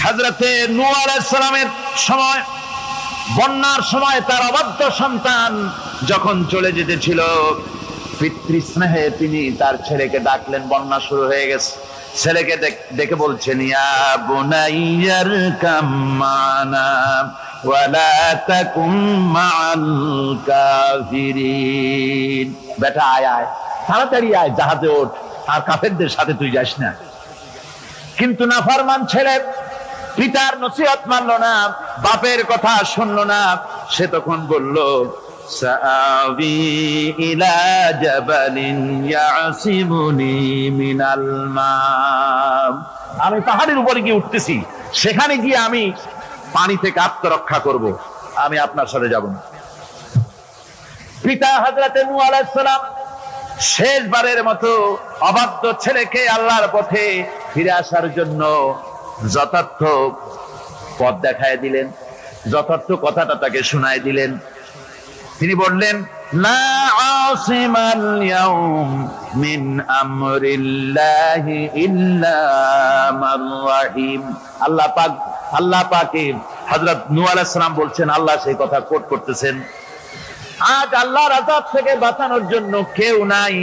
হযরতে নূহ আলাইহিস সালামের সময়, বন্যার সময় তার অবাধ্য সন্তান যখন চলে যেতেছিল, পিতৃস্নেহে তিনি তার ছেলেকে ডাকলেন। বন্যা শুরু হয়ে গেছে, ছেলেকে দেখে বলছেন, ইয়া বুনাইয়ার কাম্মানা ওয়ালা তাকুম মাআল কাফিরিন। বেটা আয় আয়, তাড়াতাড়ি আয়, জাহাজে ওঠ, আর কাফেরদের সাথে তুই যাস না। কিন্তু নাফরমান ছেলে পিতার নসিহত মানলো না, বাপের কথা শুনলো না। সে তখন বলল, সাআবি ইলা জাবালিন ইয়াসিমুনি মিনাল মা। আমি পাহাড়ের উপরে গিয়ে উঠতেছি, সেখানে গিয়ে আমি পানি থেকে আত্মরক্ষা করব, আমি আপনার সাথে যাব না। পিতা হযরতে নূহ আলাইহিস সালাম শেষবারের মতো অবাধ্য ছেলেকে আল্লাহর পথে ফিরে আসার জন্য যথার্থ পথ দেখায় দিলেন, যথার্থ কথাটা তাকে শোনায় দিলেন। তিনি বললেন, লা আসিমাল ইয়াউম মিন আমরিল্লাহি ইল্লা মান রাহিম। আল্লাহ পাকে হযরত নূহ আলাইহিস সালাম বলছেন, আল্লাহ সেই কথা কোট করতেছেন, আজ আল্লাহর আযাব থেকে বাঁচানোর জন্য কেউ নাই।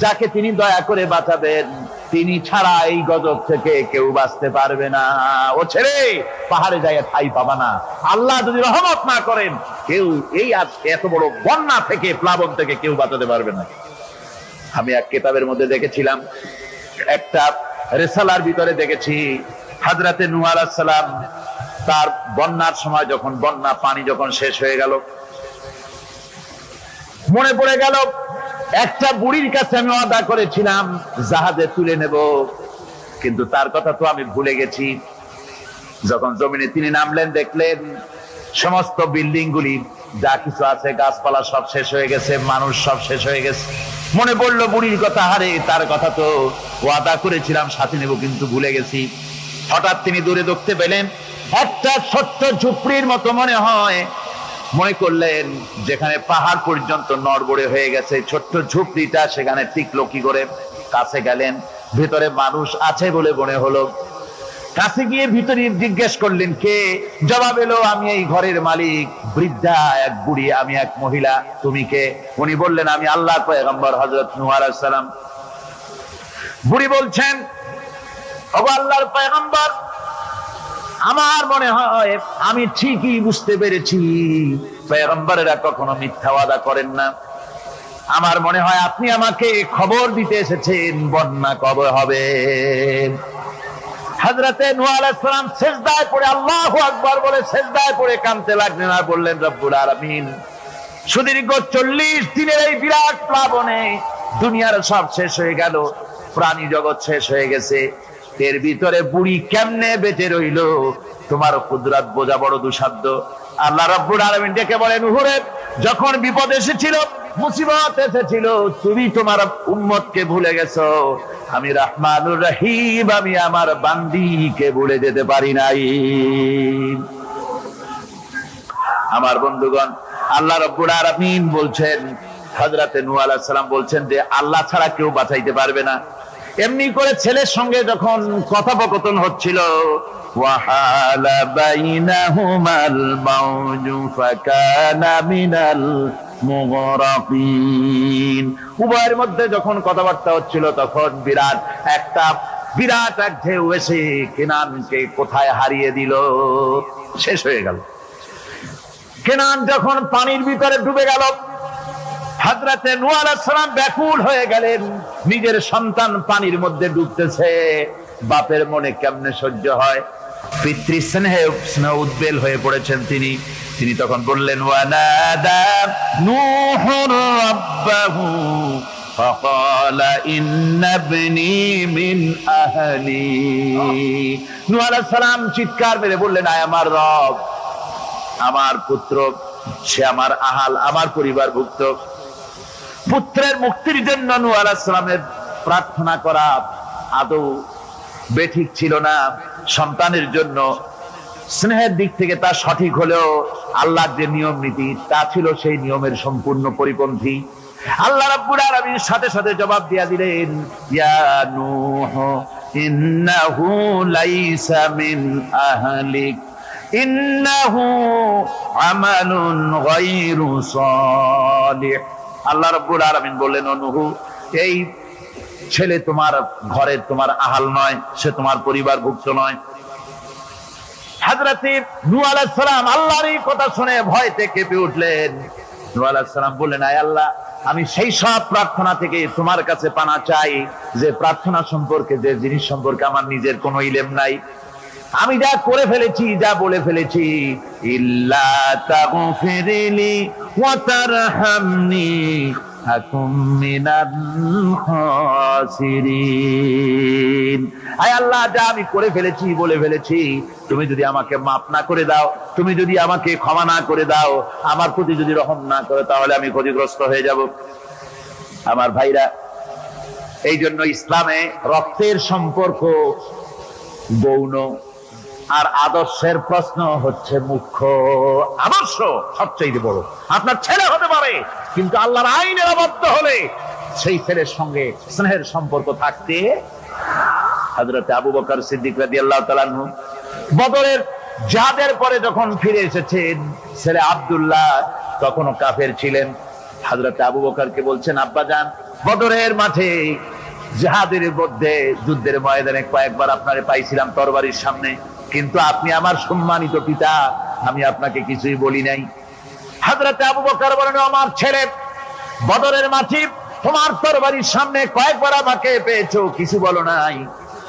যাকে তিনি দয়া করে বাঁচাবেন, তিনি ছাড়া এই গজব থেকে কেউ বাঁচতে পারবে না। ও ছেড়ে পাহাড়ে যায় ঠাই পাবা না। আল্লাহ যদি রহমত না করেন, কেউ এই এত বড় বন্যা থেকে, প্লাবন থেকে কেউ বাঁচাতে পারবে না। আমি এক কিতাবের মধ্যে দেখেছিলাম, একটা রিসালার ভিতরে দেখেছি, হযরতে নূহ আলাইহিস সালাম তার বন্যার সময় যখন পানি যখন শেষ হয়ে গেল, মনে পড়ে গেল একটা বুড়ির কাছে আমি ওয়াদা করেছিলাম জাহাজে তুলে নেব, কিন্তু তার কথা তো আমি ভুলে গেছি। যখন জমিনে তিনি নামলেন, দেখলেন সমস্ত বিল্ডিং গুলি যা কিছু আছে, গাছপালা সব শেষ হয়ে গেছে, মানুষ সব শেষ হয়ে গেছে। মনে পড়লো বুড়ির কথা, হারে তার কথা তো ওয়াদা করেছিলাম সাথে নেব, কিন্তু ভুলে গেছি। হঠাৎ তিনি দূরে দেখতে পেলেন একটা ছোট্ট ঝুপড়ির মতো মনে করলেন, যেখানে পাহাড় পর্যন্ত নড়বড়ে হয়ে গেছে, ছোট্ট ঝুপড়িটা সেখানে টিকলো কি করে? কাছে গেলেন, ভেতরে মানুষ আছে বলে মনে হলো। কাছে গিয়ে ভিতরে জিজ্ঞেস করলেন, কে? জবাব এলো, আমি এই ঘরের মালিক, বৃদ্ধা এক বুড়ি, আমি এক মহিলা, তুমি কে? উনি বললেন, আমি আল্লাহর পয়গম্বর হযরত নূহ আলাইহিস সালাম। বুড়ি বলছেন, ওগো আল্লাহর পয়গম্বর, আমার মনে হয় আমি ঠিকই বুঝতে পেরেছি, পয়গম্বরেরা কখনো মিথ্যা ওয়াদা করেন না। আমার মনে হয় আপনি আমাকে খবর দিতে এসেছেন বন্যা কবে হবে। হযরতে নূহ আলাইহিস সালাম সিজদায় পড়ে আল্লাহু আকবার বলে সিজদায় পড়ে কাঁদতে লাগলেন আর বললেন, রব্বুল আলামিন, সুদীর্ঘ 40 দিনের এই বিরাট প্লাবনে দুনিয়ার সব শেষ হয়ে গেল, প্রাণী জগৎ শেষ হয়ে গেছে, এর ভিতরে বুড়ি কেমনে বেঁচে রইল? তোমার কুদরত বোঝা বড় দুঃসাধ্য। আল্লাহ রাব্বুল আলামিন ডেকে বলেন, হুরে, যখন বিপদ এসেছিল, মুসিবত এসেছিল, তুমি তোমার উম্মতকে ভুলে গেছো। আমি রহমানুর রহিম, আমি আমার বান্দীকে ভুলে যেতে পারি নাই। আমার বন্ধুগণ, আল্লাহ রাব্বুল আলামিন বলছেন, হযরতে নূহ আলাইহিস সালাম বলছেন যে আল্লাহ ছাড়া কেউ বাঁচাইতে পারবে না। এমনি করে ছেলের সঙ্গে যখন কথোপকথন হচ্ছিল, ওয়াহালা বাইনাহুমাল মাউজু ফাকানা মিনাল মুগরাকিন। উভয়ের মধ্যে যখন কথাবার্তা হচ্ছিল, তখন বিরাট এক ঢেউ এসে কেনানকে কোথায় হারিয়ে দিল, শেষ হয়ে গেল। কেনান যখন পানির ভিতরে ডুবে গেল, হযরতে নূহ আলাইহিস সালাম ব্যাকুল হয়ে গেলেন, নিজের সন্তান পানির মধ্যে ডুবতেছে, বাপের মনে কেমনে সহ্য হয়? পিতৃস্নেহে উদ্বেল হয়ে পড়েছেন তিনি তখন বললেন, ওয়ানাদা নূহুর রাব্বাহু ফাকালা ইন্না ইবনি মিন আহলি। নূহ আলাইহিস সালাম চিৎকার মেরে বললেন, আয় আমার রব, আমার পুত্র, সে আমার আহাল, আমার পরিবারভুক্ত। পুত্রের মুক্তির জন্য নূহ আলাইহিস সালামের প্রার্থনা করা আদৌ বেঠিক ছিল না। সন্তানের জন্য স্নেহের দিক থেকে তা সঠিক হলেও আল্লাহর যে নিয়ম নীতি, তা ছিল সেই নিয়মের সম্পূর্ণ পরিপন্থী। আল্লাহ রাব্বুল আলামিন সাথে সাথে জবাব দিয়া দিলেন, ইয়া নূহ ইন্নাহু লাইসা মিন আহলিক ইন্নাহু আমালুন গায়রু সালিহ। আল্লাহ রাব্বুল আলামিন বললেন, ও নূহ, এই ছেলে তোমার ঘরের তোমার আহাল নয়, সে তোমার পরিবারভুক্ত নয়। হযরত নূহ আলাইহিস সালাম আল্লাহর এই কথা শুনে ভয়তে কেঁপে উঠলেন। নূহ আলাইহিস সালাম বললেন, আয় আল্লাহ, আমি সেই সব প্রার্থনা থেকে তোমার কাছে পানা চাই যে প্রার্থনা সম্পর্কে, যে জিনিস সম্পর্কে আমার নিজের কোনো ইলম নাই। আমি যা করে ফেলেছি, যা বলে ফেলেছি, ইল্লা তাগফিরলি ওয়া তারহামনি আকুম মিনাল খাসিরিন। আয় আল্লাহ, যা আমি করে ফেলেছি, বলে ফেলেছি, তুমি যদি আমাকে মাফ না করে দাও, তুমি যদি আমাকে ক্ষমা না করে দাও, আমার প্রতি যদি রহম না করে, তাহলে আমি ক্ষতিগ্রস্ত হয়ে যাব। আমার ভাইরা, এই জন্য ইসলামে রক্তের সম্পর্ক গৌণ, আর আদর্শের প্রশ্ন হচ্ছে মুখ্য। আদর্শ সবচেয়ে বড়। আপনার ছেলে হতে পারে, কিন্তু আল্লাহর আইনের আবদ্ধ হলে সেই ছেলের সঙ্গে স্নেহের সম্পর্ক থাকতে। হযরত আবু বকর সিদ্দিক রাদিয়াল্লাহু তাআলা আনহু বদরের জিহাদের পরে যখন ফিরে এসেছেন, ছেলে আব্দুল্লাহ তখনও কাফের ছিলেন। হযরত আবু বকরকে বলছেন, আব্বাজান, বদরের মাঠে জিহাদের মধ্যে যুদ্ধের ময়দানে কয়েকবার আপনারে পাইছিলাম তরবারির সামনে, কিন্তু আপনি আমার সম্মানিত পিতা, আমি আপনাকে কিছুই বলি নাই। হযরত আবু বকর বলেন, আমার ছেলে, বদরের মাঠে তোমার তরবারির সামনে কয়েকবার আমাকে পেয়েছো, কিছু বলো নাই।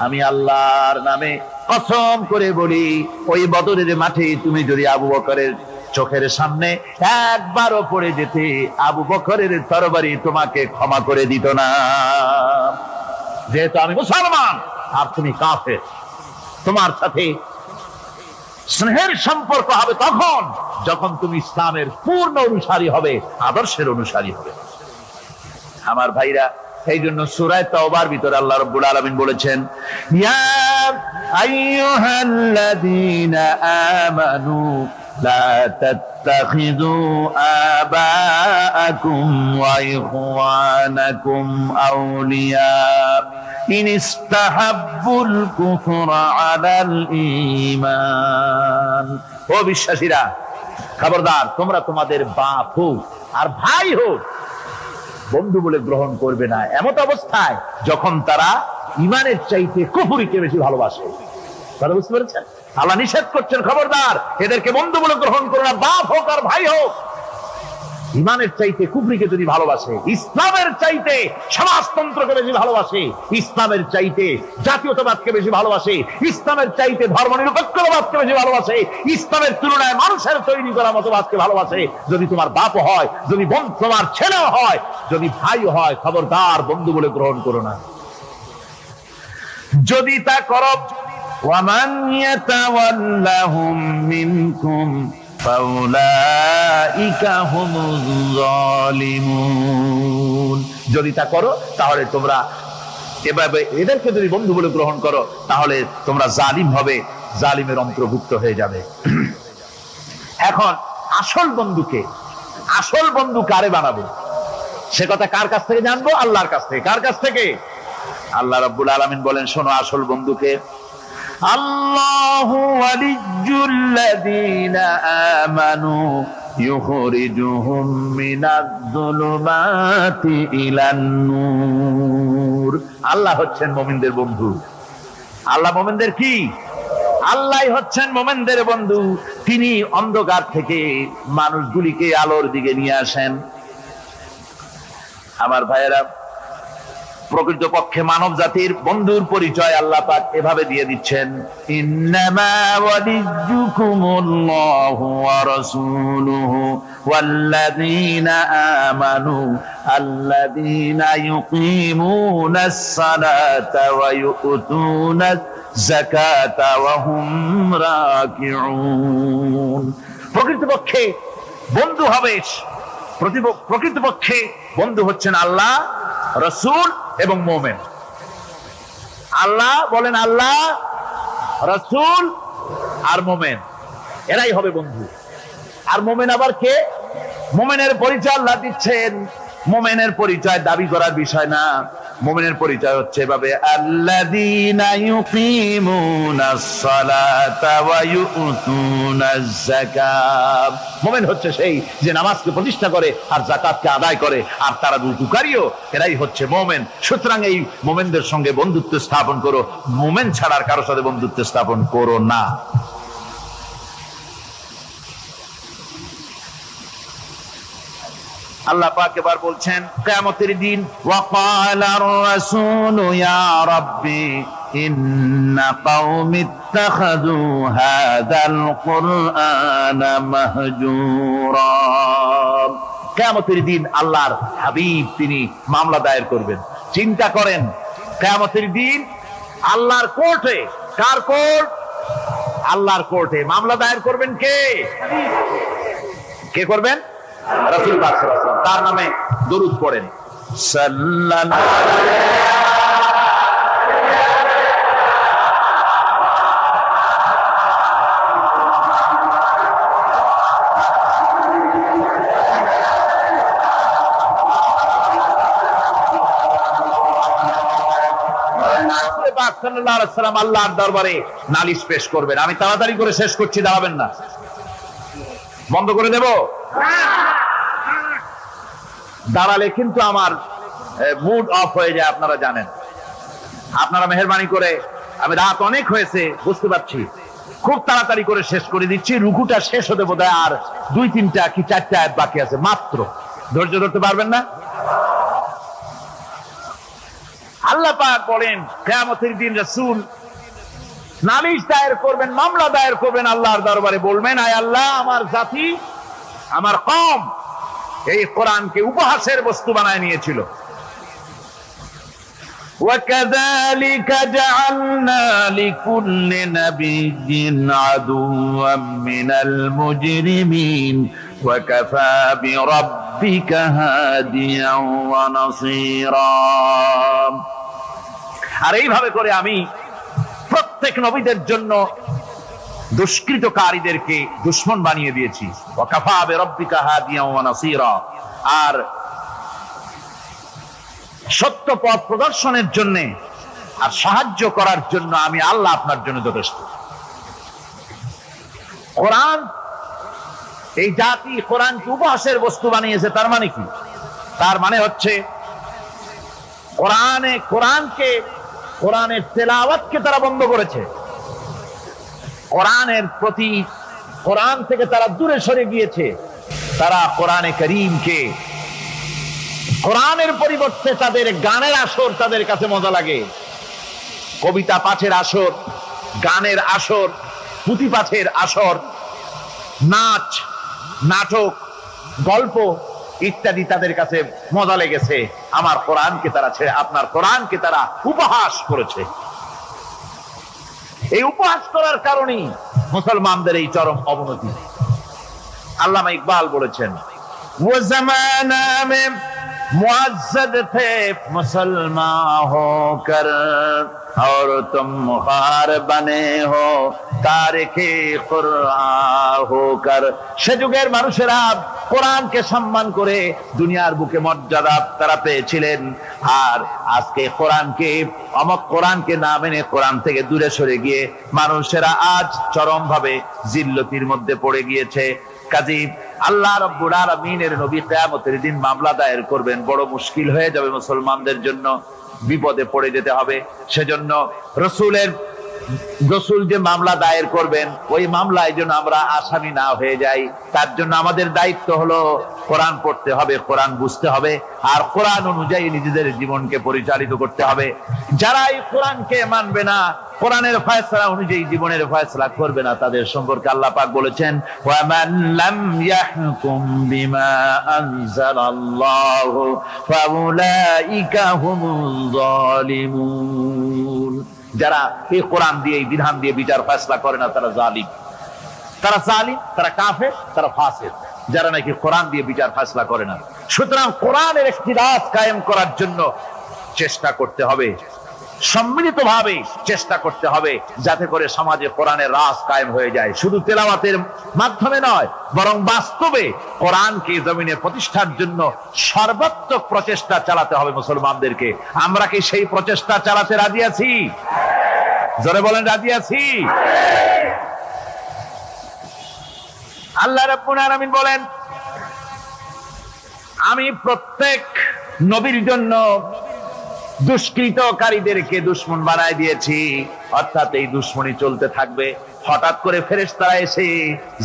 আমি আল্লাহর নামে কসম করে বলি, ওই বদরের মাঠে তুমি যদি আবু বকরের চোখের সামনে একবারও পড়ে যেতে, আবু বকরের তরবারি তোমাকে ক্ষমা করে দিত না। যেহেতু আমি মুসলমান আর তুমি কাফের, তোমার সাথে স্নেহের সম্পর্ক হবে তখন যখন তুমি ইসলামের পূর্ণ অনুসারী হবে, আদর্শের অনুসারী হবে। আমার ভাইরা, এই জন্য সূরা তাওবার ভিতরে আল্লাহ রাব্বুল আলামিন বলেছেন, ইয়া আইয়ুহাল্লাযীনা আমানু লা তাত্তাখিযু আবাআকুম ওয়া ইখওয়ানাকুম আউলিয়া ইন ইস্তাহাব্বুল কুফরা আলাল ঈমান। ও বিশ্বাসীরা, খবরদার, তোমরা তোমাদের বাপ হোক আর ভাই হোক বন্ধু বলে গ্রহণ করবে না এমত অবস্থায় যখন তারা ঈমানের চাইতে কুফরিকে বেশি ভালোবাসে। তারা বুঝতে পেরেছেন? আল্লাহ নিষেধ করছেন, খবরদার, এদেরকে বন্ধু বলে গ্রহণ করো না, বাপ হোক আর ভাই হোক। ঈমানের চাইতে কুফরিকে যদি ভালোবাসে, ইসলামের চাইতে সমাজতন্ত্রকে বেশি ভালোবাসে, ইসলামের চাইতে জাতীয়তাবাদকে বেশি ভালোবাসে, ইসলামের চাইতে ধর্মনিরপেক্ষতাবাদকে বেশি ভালোবাসে, ইসলামের তুলনায় মানুষের তৈরি করা মতবাদকে ভালোবাসে, যদি তোমার বাপ হয়, যদি তোমার ছেলেও হয়, যদি ভাইও হয়, খবরদার বন্ধু বলে গ্রহণ করো না। যদি তা করো, ওয়ামান ইয়াতাওয়াল্লাহুম মিনকুম ফাউলাইকা হুমুজ জালিমুন। যদি তা করো তাহলে তোমরা এভাবে এদেরকে যদি বন্ধু বলে গ্রহণ করো, তাহলে তোমরা জালিম হবে, জালিমের অন্তর্ভুক্ত হয়ে যাবে। এখন আসল বন্ধুকে, আসল বন্ধু কারে বানাবো সে কথা কার কাছ থেকে জানবো? আল্লাহর কাছ থেকে। কার কাছ থেকে? আল্লাহ রাব্বুল আলামিন বলেন, শোনো আসল বন্ধুকে, আল্লাহু ওয়ালিয়্যুল্লাযীনা আমানু ইউখরিজুহুম মিনাজ-যুলুমাতি ইলান-নূর। আল্লাহ হচ্ছেন মুমিনদের বন্ধু। আল্লাহ মুমিনদের কি? আল্লাহই হচ্ছেন মুমিনদের বন্ধু। তিনি অন্ধকার থেকে মানুষগুলিকে আলোর দিকে নিয়ে আসেন। আমার ভাইয়েরা, প্রকৃতপক্ষে মানব জাতির বন্ধুর পরিচয় আল্লাহ পাক এভাবে দিয়ে দিচ্ছেন, ইন্নামা ওয়ালিয়্যুকুমুল্লাহু ওয়া রাসূলুহু ওয়াল্লাযীনা আমানু আল্লাযীনা ইউকিমুনাস সালাতা ওয়া ইউতুনাজ যাকাতা ওয়া হুম রাকিউন। প্রকৃতপক্ষে বন্ধু হবে, প্রকৃতপক্ষে বন্ধু হচ্ছেন আল্লাহ, রাসূল এবং মুমিন। আল্লাহ বলেন, আল্লাহ, রাসূল আর মুমিন, এরাই হবে বন্ধু। আর মুমিন আবার কে? মুমিনের পরিচয় আল্লাহ দিচ্ছেন। মুমিনের পরিচয় দাবি করার বিষয় না, মুমিনের পরিচয় হচ্ছে এভাবে, আল্লাযীনা ইউকিমুনাস সালাতা ওয়া ইউতুনাজ যাকাত। মুমিন হচ্ছে সেই যে নামাজকে প্রতিষ্ঠা করে আর যাকাতকে আদায় করে, আর তারা রুকুকারীও, এরাই হচ্ছে মুমিন। সুতরাং এই মুমিনদের সঙ্গে বন্ধুত্ব স্থাপন করো, মুমিন ছাড়া আর কারোর সাথে বন্ধুত্ব স্থাপন করো না। আল্লাহ পাক এবার বলছেন কিয়ামতের দিন, ওয়াকালার রাসূলু ইয়া রাব্বি ইন্না কওমি ইত্তাখাযু হাযাল কুরআনা মাহজুরা। কিয়ামতের দিন আল্লাহর হাবিব তিনি মামলা দায়ের করবেন। চিন্তা করেন, কিয়ামতের দিন আল্লাহর কোর্টে, কার কোর্ট? আল্লাহর কোর্টে মামলা দায়ের করবেন কে? কে করবেন? রাসূল পাক সাল্লাল্লাহু আলাইহি ওয়াসাল্লাম। তার নামে দরুদ পড়েন, সাল্লাল্লাহু আল্লাহর দরবারে নালিশ পেশ করবেন। আমি তাড়াতাড়ি করে শেষ করছি, দাঁড়াবেন না, বন্ধ করে দেব। দাঁড়ালে কিন্তু আমার মুড অফ হয়ে যায়, আপনারা জানেন। আপনারা মেহেরবানি করে, আমি রাত অনেক হয়েছে বুঝতে পারছি, খুব তাড়াতাড়ি করে শেষ করে দিচ্ছি। রুকুটা শেষ হতে বোধহয় আর 2-3টা কি 4টা আয়াত বাকি আছে মাত্র। ধৈর্য ধরতে পারবেন না? আল্লাহ পাক বলেন কিয়ামতের দিন রাসূল নালিশ দায়ের করবেন, মামলা দায়ের করবেন আল্লাহর দরবারে। বলবেন, আয় আল্লাহ, আমার জাতি, আমার কওম এই কোরআনকে উপহাসের বস্তু বানায় নিয়েছিল। وَكَذَلِكَ جَعَلْنَا لِكُلِّ نَبِيٍّ عَدُوًّا مِنَ الْمُجْرِمِينَ وَكَفَى بِرَبِّكَ هَادِيًا وَنَصِيرًا। আর এইভাবে করে আমি প্রত্যেক নবীদের জন্য দুষ্কৃতকারীদেরকে দুশমন বানিয়ে দিয়েছি। ওয়াকাফা বিরাব্বিকা হাদিয়া ওয়া নাসীরা। আর সত্য পথ প্রদর্শনের জন্য আর সাহায্য করার জন্য আমি আল্লাহ আপনার জন্য যথেষ্ট। কোরআন, এই জাতি কোরআনকে উপহাসের বস্তু বানিয়েছে। তার মানে কি? তার মানে হচ্ছে কোরআনের তেলাওয়াতকে তারা বন্ধ করেছে। কোরআনের প্রতি, কোরআন থেকে তারা দূরে সরে গিয়েছে। তারা কোরআনে কারীমকে, কোরআনের পরিবর্তে তাদের গানের আসর তাদের কাছে মজা লাগে। কবিতা পাঠের আসর, গানের আসর, পুঁথি পাঠের আসর, নাচ, নাটক, গল্প ইত্যাদি তাদের কাছে মজা লেগেছে। আমার কোরআনকে তারা ছেড়ে আপনার কোরআনকে তারা উপহাস করেছে। এই উপহাস করার কারণেই মুসলমানদের এই চরম অবনতি। আল্লামা ইকবাল বলেছেন, वो जमाना में मुअज़्ज़ज़ थे मुसलमान होकर और तुम मुखार बने हो तारिके कुरआन होकर। সে যুগের মানুষেরা কোরআনকে সম্মান করে দুনিয়ার বুকে মর্যাদা তারা পেয়েছিলেন। আর আজকে কোরআনকে না মেনে কোরআন থেকে দূরে সরে গিয়ে মানুষেরা আজ চরম ভাবে জিল্লতির মধ্যে পড়ে গিয়েছে। কাজী আল্লাহ রাব্বুল আলামিনের নবী কিয়ামতের দিন মামলা দায়ের করবেন, বড় মুশকিল হয়ে যাবে মুসলমানদের জন্য, বিপদে পড়ে যেতে হবে। সেজন্য রসুল যে মামলা দায়ের করবেন, ওই মামলায় যেন আমরা আসামি না হয়ে যাই, তার জন্য আমাদের দায়িত্ব হলো কোরআন পড়তে হবে, কোরআন বুঝতে হবে, আর কোরআন অনুযায়ী নিজেদের জীবনকে পরিচালিত করতে হবে। যারা এই কোরআনকে মানবে না, কোরআনের ফয়সালা অনুযায়ী জীবনের ফয়সালা করবে না, তাদের সম্পর্কে আল্লাহ পাক বলেছেন, ওয়ামান লাম ইয়াহকুম বিমা আনজালাল্লাহু ফাউলাইকা হুমুল যালিমুন। যারা এই কোরআন দিয়ে, এই বিধান দিয়ে বিচার ফয়সালা করে না, তারা জালিম, তারা কাফের, তারা ফাসিক, যারা নাকি কোরআন দিয়ে বিচার ফয়সালা করে না। সুতরাং কোরআনের ইখতিলাস কায়েম করার জন্য চেষ্টা করতে হবে। সম্মিলিতভাবে চেষ্টা করতে হবে যাতে করে সমাজে কোরআনের রাজ কায়েম হয়ে যায়। শুধু তেলাওয়াতের মাধ্যমে নয়, বরং বাস্তবে কোরআনকে জমিনে প্রতিষ্ঠার জন্য সর্বাত্মক প্রচেষ্টা চালাতে হবে মুসলমানদেরকে। আমরা কি সেই প্রচেষ্টা চালাতে রাজি আছি? জোরে বলেন, রাজি আছি? আল্লাহ রাব্বুল আলামিন বলেন, আমি প্রত্যেক নবীর জন্য দুষ্কৃতকারীদেরকে দুশমন বানায় দিয়েছি, অর্থাৎ এই দুশমনী চলতে থাকবে। হঠাৎ করে ফেরেশতারা এসে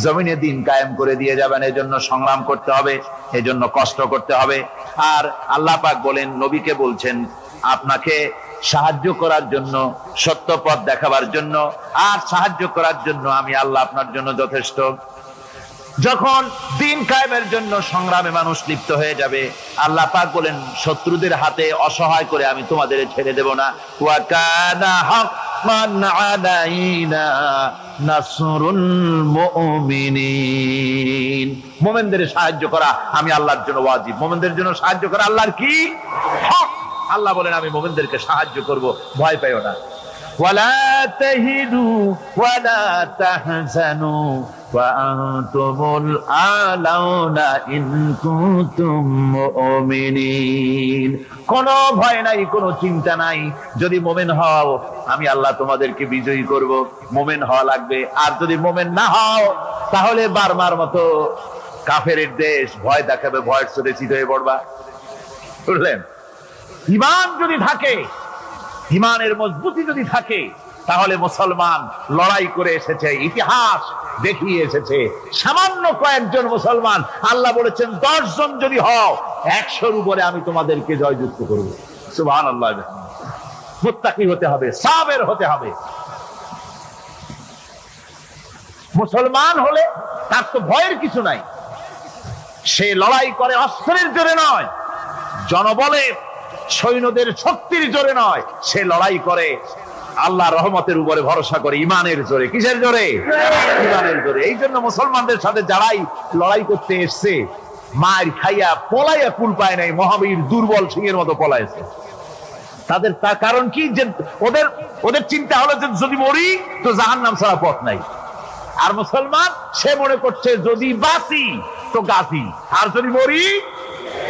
জমিনে দিন কায়েম করে দিয়ে যাবেন, এজন্য সংগ্রাম করতে হবে, এজন্য কষ্ট করতে হবে। আর আল্লাহ পাক বলেন, নবীকে বলছেন, আপনাকে সাহায্য করার জন্য, সত্য পথ দেখাবার জন্য আর সাহায্য করার জন্য আমি আল্লাহ আপনার জন্য যথেষ্ট। যখন দিন কায়েমের জন্য সংগ্রামে মানুষ লিপ্ত হয়ে যাবে, আল্লাহ পাক বলেন, শত্রুদের হাতে অসহায় করে আমি তোমাদের ছেড়ে দেব না। ওয়া কানা হাক্কান আলাইনা নাসরুল মুমিনিন। মুমিনদের সাহায্য করা আমি আল্লাহর জন্য ওয়াজিব। মুমিনদের জন্য সাহায্য করা আল্লাহর কি হক। আল্লাহ বলেন, আমি মুমিনদেরকে সাহায্য করব, ভয় পাইও না। ওয়ালা তাহিনু ওয়ালা তাহজানু ওয়া আনতুমুল আলাউনা ইন কুনতুম মুমিনিন। কোনো ভয় নাই, কোনো চিন্তা নাই। যদি মুমিন হও, আমি আল্লাহ তোমাদেরকে বিজয়ী করব। মুমিন হওয়া লাগবে। আর যদি মুমিন না হও, তাহলে বারবার মতো কাফেরের দেশ ভয় দেখাবে, ভয়ের চোটে চিত হয়ে পড়বা। বুঝলেন? ঈমান যদি থাকে, ঈমানের মজবুতি যদি থাকে, তাহলে মুসলমান লড়াই করে এসেছে, ইতিহাস দেখিয়ে এসেছে। সামান্য কয়েকজন মুসলমান, আল্লাহ বলেছেন 10 জন যদি হও, 100-র উপরে আমি তোমাদেরকে জয়যুক্ত করব। সুবহানাল্লাহ। মুত্তাকি হতে হবে, সাবের হতে হবে। মুসলমান হলে তার তো ভয়ের কিছু নাই। সে লড়াই করে অস্ত্রের জোরে নয়, জনবলে সৈন্যদের শক্তির জোরে নয়, সে লড়াই করে আল্লাহ রহমতের উপরে ভরসা করে, ইমানের জোরে। কিসের জোরে? ইমানের জোরে। এই জন্য মুসলমানদের সাথে যারাই লড়াই করতে এসছে, মায়ের খাইয়া পলাইয়া কুল পায় নাই, মহাবীর দুর্বল সিংহের মতো পলাইছে। তাদের তার কারণ কি? যে ওদের চিন্তা হলো যে যদি মরি তো জাহান্নাম ছাড়া পথ নাই। আর মুসলমান সে মনে করছে যদি বাঁচি তো গাছি, আর যদি মরি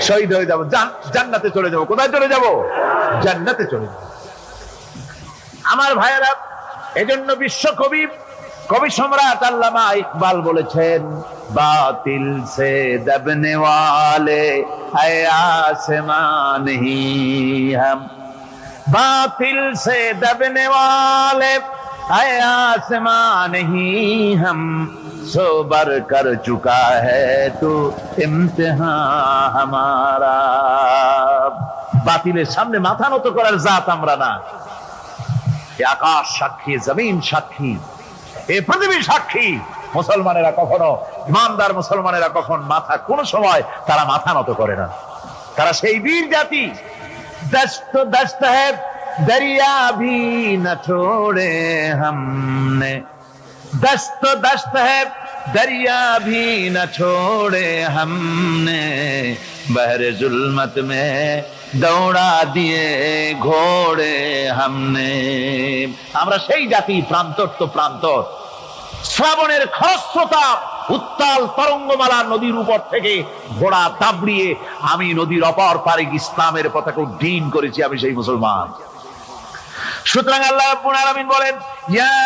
শহীদ হয়ে যাবো, জান্নাতে চলে যাবো। কোথায় চলে যাবো? জান্নাতে চলে যাবো। আমার ভাইয়েরা, এজন্য বিশ্বকবি, কবি সম্রাট আল্লামা ইকবাল বলেছেন, বাতিল সে দবনে ওয়ালে আয়ে আসমান হি হাম, বাতিল সে দবনে ওয়ালে আয়ে আসমান হি হাম, सोबर कर चुका है तू इम्तिहान हमारा। বাতিলের সামনে মাথা নত করার জাত আমরা না। আকাশ সাক্ষী, জমিন সাক্ষী, এই পৃথিবী সাক্ষী। মুসলমানেরা কখনো, ইমানদার মুসলমানেরা কখন মাথা, কোন সময় তারা মাথা নত করে না। তারা সেই বীর জাতি। দস্ত দস্ত है दरिया भी न छोड़े हमने, दस्त दस्त है दरिया भी न छोड़े हमने, बहरे जुल्मत में दौड़ा दिए घोड़े हमने। আমরা সেই জাতি, প্রান্তর তো প্রান্তর। শ্রাবণের খরস্রোতা উত্তাল তরঙ্গমালা নদীর উপর থেকে ঘোড়া দাবড়িয়ে আমি নদীর অপর পারে ইসলামের পতাকা উড্ডীন করেছি, আমি সেই মুসলমান। সুতরাং আল্লাহ রাব্বুল আলামিন বলেন, ইয়া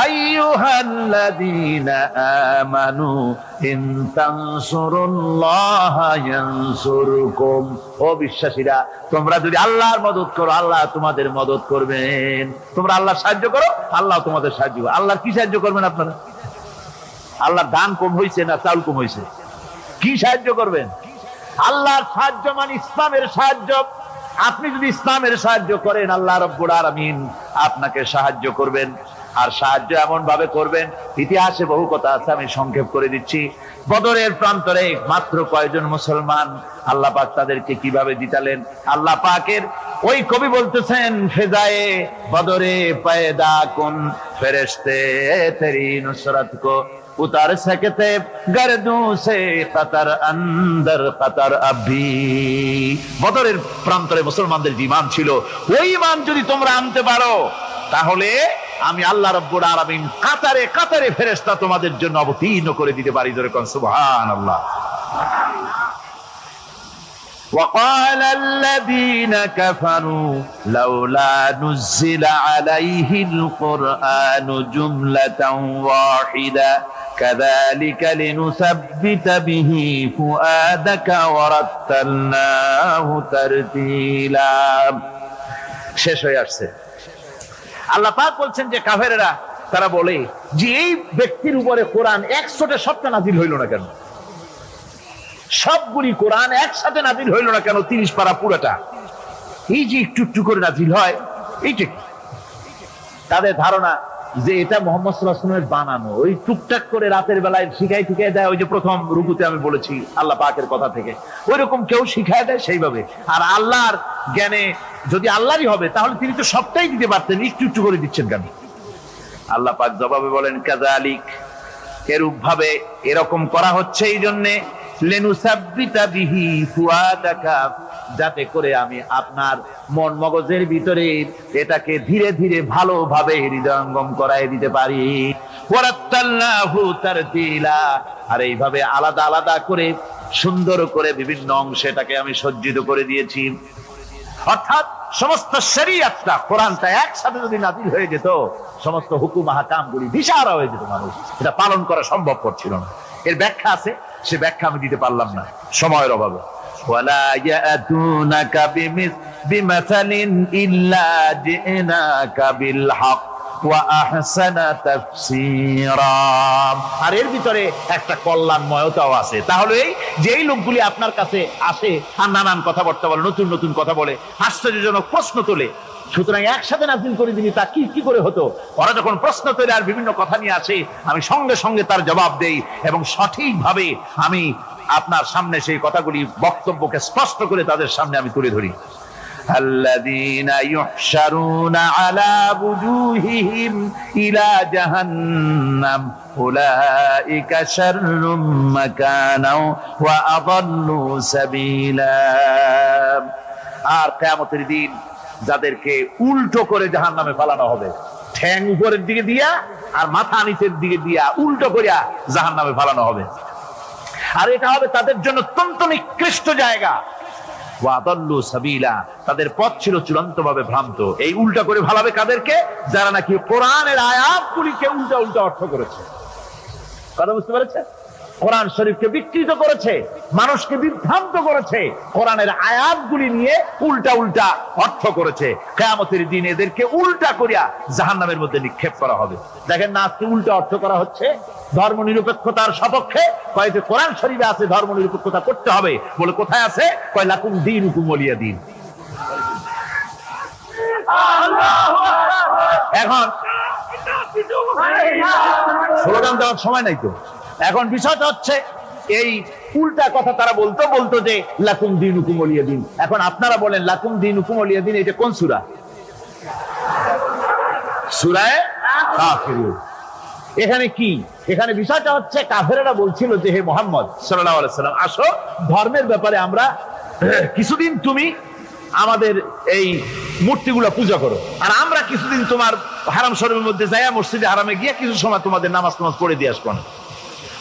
আইয়ুহাল্লাযীনা আমানু ইন তানসুরুল্লাহা ইয়ানসুরকুম। ও বিশ্বাসীরা, তোমরা যদি আল্লাহর মদদ করো, আল্লাহ তোমাদের মদদ করবেন। তোমরা আল্লাহর সাহায্য করো, আল্লাহ তোমাদের সাহায্য করবে। আল্লাহর কি সাহায্য করবেন আপনারা? আল্লাহর দান কম হয়েছে না চাউল কম হয়েছে? কি সাহায্য করবেন? আল্লাহর সাহায্য মানে ইসলামের সাহায্য। আপনি যদি ইসলামের সাহায্য করেন, আল্লাহ রাব্বুল আলামিন আপনাকে সাহায্য করবেন। আর সাহায্য এমন ভাবে করবেন, ইতিহাসে বহু কথা আছে, আমি সংক্ষেপ করে দিচ্ছি। বদরের প্রান্তরে মাত্র কয়েকজন মুসলমান, আল্লাহ পাক তাদেরকে কিভাবে জিতালেন। আল্লাহ পাকের ওই কবি বলতেছেন, ফেজায়ে বদরে পয়দা কুন ফেরেশতে তেরি নুসরত কো उतार सकते गर्दों से कतर अंदर कतर अभी। বদরের প্রান্তরে মুসলমানদের যে ঈমান ছিল, ওই ঈমান যদি তোমরা আনতে পারো, তাহলে আমি আল্লাহ রাব্বুল আলামিন কাতারে কাতারে ফেরেশতা তোমাদের জন্য অবতীর্ণ করে দিতে পারি। জোরে কোন সুবহানাল্লাহ। وقال الذين كفروا لولا نزل عليه القرآن جملة واحدة كذلك لنثبت به فؤادك ورتلناه ترتيلا। শেষ হয়ে আসছে। আল্লাহ পাক বলছেন যে কাফেরেরা তারা বলে যে এই ব্যক্তির উপরে কোরআন 100টা সবটা নাজিল হইল না কেন, সবগুলি কোরআন একসাথে নাজিল হইল না কেন, 30 পারা পুরোটা এই যে একটু একটু করে নাজিল হয়, এইটা কি? তাদের ধারণা যে এটা মুহাম্মদ সাল্লাল্লাহু আলাইহি ওয়াসাল্লামের বানানো, ওই টুকটাক করে রাতের বেলায় শিখাই ঠিকাই দেয়। ওই যে প্রথম রুকুতে আমি বলেছি আল্লাহ পাকের কথা থেকে, ওইরকম কেউ শিখায় দেয় সেইভাবে। আর আল্লাহর জ্ঞানে যদি আল্লাহরই হবে তাহলে তিনি তো সবটাই দিতে পারতেন, একটু একটু করে দিচ্ছেন কেন? আল্লাহ পাক জবাবে বলেন কাযালিক, এরূপ ভাবে এরকম করা হচ্ছে এই জন্যে লিনুসাব্বিতা বিহি ফুআদাকা, যাতে করে আমি আপনার মন মগজের ভিতরে এটাকে ধীরে ধীরে ভালোভাবে হৃদয়ঙ্গম করায় দিতে পারি। ওয়ারাত্তালনাহু তারতিলা, আর এইভাবে আলাদা আলাদা করে সুন্দর করে বিভিন্ন অংশে এটাকে আমি সজ্জিত করে দিয়েছি। অর্থাৎ সমস্ত শরীয়তটা, কোরআনটা একসাথে যদি নাযিল হয়ে যেত, সমস্ত হুকুম আহকামগুলি দিশাহারা হয়ে যেত, মানুষ এটা পালন করা সম্ভব করছিল না। এর ব্যাখ্যা আছে, সে ব্যাখ্যা আমি দিতে পারলাম না সময়ের অভাবে। ওয়ালা ইয়াতুনাকা বিমাসালিন ইল্লা জিনাকা বিল হক ওয়া আহসানা তাফসীরা। আর এর ভিতরে একটা কল্যাণময়তাও আছে। তাহলে যেই লোকগুলি আপনার কাছে আসে আর নানান কথাবার্তা বলে, নতুন নতুন কথা বলে, আশ্চর্যজনক প্রশ্ন তোলে, সুতরাং একসাথে নাযিল করে দিবি, তা কি করে হতো? ওরা যখন প্রশ্ন তোলে আর বিভিন্ন কথা নিয়ে আসে, আমি সঙ্গে সঙ্গে তার জবাব দেই এবং সঠিকভাবে আমি আপনার সামনে সেই কথাগুলি, বক্তব্যকে স্পষ্ট করে তাদের সামনে আমি তুলে ধরি। الذين يحشرون على وجوههم إلى جهنم أولئك شر مكانا وأضل سبيلا। আর কিয়ামতের দিন যাদেরকে উল্টো করে জাহান্নামে ফেলানো হবে, ঠ্যাং উপরের দিকে দিয়া আর মাথা নিচের দিকে দিয়া উল্টো করিয়া জাহান্নামে ফেলানো হবে, আর এটা হবে তাদের জন্য অত্যন্ত নিকৃষ্ট জায়গা। ওয়াদাল্লু সাবিলা, তাদের পথ ছিল চূড়ান্তভাবে ভ্রান্ত। এই উল্টা করে ভালাবে কাদেরকে? যারা নাকি কোরআনের আয়াতগুলিকে উল্টা উল্টা অর্থ করেছে। কথা বুঝতে পেরেছে? কোরআন শরীফকে বিকৃত করেছে, মানুষকে বিভ্রান্ত করেছে, কোরআনের আয়াতগুলি নিয়ে উল্টা উল্টা অর্থ করেছে। কিয়ামতের দিন এদেরকে উল্টা করিয়া জাহান্নামের মধ্যে নিক্ষেপ করা হবে। দেখেন না, আজকে উল্টা অর্থ করা হচ্ছে ধর্ম নিরপেক্ষতার সপক্ষে। কয় যে কোরআন শরীফে আছে ধর্ম নিরপেক্ষতা করতে হবে, বলে কোথায় আছে? কয় লাকুম দীনুকুম ওয়ালিয়া দীন। এখন স্লোগান দেওয়ার সময় নাই তো। এখন বিষয়টা হচ্ছে এই উল্টা কথা তারা বলতো বলতো যে লাকুম দীনুকুম ওয়ালিয়া দীন। এখন আপনারা বলেন লাকুম দীনুকুম ওয়ালিয়া দীন, এটা কোন সূরা? সূরা কাফিরুন। এখানে কি? এখানে বিষয়টা হচ্ছে কাফেরেরা বলছিল যে হে মুহাম্মদ সাল্লাল্লাহু আলাইহি ওয়াসাল্লাম, আসো ধর্মের ব্যাপারে আমরা কিছুদিন তুমি আমাদের এই মূর্তিগুলো পূজা করো, আর আমরা কিছুদিন তোমার হারাম শরীফের মধ্যে যাইয়া মসজিদে হারামে গিয়ে কিছু সময় তোমাদের নামাজ পড়ে দিয়ে আসবো না।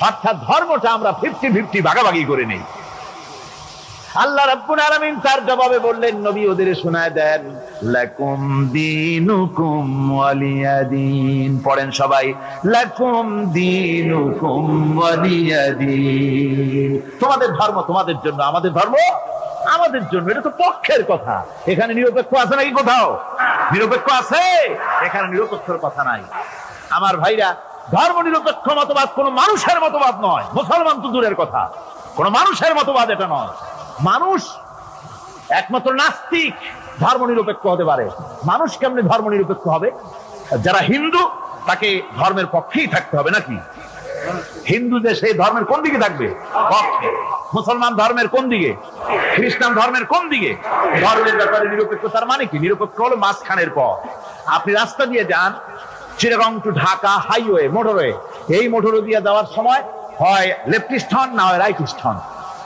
অর্থাৎ ধর্মটা আমরা 50-50 ভাগাভাগি করে নেই। আল্লাহ রাব্বুল আলামিন তার জবাবে বললেন, নবী ওদের শোনায় দেন, লাকুম দীনুকুম ওয়ালিয়া দীন। পড়েন সবাই, লাকুম দীনুকুম ওয়ালিয়া দীন। তোমাদের ধর্ম তোমাদের জন্য, আমাদের ধর্ম আমাদের জন্য। এটা তো পক্ষের কথা। এখানে নিরপেক্ষ আছে নাকি কোথাও? নিরপেক্ষ আছে? এখানে নিরপেক্ষর কথা নাই। আমার ভাইরা, ধর্ম নিরপেক্ষ মতবাদ কোন মানুষের মতবাদ নয়। মুসলমান তো দূরের কথা, কোন মানুষের মতবাদ এটা নয়। মানুষ একমাত্র নাস্তিক ধর্ম নিরপেক্ষ হতে পারে। মানুষ কেমনে ধর্ম নিরপেক্ষ হবে? যারা হিন্দু তাকে ধর্মের পক্ষেই থাকতে হবে নাকি? হিন্দু যে সেই ধর্মের কোন দিকে থাকবে? পক্ষে। মুসলমান ধর্মের কোন দিকে? খ্রিস্টান ধর্মের কোন দিকে? ধর্মের ব্যাপারে নিরপেক্ষতার মানে কি? নিরপেক্ষ হলো মাঝখানের পথ। আপনি রাস্তা দিয়ে যান, Chittagong to Dhaka highway, motorway, এই মোটর দিয়ে যাওয়ার সময় হয় লেফটিস্ট হন, না হয় রাইটিস্ট হন,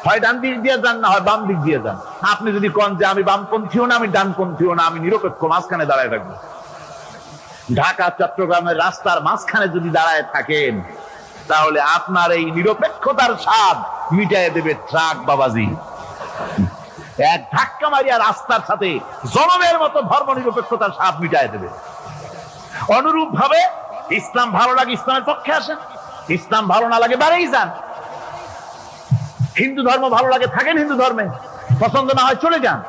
হয় ডান দিক দিয়ে যান, না হয় বাম দিক দিয়ে যান। আপনি যদি কোন যে আমি বামপন্থীও না, আমি ডানপন্থীও না, আমি নিরপেক্ষ মাঝখানে দাঁড়ায় থাকবো, ঢাকা চট্টগ্রামের রাস্তার মাঝখানে যদি দাঁড়ায় থাকেন, তাহলে আপনার এই নিরপেক্ষতার স্বাদ মিটাই দেবে ট্রাক বাবাজি। এক ধাক্কা মারিয়া রাস্তার সাথে জনমের মতো ধর্ম নিরপেক্ষতার স্বাদ মিটাই দেবে। অনুরূপ ভাবে ইসলাম ভালো লাগে ইসলামের পক্ষে আসেন, ইসলাম ভালো না লাগে বাড়েই যান। হিন্দু ধর্ম ভালো লাগে থাকেন হিন্দু ধর্মে, পছন্দ না হয় চলে যান।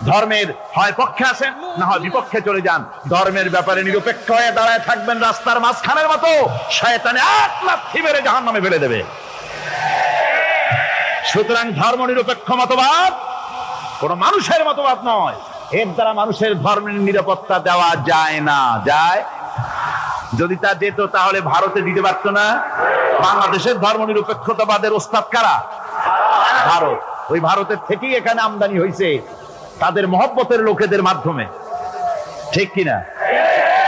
ধর্মের হয় পক্ষে আসেন, না হয় বিপক্ষে চলে যান। ধর্মের ব্যাপারে নিরপেক্ষ হয়ে দাঁড়ায় থাকবেন রাস্তার মাঝখানের মতো, শয়তানে 1 লাথি মেরে জাহান্নামে ফেলে দেবে। সুতরাং ধর্ম নিরপেক্ষ মতবাদ কোন মানুষের মতবাদ নয়, এর দ্বারা মানুষের ধর্মের নিরাপত্তা দেওয়া যায় না। যায়? যদি তা যেত তাহলে ভারতে দিতে পারতো না। বাংলাদেশের ধর্ম নিরপেক্ষতাবাদের ওস্তাদ কারা? ভারত। ওই ভারতের থেকেই এখানে আমদানি হয়েছে তাদের মহব্বতের লোকেদের মাধ্যমে, ঠিক কিনা?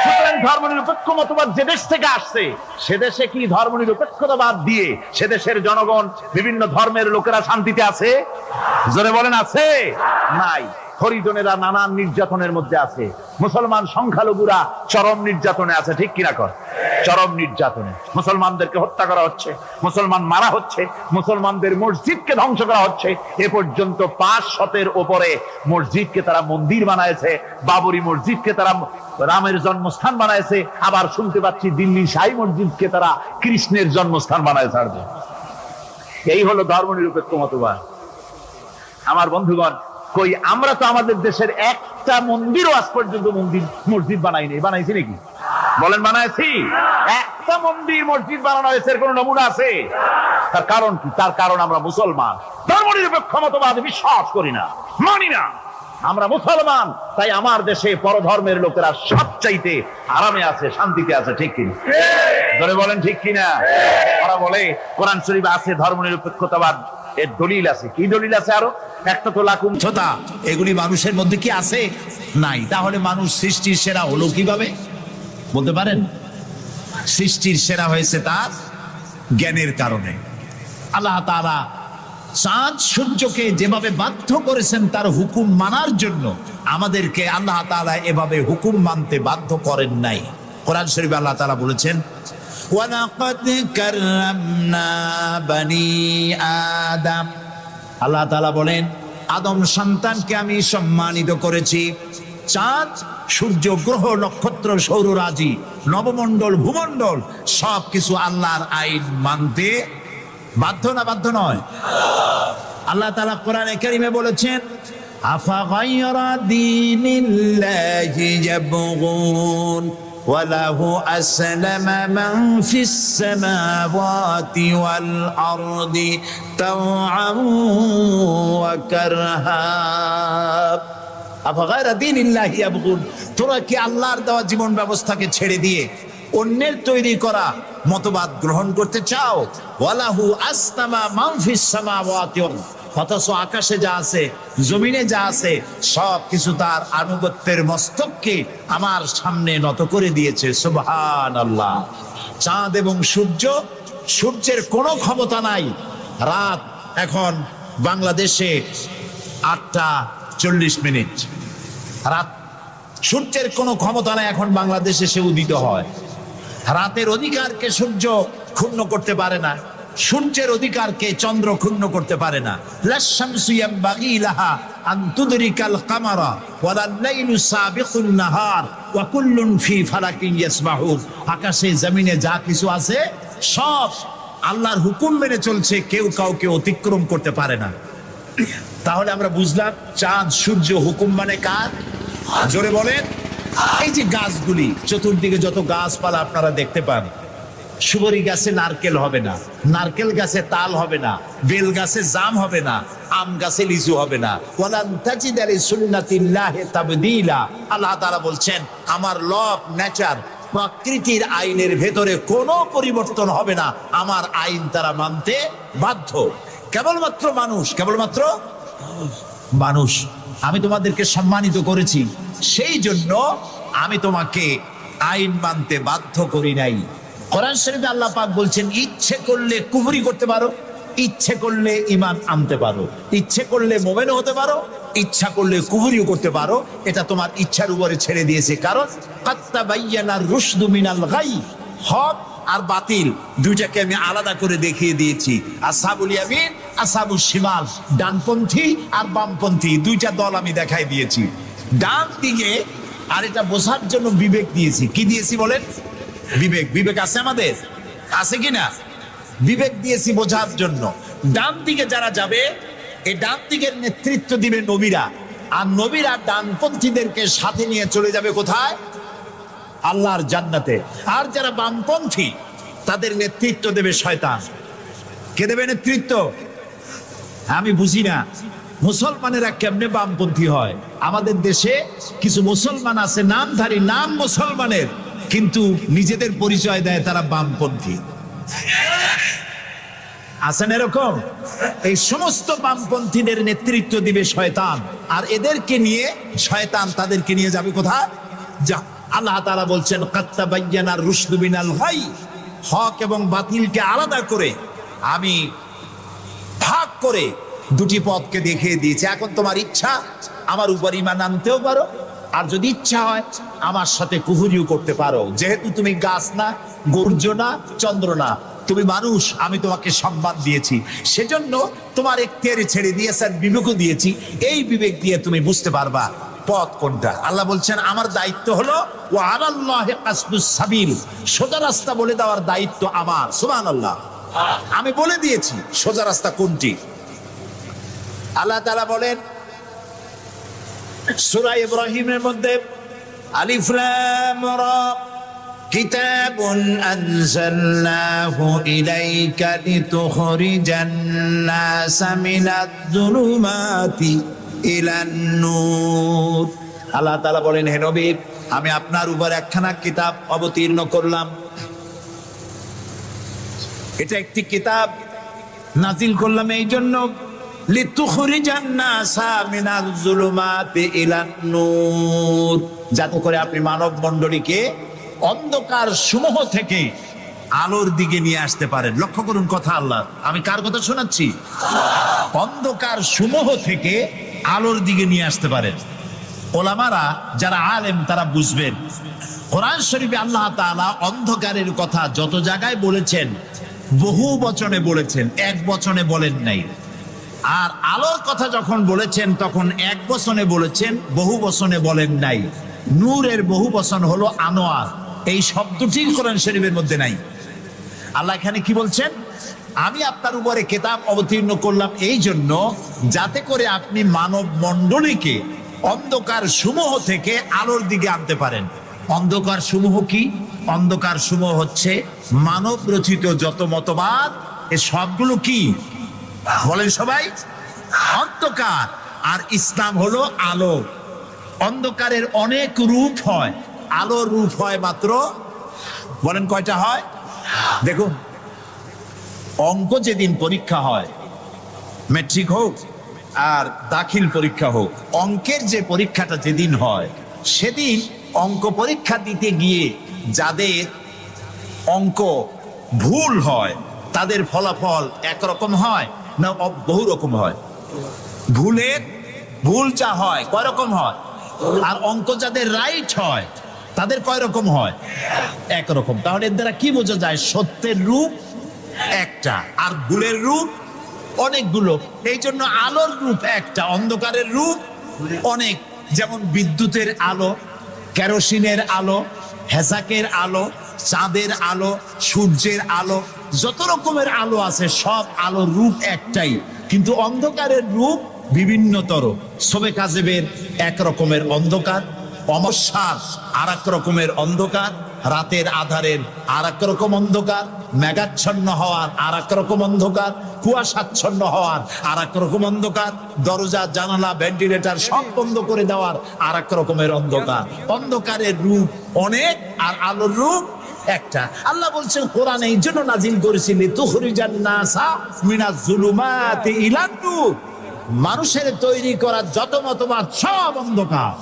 সুতরাং ধর্ম নিরপেক্ষ মতবাদ যে দেশ থেকে আসছে, সে দেশে কি ধর্ম নিরপেক্ষতাবাদ দিয়ে সে দেশের জনগণ বিভিন্ন ধর্মের লোকেরা শান্তিতে আছে? জোরে বলেন আছে? নাই। হরিজনেরা নানান নির্যাতনের মধ্যে আছে, মুসলমান সংখ্যালঘুরা চরম নির্যাতনে আছে, ঠিক কিনা কর? চরম নির্যাতনে মুসলমানদেরকে হত্যা করা হচ্ছে, মুসলমান মারা হচ্ছে, মুসলমানদের মসজিদকে ধ্বংস করা হচ্ছে। এ পর্যন্ত 500-এর উপরে মসজিদকে তারা মন্দির বানাইছে, বাবরি মসজিদকে তারা রামের জন্মস্থান বানাইছে, আবার শুনতে পাচ্ছি দিল্লি শাহী মসজিদকে তারা কৃষ্ণের জন্মস্থান বানায় ছাড়বে। এই হলো ধর্ম নিরপেক্ষ মতবাদ। আমার বন্ধুগণ, কই আমরা তো আমাদের দেশের একটা মন্দিরও আজ পর্যন্ত মসজিদ বানাইনি। বানাইছি নাকি? বলেন বানাইছি? একটা মন্দির মসজিদ বানানো হয়েছে এর কোন নমুনা আছে? তার কারণ কি? তার কারণ আমরা মুসলমান, ধর্ম নিরপেক্ষ মতবাদ বিশ্বাস করি না, মানি না। আমরা মুসলমান, তাই আমার দেশে পরধর্মের লোকেরা সবচাইতে আরামে আছে, শান্তিতে আছে, ঠিক কিনা? ধরে বলেন ঠিক কিনা? ওরা বলে কোরআন শরীফে আছে ধর্ম নিরপেক্ষতাবাদ, এর দলিল আছে। কি দলিল আছে? আরো একটা তো লাকুম ছোটা, এগুলি মানুষের মধ্যে কি আছে? নাই। তাহলে মানুষ সৃষ্টির সেরা হলো কিভাবে? বলতে পারেন? সৃষ্টির সেরা হয়েছে তার জ্ঞানের কারণে। আল্লাহ তাআলা চাঁদ সূর্যকে যেভাবে বাধ্য করেছেন তার হুকুম মানার জন্য, আমাদেরকে আল্লাহ তাআলা এভাবে হুকুম মানতে বাধ্য করেন নাই। কোরআন শরীফে আল্লাহ তাআলা বলেছেন, ওয়ালাকাদ কাররামনা বানি আদম। আল্লাহ তাআলা বলেন, আদম সন্তানকে আমি সম্মানিত করেছি। চাঁদ, সূর্য, গ্রহ, নক্ষত্র, সৌররাজি, নবমণ্ডল, ভূমণ্ডল সবকিছু আল্লাহর আইন মানতে বাধ্য না বাধ্য নয়? আল্লাহ তাআলা কোরআনে কারীমে বলেছেন, আফা গায়রা দীনিল্লাহি ইয়াবগুন ওয়ালাহু আসলামা মান ফিস সামাওয়াতি ওয়াল আরদি তাওআন ওয়া কারহা। আফা গায়রা দীনিল্লাহি ইয়াবগুন, তোরা কি আল্লাহর দেওয়া জীবন ব্যবস্থাকে ছেড়ে দিয়ে অন্যের তৈরি করা মতবাদ গ্রহণ করতে চাও? ওয়ালাহু আসলামা মান ফিস সামাওয়াতি, অথচ আকাশে যা আছে, জমিনে যা আছে, সব কিছু তার আনুগত্যের মস্তককে আমার সামনে নত করে দিয়েছে। সুবহানাল্লাহ। চাঁদ এবং সূর্য, সূর্যের কোনো ক্ষমতা নাই। রাত এখন বাংলাদেশে 8:40। রাত, সূর্যের কোনো ক্ষমতা নাই এখন বাংলাদেশে সে উদিত হয়। রাতের অধিকারকে সূর্য ক্ষুণ্ণ করতে পারে না, সূর্যের অধিকারকে চন্দ্র ক্ষুণ্ণ করতে পারে না। লাশ-শামসু ইয়ানবাগী লাহা আন তুদরিকাল কামারা ওয়ালাল লাইলু সাবিকুন নাহার ওয়া কুল্লুন ফি ফালাকিন ইয়াসবাহুন। আকাশে জমিনে যা কিছু আছে সব আল্লাহর হুকুম মেনে চলছে, কেউ কাউকে অতিক্রম করতে পারে না। তাহলে আমরা বুঝলাম চাঁদ সূর্য হুকুম মানে কার? জোরে বলেন। এই যে গাছগুলি, চতুর্দিকে যত গাছপালা আপনারা দেখতে পান, সুবরি গাছে নারকেল হবে না, নারকেল গাছে তাল হবে না, বেল গাছে জাম হবে না, আম গাছে লিচু হবে না। ওয়ালান তাজিদা লিসুন্নাতিল্লাহি তাবদীলা। আল্লাহ তাআলা বলছেন, আমার ল অফ নেচার, প্রকৃতির আইনের ভেতরে কোনো পরিবর্তন হবে না, আমার আইন তারা মানতে বাধ্য। কেবলমাত্র মানুষ, কেবলমাত্র মানুষ। আমি তোমাদেরকে সম্মানিত করেছি, সেই জন্য আমি তোমাকে আইন মানতে বাধ্য করি নাই। কোরআন শরীফে আল্লাহ পাক বলছেন ইচ্ছে করলে কুফরি করতে পারো, ইচ্ছে করলে ঈমান আনতে পারো, ইচ্ছে করলে মুমিন হতে পারো, ইচ্ছা করলে কুফরিও করতে পারো। এটা তোমার ইচ্ছার উপরে ছেড়ে দিয়েছে। কারণ কাত্তাবাইয়ানার রুশদু মিনাল গাই, হক আর বাতিল দুইটাকে আমি আলাদা করে দেখিয়ে দিয়েছি। আসহাবুল ইয়ামিন, আসহাবুশ শিমাল, ডানপন্থী আর বামপন্থী দুইটা দল আমি দেখাই দিয়েছি। ডান দিকে আর এটা বোঝার জন্য বিবেক দিয়েছি। কি দিয়েছি বলেন? বিবেক। বিবেক আছে আমাদের? আছে কিনা? বিবেক দিয়েছি বোঝার জন্য। ডান দিকে যারা যাবে, এই ডান দিকের নেতৃত্ব দিবে নবীরা, আর নবীরা ডানপন্থীদেরকে সাথে নিয়ে চলে যাবে কোথায়? আল্লাহর জান্নাতে। আর যারা বামপন্থী তাদের নেতৃত্ব দেবে শয়তান। কে দেবে নেতৃত্ব? আমি বুঝি না মুসলমানেরা কেমনে বামপন্থী হয়। আমাদের দেশে কিছু মুসলমান আছে নামধারী, নাম মুসলমানের, কিন্তু নিজেদের পরিচয় দেয় তারা বামপন্থী। আছেন এরকম? এই সমস্ত বামপন্থীদের নেতৃত্ব দিবে শয়তান, আর এদেরকে নিয়ে শয়তান তাদেরকে নিয়ে যাবে কোথায়? যা আল্লাহ তাআলা বলছেন কাত্তাবাইয়ানার রুশদু মিনাল গাই, হক এবং বাতিলকে আলাদা করে আমি ভাগ করে দুটি পথকে দেখিয়ে দিয়েছি। এখন তোমার ইচ্ছা আমার উপর ঈমান আনতেও পারো, আর যদি ইচ্ছা হয় আমার সাথে কুফরিও করতে পারো। যেহেতু তুমি গাছ না, গর্জ না, চন্দ্র না, তুমি মানুষ, আমি তোমাকে সম্মান দিয়েছি, সেজন্য তোমার এখতিয়ারে ছেড়ে দিয়েছেন, বিবেকও দিয়েছি। এই বিবেক দিয়ে তুমি বুঝতে পারবা পথ কোনটা। আল্লাহ বলছেন আমার দায়িত্ব হলো ওয়া আলাল্লাহি কাসদুস সাবিল, সোজা রাস্তা বলে দেওয়ার দায়িত্ব আমার। সুবহানাল্লাহ, আমি বলে দিয়েছি সোজা রাস্তা কোনটি। আল্লাহ তাআলা বলেন সূরা ইব্রাহিমের মধ্যে আলিফ লাম রা কিতাবুন আনজালনাহু ইলাইকা লিতুখরিজান নাসা মিনাজ যুলুমাতি ইলান নূর। আল্লাহ তাআলা বলেন হে নবী, আমি আপনার উপর একখানা কিতাব অবতীর্ণ করলাম। এটা একটি কিতাব নাজিল করলাম এই জন্য লিতুখরিজান নাসা মিনাজ যুলুমাতি ইলান নূর, যাতে করে আপনি মানব মণ্ডলীকে অন্ধকার সমূহ থেকে আলোর দিকে নিয়ে আসতে পারেন। লক্ষ্য করুন কথা আল্লাহ, আমি কার কথা শোনাচ্ছি? অন্ধকার সমূহ থেকে আলোর দিকে নিয়ে আসতে পারেন। ওলামারা যারা আলেম তারা বুঝবেন, কোরআন শরীফে আল্লাহ তাআলা অন্ধকারের কথা যত জায়গায় বলেছেন বহু বচনে বলেছেন, এক বচনে বলেন নাই। আর আলোর কথা যখন বলেছেন তখন এক বচনে বলেছেন, বহু বচনে বলেন নাই। নূরের বহু বচন হলো আনোয়ার, এই শব্দটি কোরআন শরীফের মধ্যে নাই। আল্লাহ এখানে কি বলছেন? আমি আপনার উপরে কিতাব অবতীর্ণ করলাম এই জন্য যাতে করে আপনি মানব মণ্ডলীকে অন্ধকার সমূহ থেকে আলোর দিকে আনতে পারেন। অন্ধকার সমূহ কি? অন্ধকার সমূহ হচ্ছে মানব রচিত যত মতবাদ, এ সবগুলো কি বলেন সবাই? অন্ধকার। আর ইসলাম হলো আলো। অন্ধকারের অনেক রূপ হয়, আলোর রূপ হয় মাত্র, বলেন কয়টা হয়? দেখুন, অঙ্ক যেদিন পরীক্ষা হয়, মেট্রিক হোক আর দাখিল পরীক্ষা হোক, অঙ্কের যে পরীক্ষাটা যেদিন হয় সেদিন অঙ্ক পরীক্ষা দিতে গিয়ে যাদের অঙ্ক ভুল হয় তাদের ফলাফল একরকম হয় না বহু রকম হয়? ভুল যা হয় কয় রকম হয়? আর অঙ্ক যাদের রাইট হয় তাদের কয় রকম হয়? একরকম। তাহলে এর দ্বারা কি বোঝা যায়? সত্যের রূপ একটা আর ভুলের রূপ অনেকগুলো। এই জন্য আলোর রূপ একটা, অন্ধকারের রূপ অনেক। যেমন বিদ্যুতের আলো, কেরোসিনের আলো, হেসাকের আলো, চাঁদের আলো, সূর্যের আলো, যত রকমের আলো আছে সব আলোর রূপ একটাই, কিন্তু অন্ধকারের রূপ বিভিন্নতর। সবে কাজেবের এক রকমের অন্ধকার, অমাবস্যার আর এক রকমের অন্ধকার, রাতের আধারের আর এক রকম অন্ধকার, মেঘাচ্ছন্ন হওয়ার আর এক রকম অন্ধকার, কুয়াশাচ্ছন্ন হওয়ার আর এক রকম অন্ধকার, দরজা জানালা ভেন্টিলেটর সব বন্ধ করে দেওয়ার আর এক রকমের অন্ধকার। অন্ধকারের রূপ অনেক আর আলোর রূপ একটা। আল্লাহ বলছেন কোরআন এই জন্য নাজিল করেছি লিতুখরিজান নাসা মিনাজ যুলুমাতি ইলান নূর, মানুষের তৈরি করা যত মতবাদ সব অন্ধকার।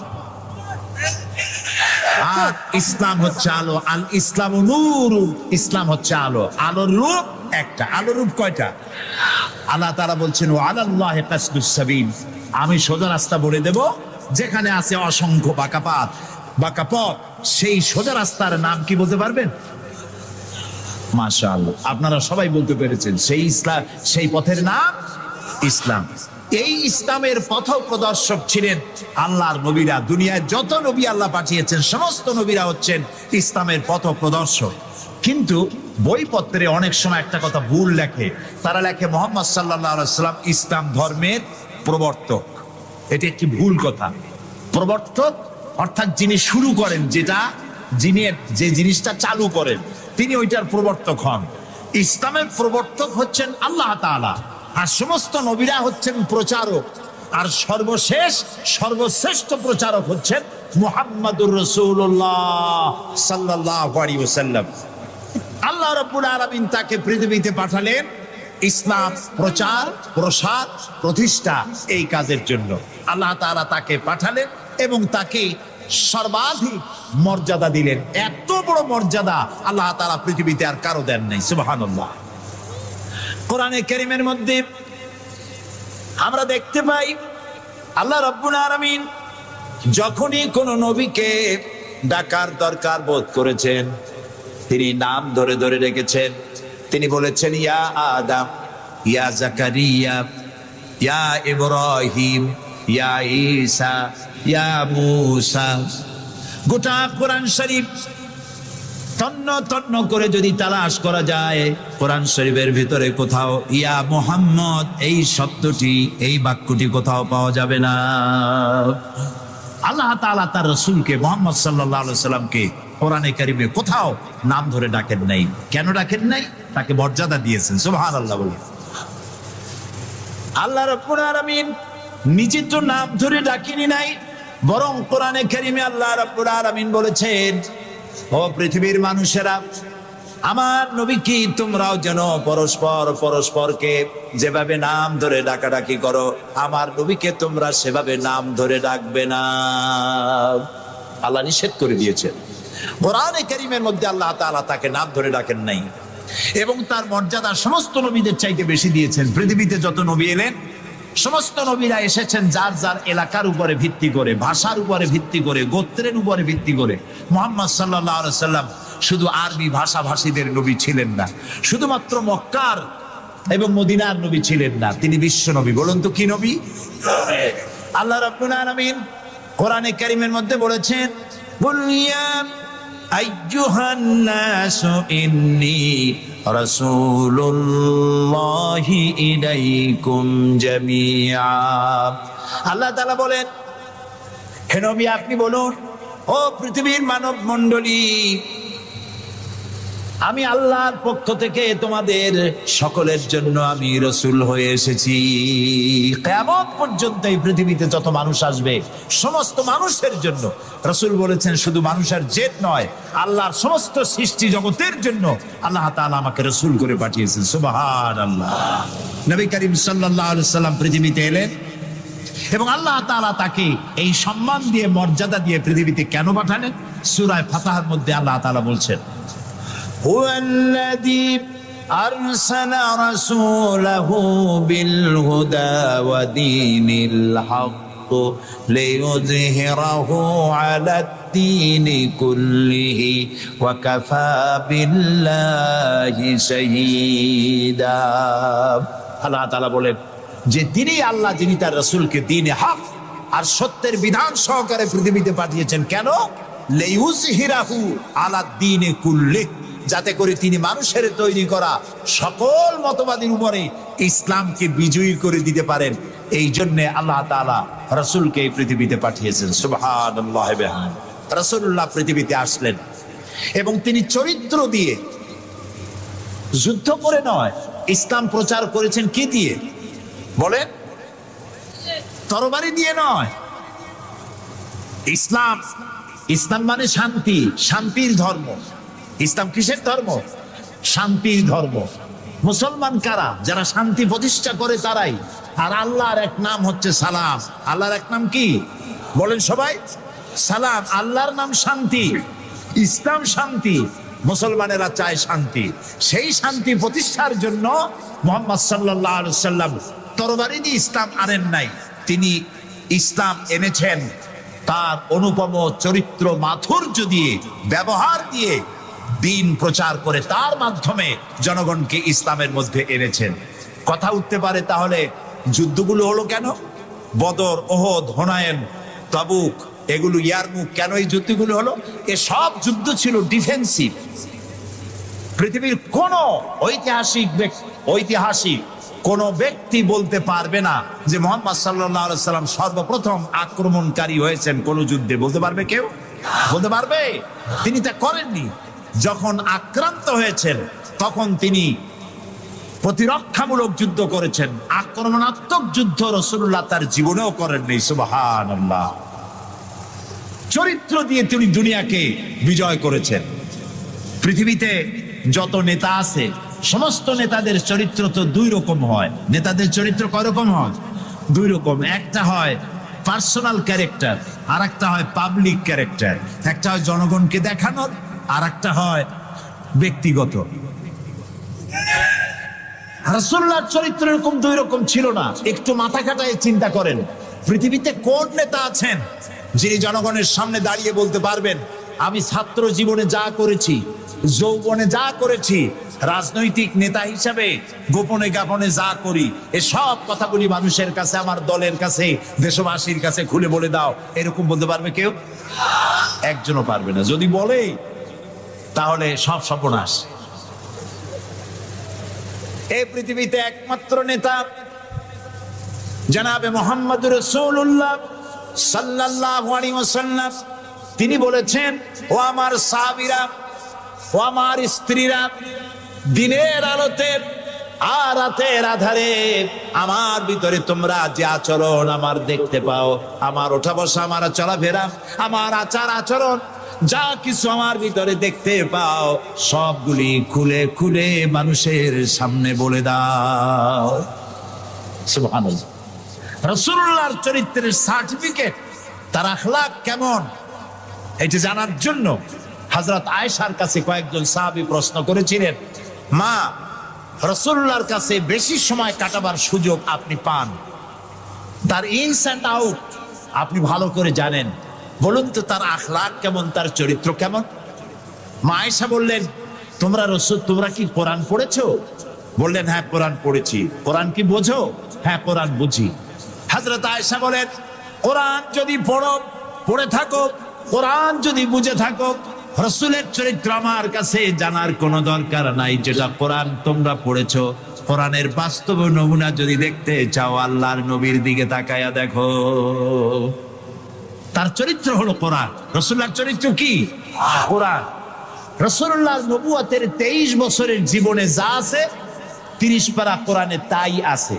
আর ইসলাম হচ্ছে আলো। আল ইসলাম নূর, ইসলাম হচ্ছে আলো। আলোর রূপ একটা। আলোর রূপ কয়টা? আল্লাহ তাআলা বলছেন ওয়া আলাল্লাহি কাসদুস সাবিল, আমি সোজা রাস্তা বলে দেব, যেখানে আছে অসংখ্য বাঁকা পথ, সেই সোজা রাস্তার নাম কি বলতে পারবেন? মাশাআল্লাহ, আপনারা সবাই বলতে পেরেছেন। সেই ইসলাম, সেই পথের নাম ইসলাম। এই ইসলামের পথ প্রদর্শক ছিলেন আল্লাহর নবীরা। দুনিয়ায় যত নবী আল্লাহ পাঠিয়েছেন সমস্ত নবীরা হচ্ছেন ইসলামের পথ প্রদর্শক। কিন্তু বইপত্রে অনেক সময় একটা কথা ভুল লেখে। তারা লেখে মুহাম্মদ সাল্লাল্লাহু আলাইহি ওয়াসাল্লাম ইসলাম ধর্মের প্রবর্তক। এটি একটি ভুল কথা। প্রবর্তক অর্থাৎ যিনি শুরু করেন, যিনি যে জিনিসটা চালু করেন, তিনি ওইটার প্রবর্তক হন। ইসলামের প্রবর্তক হচ্ছেন আল্লাহ তাআলা, আর সমস্ত নবীরা হচ্ছেন প্রচারক। আর সর্বশ্রেষ্ঠ প্রচারক হচ্ছেন মুহাম্মাদুর রাসূলুল্লাহ সাল্লাল্লাহু আলাইহি ওয়াসাল্লাম। আল্লাহ রাব্বুল আলামিন তাকে পৃথিবীতে পাঠালেন ইসলাম প্রচার, প্রসার, প্রতিষ্ঠা এই কাজের জন্য। আল্লাহ তাআলা তাকে পাঠালেন এবং তাকে সর্বাধিক মর্যাদা দিলেন। এত বড় মর্যাদা আল্লাহ তাআলা পৃথিবীতে আর কারো দেন নাই। সুবহানাল্লাহ। কোরআনে কারীমের মধ্যে আমরা দেখতে পাই আল্লাহ রাব্বুল আলামিন যখনই কোন নবীকে ডাকার দরকার বোধ করেছেন, তিনি নাম ধরে ধরে ডেকেছেন। তিনি বলেছেন ইয়া আদম, ইয়া জাকারিয়া, ইয়া ইব্রাহিম, ইয়া ঈসা, ইয়া মূসা। গোটা কোরআন শরীফ তন্ন তন্ন করে যদি তালাশ করা যায়, কোরআন শরীফের ভিতরে কোথাও ইয়া মুহাম্মদ এই শব্দটি, এই বাক্যটি কোথাও পাওয়া যাবে না। আল্লাহ তাআলা তার রাসূলকে মুহাম্মদ সাল্লাল্লাহু আলাইহি সাল্লামকে কোরআনে কারিমে কোথাও নাম ধরে ডাকেন নাই। কেন ডাকেন নাই? তাকে মর্যাদা দিয়েছেন। সুবহানাল্লাহ বলে। আল্লাহ রাব্বুল আলামিন নিজে তো নাম ধরে ডাকেনি নাই, বরং কোরআনে কারিমে আল্লাহ রাব্বুল আলামিন বলেছেন ও পৃথিবীর মানুষেরা, আমার নবী কি তোমরাও যেন পরস্পরকে যেভাবে নাম ধরে ডাকাডাকি করো, আমার নবীকে তোমরা সেভাবে নাম ধরে ডাকবে না। আল্লাহ নিষেধ করে দিয়েছেন। কোরআনে কারীমের মধ্যে আল্লাহ তাআলা তাকে নাম ধরে ডাকেন নাই এবং তার মর্যাদা সমস্ত নবীদের চাইতে বেশি দিয়েছেন। পৃথিবীতে যত নবী এলেন, সমস্ত নবীরা এসেছেন যার যার এলাকার উপরে ভিত্তি করে, ভাষার উপরে ভিত্তি করে, গোত্রের উপরে ভিত্তি করে। মুহাম্মদ সাল্লাল্লাহু আলাইহি সাল্লাম শুধু আরবি ভাষাভাষীদের নবী ছিলেন না, শুধুমাত্র মক্কার এবং মদিনার নবী ছিলেন না, তিনি বিশ্ব নবী। বলুন তো কি নবী? আল্লাহ রাব্বুল আলামিন কোরআনে কারীমের মধ্যে বলেছেন বুলিয়া আইয়ুহান নাসু ইন্নী রাসূলুল্লাহি ইলাইকুম জামিআ। আল্লাহ তাআলা বলেন, হে নবী আপনি বলুন, ও পৃথিবীর মানব মণ্ডলী, আমি আল্লাহর পক্ষ থেকে তোমাদের সকলের জন্য আমি রাসূল হয়ে এসেছি। কিয়ামত পর্যন্ত এই পৃথিবীতে যত মানুষ আসবে সমস্ত মানুষের জন্য। রাসূল বলেছেন শুধু মানুষের জেদ নয়, আল্লাহর সমস্ত সৃষ্টি জগতের জন্য আল্লাহ তাআলা আমাকে রাসূল করে পাঠিয়েছেন। সুবহানাল্লাহ। নবী করিম সাল্লাল্লাহু আলাইহি সাল্লাম পৃথিবীতে এলেন এবং আল্লাহ তাআলা তাকে এই সম্মান দিয়ে, মর্যাদা দিয়ে পৃথিবীতে কেন পাঠালেন? সূরা ফাতহার মধ্যে আল্লাহ তাআলা বলছেন هو الذي أرسل رسوله بالهدى ودين الحق ليظهره على الدين كله وكفى بالله شهيدا। আল্লাহ তাআলা বলেন যে তিনি আল্লাহ, যিনি তার রাসূলকে দ্বীনে হক আর সত্যের বিধান সহকারে পৃথিবীতে পাঠিয়েছেন। কেন? লিইউযহিরাহু আলা দ্বীনি কুল্লিহি, যাতে করে তিনি মানুষের তৈরি করা সকল মতবাদের উপরে ইসলামকে বিজয়ী করে দিতে পারেন। এই জন্য আল্লাহ তাআলা রাসূলকে এই পৃথিবীতে পাঠিয়েছেন। সুবহানাল্লাহ। রাসূলুল্লাহ পৃথিবীতে আসলেন এবং তিনি চরিত্র দিয়ে, যুদ্ধ করে নয়, ইসলাম প্রচার করেছেন কি দিয়ে বলেন? তরবারি দিয়ে নয়। ইসলাম মানে শান্তি, শান্তির ধর্ম। ইসলাম কিসের ধর্ম? শান্তির ধর্ম। মুসলমান কারা? যারা শান্তি প্রতিষ্ঠা করে তারাই। আর আল্লাহর এক নাম হচ্ছে সালাম। আল্লাহর এক নাম কি বলেন সবাই? সালাম, আল্লাহর নাম শান্তি, ইসলাম শান্তি, মুসলমানেরা চায় শান্তি। সেই শান্তি প্রতিষ্ঠার জন্য মুহাম্মদ সাল্লাল্লাহু আলাইহি ওয়াসাল্লাম তরবারি দিয়ে ইসলাম আনেন নাই, তিনি ইসলাম এনেছেন তার অনুপম চরিত্র মাধুর্য দিয়ে, ব্যবহার দিয়ে, দিন প্রচার করে তার মাধ্যমে জনগণকে ইসলামের মধ্যে এনেছেন। কথা উঠতে পারে তাহলে যুদ্ধগুলো হলো কেন? বদর, ওহদ, হুনাইন, তাবুক, এগুলো ইয়ারমুক, কেন এই যুদ্ধগুলো হলো? এসব যুদ্ধ ছিল ডিফেন্সিভ। পৃথিবীর কোন ঐতিহাসিক কোন ব্যক্তি বলতে পারবে না যে মুহাম্মদ সাল্লাল্লাহু আলাইহি সাল্লাম সর্বপ্রথম আক্রমণকারী হয়েছেন কোন যুদ্ধে। বলতে পারবে কেউ? বলতে পারবে? তিনি তা করেননি। যখন আক্রান্ত হয়েছেন তখন তিনি প্রতিরক্ষামূলক যুদ্ধ করেছেন, আক্রমণাত্মক যুদ্ধ রাসূলুল্লাহ তার জীবনেও করেননি। সুবহানাল্লাহ। চরিত্র দিয়ে তিনি দুনিয়াকে বিজয় করেছেন। পৃথিবীতে যত নেতা আছে সমস্ত নেতাদের চরিত্র তো দুই রকম হয়। নেতাদের চরিত্র কয় রকম হয়? দুই রকম। একটা হয় পার্সোনাল ক্যারেক্টার, আর একটা হয় পাবলিক ক্যারেক্টার। একটা হয় জনগণকে দেখানোর, আর একটা হয় ব্যক্তিগত। রাসূলুল্লাহর চরিত্র এরকম দুই রকম ছিল না। একটু মাথা খাটায় চিন্তা করেন, পৃথিবীতে কোন নেতা আছেন যিনি জনগণের সামনে দাঁড়িয়ে বলতে পারবেন আমি ছাত্র জীবনে যা করেছি, যৌবনে যা করেছি, রাজনৈতিক নেতা হিসাবে গোপনে গোপনে যা করি, এসব কথাগুলি মানুষের কাছে, আমার দলের কাছে, দেশবাসীর কাছে খুলে বলে দাও, এরকম বলতে পারবে কেউ? একজনও পারবে না। যদি বলে তাহলে সব সর্বনাশ। এই পৃথিবীতে একমাত্র নেতা জনাবে মুহাম্মদুর রাসূলুল্লাহ সাল্লাল্লাহু আলাইহি ওয়াসাল্লাম। তিনি বলেছেন, ও আমার সাহাবীরা, ও আমার স্ত্রীরা, দিনের আলোতে আর রাতের আধারে আমার ভিতরে তোমরা যে আচরণ আমার দেখতে পাও, আমার ওঠা বসা, আমার চলাফেরা, আমার আচার আচরণ, যা কিছু আমার ভিতরে দেখতে পাও, সবগুলি খুলে খুলে মানুষের সামনে বলে দাও। সুবহানাল্লাহ। রাসূলুল্লাহর চরিত্রের সার্টিফিকেট, তার আখলাক কেমন, এটা জানার জন্য হযরত আয়েশার কাছে কয়েকজন সাহাবী প্রশ্ন করেছিলেন, মা, রাসূলুল্লাহর কাছে বেশি সময় কাটাবার সুযোগ আপনি পান, তার ইনস এন্ড আউট আপনি ভালো করে জানেন, বলুন তো তার আখলাক কেমন, তার চরিত্র কেমন? মা আয়েশা বললেন, তোমরা কি কোরআন পড়েছো? বললেন, হ্যাঁ কোরআন পড়েছি। কোরআন কি বোঝো? হ্যাঁ কোরআন বুঝি। হযরত আয়েশা বলেন, কোরআন যদি পড়ে থাকো, কোরআন যদি বুঝে থাকো, রাসূলের চরিত্র আমার কাছে জানার কোনো দরকার নাই। যেটা কোরআন তোমরা পড়েছো, কোরআনের বাস্তব নমুনা যদি দেখতে চাও, আল্লাহর নবীর দিকে তাকায়া দেখো। তার চরিত্র হলো কোরআন। রাসূলুল্লাহর চরিত্র কি? কোরআন। রাসূলুল্লাহর নবুয়তের 23 বছরের জীবনে যা আছে, 30 পারা কোরআনে তাই আছে।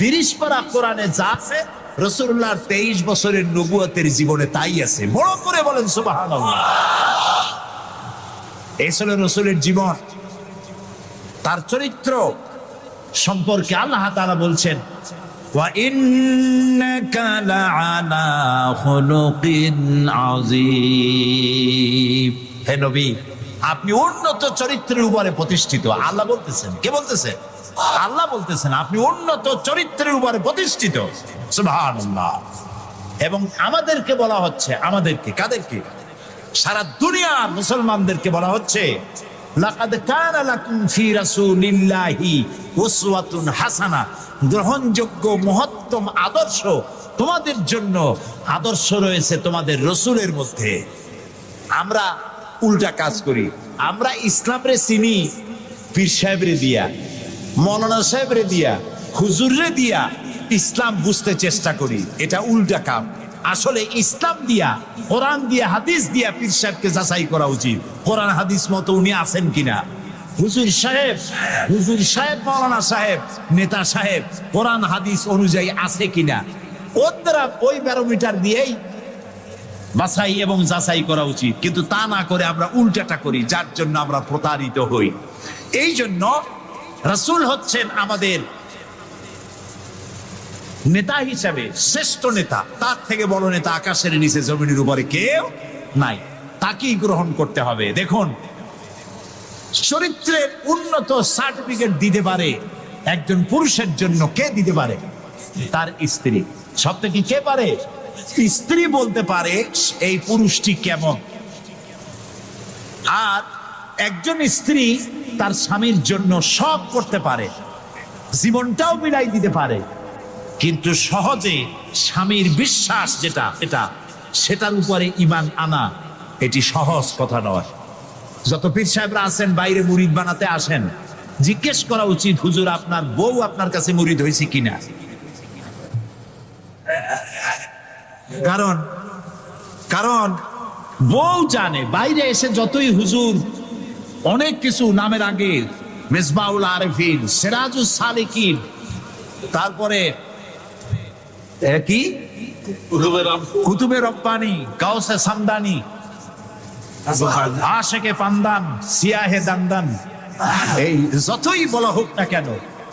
30 পারা কোরআনে যা আছে, রাসূলুল্লাহর 23 বছরের নবুয়তের জীবনে তাই আছে। বড় করে বলেন সুবহানাল্লাহ। এই ছিল রাসূলের জীবন। তার চরিত্র সম্পর্কে আল্লাহ তাআলা বলছেন, ওয়া ইন্নাকা লাআলা খুলুকিন আযীম। হে নবী, আপনি উন্নত চরিত্রের উপরে প্রতিষ্ঠিত। আল্লাহ বলতেছেন। কে বলতেছেন? আল্লাহ বলতেছেন আপনি উন্নত চরিত্রের উপরে প্রতিষ্ঠিত। সুবহানাল্লাহ। এবং আমাদেরকে বলা হচ্ছে, আমাদেরকে, কাদেরকে? সারা দুনিয়ার মুসলমানদেরকে বলা হচ্ছে, লাকাদ কানা লাকুম ফি রাসূলিল্লাহি উসওয়াতুন হাসানাহ। গ্রহণযোগ্য মহত্তম আদর্শ তোমাদের জন্য আদর্শ রয়েছে তোমাদের রাসূলের মধ্যে। আমরা উল্টা কাজ করি। আমরা ইসলামরে চিনি পীর সাহেবরে দিয়া, মৌলানা সাহেবরে দিয়া, হুজুররে দিয়া ইসলাম বুঝতে চেষ্টা করি। এটা উল্টা কাম। আসলে ইসলাম দিয়া, কোরআন দিয়া, হাদিস দিয়া পীর সাহেবকে যাচাই করা উচিত, কোরআন হাদিস মতো উনি আছেন কিনা। হুজুর সাহেব, মৌলানা সাহেব, নেতা সাহেব কোরআন হাদিস অনুযায়ী আছে কিনা, ওই ব্যারোমিটার দিয়েই বাছাই এবং যাচাই করা উচিত। কিন্তু তা না করে আমরা উল্টাটা করি, যার জন্য আমরা প্রতারিত হই। এই জন্য রাসূল হচ্ছেন আমাদের নেতা হিসাবে শ্রেষ্ঠ নেতা, তার থেকে বড় নেতা আকাশের নিচে জমিনের উপরে কেউ নাই, তাকেই গ্রহণ করতে হবে। দেখুন, চরিত্রের উন্নত সার্টিফিকেট দিতে পারে একজন পুরুষের জন্য, কে দিতে পারে? তার স্ত্রী। সব থেকে কে পারে? স্ত্রী বলতে পারে এই পুরুষটি কেমন। আর একজন স্ত্রী তার স্বামীর জন্য সব করতে পারে, জীবনটাও বিলাই দিতে পারে, কিন্তু সহজে স্বামীর বিশ্বাস যেটা সেটার উপরে ঈমান আনা এটি সহজ কথা নয়। যত পীর সাহেবরা আছেন বাইরে মুরিদ বানাতে আসেন, জিজ্ঞেস করা উচিত, হুজুর আপনার বউ আপনার কাছে মুরিদ হয়েছে কিনা? কারণ বউ জানে। বাইরে এসে যতই হুজুর অনেক কিছু নামের আগে মেজবাউল আরেফিন, সিরাজুস সালিকিন, তারপরে কি কুতুবে রব্বানি, গাউসে সামদানি, আশেকে পান্দান, সিয়াহে দান্দান, এই যতই বলা হোক না কেন,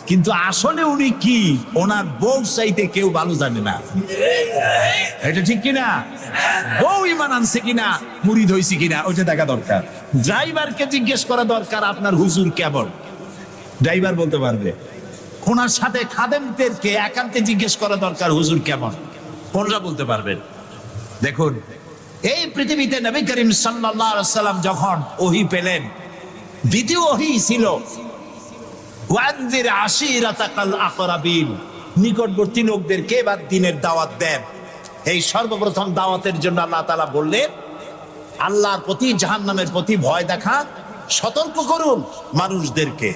কিন্তু আসলে উনি কি ওনার বউ চাইতে কেউ ভালো জানে না। এটা ঠিক কিনা? বউ ঈমান আনছে কিনা, মুরিদ হইছে কিনা, ওইটা দেখা দরকার। ড্রাইভারকে জিজ্ঞেস করা দরকার আপনার হুজুর কেমন, ড্রাইভার বলতে পারবে। ওনার সাথে খাদেমদেরকে একান্তে জিজ্ঞেস করা দরকার, হুজুর কেমন, কোনটা বলতে পারবেন। দেখুন, এই পৃথিবীতে নবী করিম সাল্লাল্লাহু আলাইহি ওয়াসাল্লাম যখন ওহী পেলেন, দ্বিতীয় ওহী ছিল ওয়ানজির আশিরাতাকাল আকরাবিন, নিকটবর্তী লোকদেরকে এবার দ্বীনের দাওয়াত দেন। এই সর্বপ্রথম দাওয়াতের জন্য আল্লাহ তাআলা বললেন, আল্লাহর প্রতি, জাহান্নামের প্রতি ভয় দেখান, সতর্ক করুন মানুষদেরকে।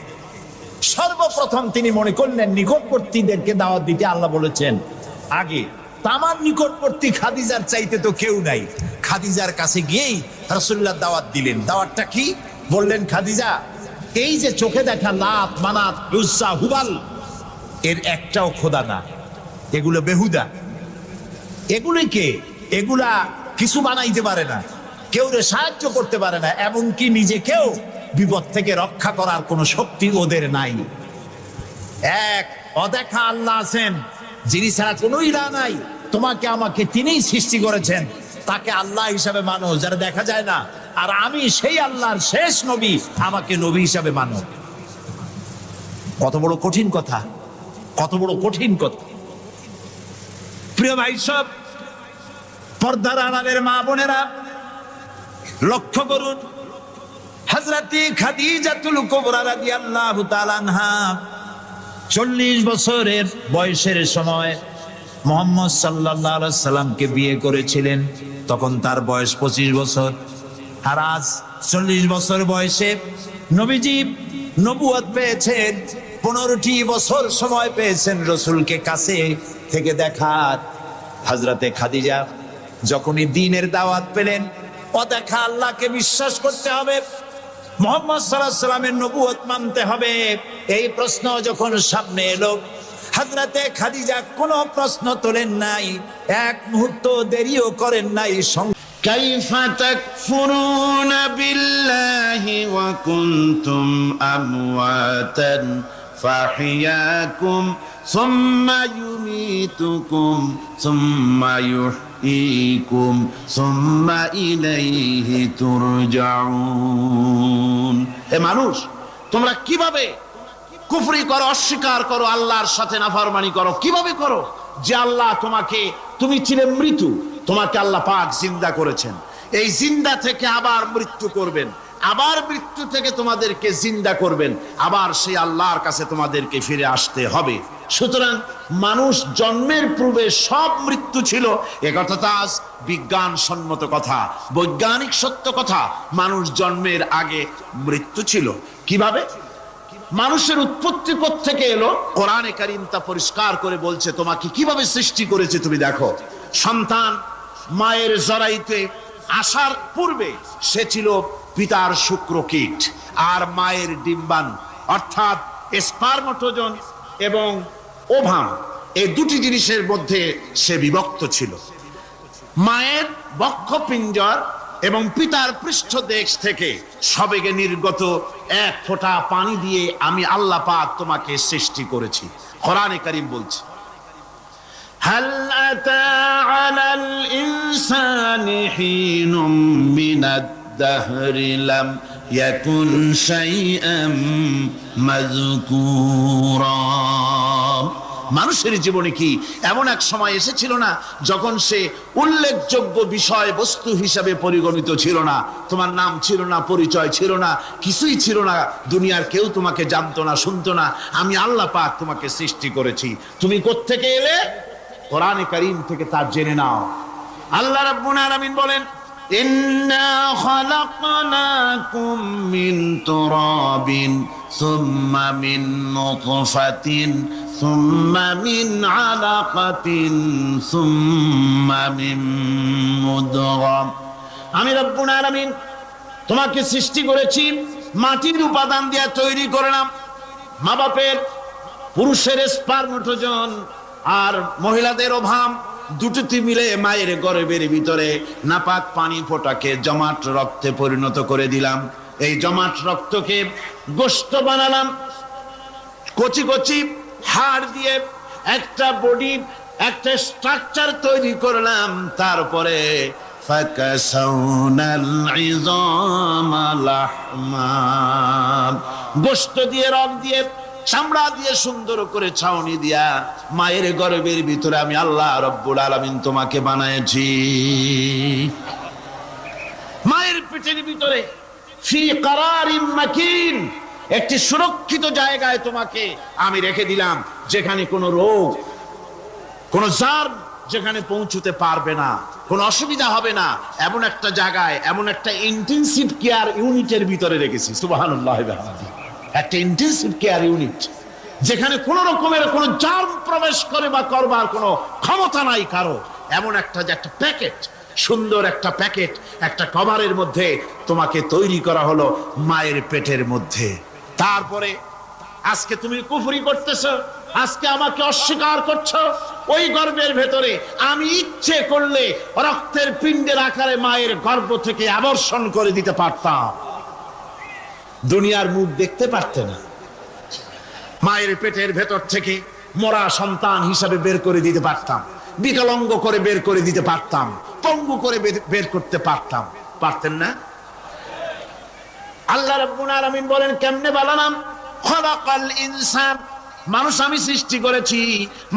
সর্বপ্রথম তিনি মনে করলেন নিকটবর্তীদেরকে দাওয়াত দিতে আল্লাহ বলেছেন আগে। তামার নিকটবর্তী খাদিজার চাইতে তো কেউ নাই। খাদিজার কাছে গিয়েই রাসূলুল্লাহ দাওয়াত দিলেন। দাওয়াতটা কি? বললেন, খাদিজা, এই যে চোখে দেখা লাত, মানাত, উজ্জা, হুবাল, এর একটাও খোদা না, এগুলো বেহুদা। এগুলা কিছু বানাইতে পারে না, কেউ সাহায্য করতে পারে না, এমনকি নিজেকেও বিপদ থেকে রক্ষা করার কোনো শক্তি ওদের নাই। এক অদেখা আল্লাহ আছেন, যিনি ছাড়া কোনো ইলাহ নাই, তোমাকে আমাকে তিনিই সৃষ্টি করেছেন, তাকে আল্লাহ হিসাবে মানো, যারা দেখা যায় না। আর আমি সেই আল্লাহর শেষ নবী, আমাকে নবী হিসাবে মানো। কত বড় কঠিন কথা, কত বড় কঠিন কথা। প্রিয় ভাই সব, পর্দার আড়ালের মা বোনেরা, লক্ষ্য করুন, হযরতে খাদিজাতুল কুবরা রাদিয়াল্লাহু তাআলা আনহা 40 বছরের বয়সের সময় মুহাম্মদ সাল্লাল্লাহু আলাইহি সাল্লামকে বিয়ে করেছিলেন। তখন তার বয়স 25 বছর। আর আজ 40 বছর বয়সে নবীজি নবুয়ত পেয়েছেন, 15টি বছর সময় পেয়েছেন রাসূলকে কাছে থেকে দেখার। হযরতে খাদিজা যখনই দ্বীনের দাওয়াত পেলেন, অদেখা আল্লাহকে বিশ্বাস করতে হবে, মুহাম্মদ সাল্লাল্লাহু আলাইহি সাল্লামের নবুয়ত মানতে হবে, এই প্রশ্ন যখন সামনে এলো, হযরতে খাদিজা কোনো প্রশ্ন তোলেন নাই, এক মুহূর্ত দেরিও করেন নাই। كيف تكفرون بالله وكنتم أمواتا فأحياكم ثم يميتكم ثم يحييكم ثم إليه ترجعون। এ মানুষ, তোমরা কিভাবে কুফরি করো, অস্বীকার করো, আল্লাহর সাথে নাফরমানি করো? কিভাবে করো? যে আল্লাহ তুমি ছিলে মৃত্যু, তোমাকে আল্লাহ পাক জিন্দা করেছেন, এই জিন্দা থেকে আবার মৃত্যু করবেন, আবার মৃত্যু থেকে তোমাদেরকে জিন্দা করবেন, আবার সেই আল্লাহর কাছে তোমাদেরকে ফিরে আসতে হবে। সুতরাং মানুষ জন্মের পূর্বে সব মৃত্যু ছিল, একথা তো আজ বিজ্ঞানসম্মত কথা, বৈজ্ঞানিক সত্য কথা। মানুষ জন্মের আগে মৃত্যু ছিল। কিভাবে? মানুষের উৎপত্তি থেকে এলো, কোরআনে কারীম তা পরিষ্কার করে বলছে, তোমাকে কিভাবে সৃষ্টি করেছে তুমি দেখো। সন্তান মায়ের জরায়ুতে আসার পূর্বে সে ছিল পিতার শুক্রকীট আর মায়ের ডিম্বাণু, অর্থাৎ স্পার্মটোজোন এবং ওভাম, এই দুটি জিনিসের মধ্যে সে বিভক্ত ছিল। মায়ের বক্ষপিঞ্জর এবং পিতার পৃষ্ঠদেশ থেকে সবেগে নির্গত এক ফোঁটা পানি দিয়ে আমি আল্লাহ পাক তোমাকে সৃষ্টি করেছি, কোরআনে কারীম বলছে। হাল আতা আলাল ইনসানি হিনুম মিনাদ দাহরি লাম ইয়াকুন শাইআম মাযকুরা। মানুষের জীবনে কি এমন এক সময় এসেছিল না যখন সে উল্লেখযোগ্য বিষয় বস্তু হিসাবে পরিগণিত ছিল না? তোমার নাম ছিল না, পরিচয় ছিল না, কিছুই ছিল না, দুনিয়ার কেউ তোমাকে জানতো না, শুনতো না। আমি আল্লাহ পাক তোমাকে সৃষ্টি করেছি। তুমি কোত্থেকে এলে? কোরআনে কারীম থেকে তা জেনে নাও। আল্লাহ রাব্বুল আলামিন বলেন, ইন্না খালাকনাকুম মিন তুরাবিন সুম্মা মিন নুতফাতিন সুম্মা মিন আলাকাতিন সুম্মা মিন মুদগা। আমি রব্বুল আলামিন তোমাকে সৃষ্টি করেছি, মাটির উপাদান দিয়ে তৈরি করলাম। মা বাপের, পুরুষের স্পার্মটোজেন আর মহিলাদের ওভাম দুটোতে মিলে মায়ের গর্ভের ভিতরে নাপাক পানি ফোটাকে জমাট রক্তে পরিণত করে দিলাম। এই জমাট রক্তকে গোশত বানালাম, কচি কচি হাড় দিয়ে একটা বডি, একটা স্ট্রাকচার তৈরি করলাম। তারপরে ফাকাসাউনাল ইযামা লাহমা, গোশত দিয়ে, রগ দিয়ে, চামড়া দিয়ে সুন্দর করে ছাউনি দিয়া মায়ের গর্ভের ভিতরে আমি আল্লাহ রব্বুল আলামিন তোমাকে বানাইছি। মায়ের পেটের ভিতরে ফি কারারিম মাকিন, একটি সুরক্ষিত জায়গায় তোমাকে আমি রেখে দিলাম, যেখানে কোনো রোগ, কোনো জার্ম যেখানে পৌঁছতে পারবে না, কোনো অসুবিধা হবে না। এমন একটা জায়গায়, এমন একটা ইন্টেনসিভ কেয়ার ইউনিটের ভিতরে রেখেছি। সুবহানাল্লাহ। একটা ইন্টেনসিভ কেয়ার ইউনিট, যেখানে কোন রকমের কোন জার্ম প্রবেশ করে বা করবার কোনো ক্ষমতা নাই কারো। এমন একটা যে একটা প্যাকেট, সুন্দর একটা প্যাকেট, একটা কভারের মধ্যে তোমাকে তৈরি করা হলো মায়ের পেটের মধ্যে। তারপরে আজকে তুমি কুফরি করতেছো, আজকে আমাকে অস্বীকার করছো। ওই গর্ভের ভেতরে আমি ইচ্ছে করলে রক্তের পিণ্ডের আকারে মায়ের গর্ভ থেকে আবর্ষণ করে দিতে পারতাম, দুনিয়ার মুখ দেখতে পারতে না। মায়ের পেটের ভেতর থেকে মরা সন্তান হিসাবে বের করে দিতে পারতাম, বিকলাঙ্গ করে বের করে দিতে পারতাম, পঙ্গু করে বের করতে পারতাম। পারতেন না? আল্লাহ রাব্বুল আলামিন বলেন, কেমনে বানালাম? খালাকাল ইনসান, মানুষ আমি সৃষ্টি করেছি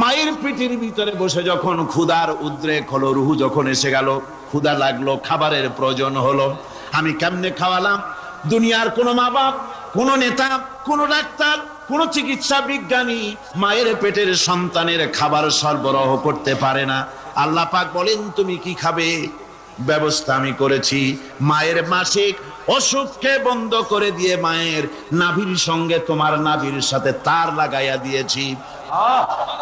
মায়ের পেটের ভিতরে বসে। যখন ক্ষুধার উদ্রেক হলো, রুহু যখন এসে গেল, ক্ষুধা লাগলো, খাবারের প্রয়োজন হলো, আমি কেমনে খাওয়ালাম? দুনিয়ার কোন মা বাপ, কোন নেতা, কোন ডাক্তার, কোন চিকিৎসা বিজ্ঞানী মায়ের পেটের সন্তানের খাবার সরবরাহ করতে পারে না। আল্লাহ পাক বলেন, তুমি কি খাবে? ব্যবস্থা আমি করেছি। মায়ের মাসিক অসুখকে বন্ধ করে দিয়ে মায়ের নাভির সঙ্গে তোমার নাভির সাথে তার লাগাইয়া দিয়েছি,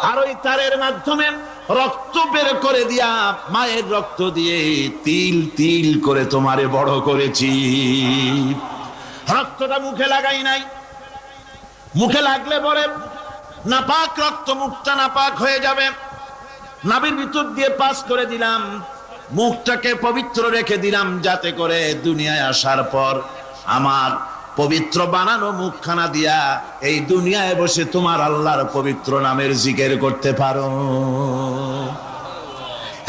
আর ওই তারের মাধ্যমে রক্ত বের করে দিয়া মায়ের রক্ত দিয়ে তিল তিল করে তোমারে বড় করেছি। রক্তটা মুখে লাগাই নাই, মুখে লাগলে পরে নাপাক রক্ত, মুখটা নাপাক হয়ে যাবে। নাভির ভিতর দিয়ে পাস করে দিলাম, মুখটাকে পবিত্র রেখে দিলাম, যাতে করে দুনিয়ায় আসার পর আমার পবিত্র বানানো মুখখানা দিয়া এই দুনিয়ায় বসে তোমার আল্লাহর পবিত্র নামের জিকির করতে পারো।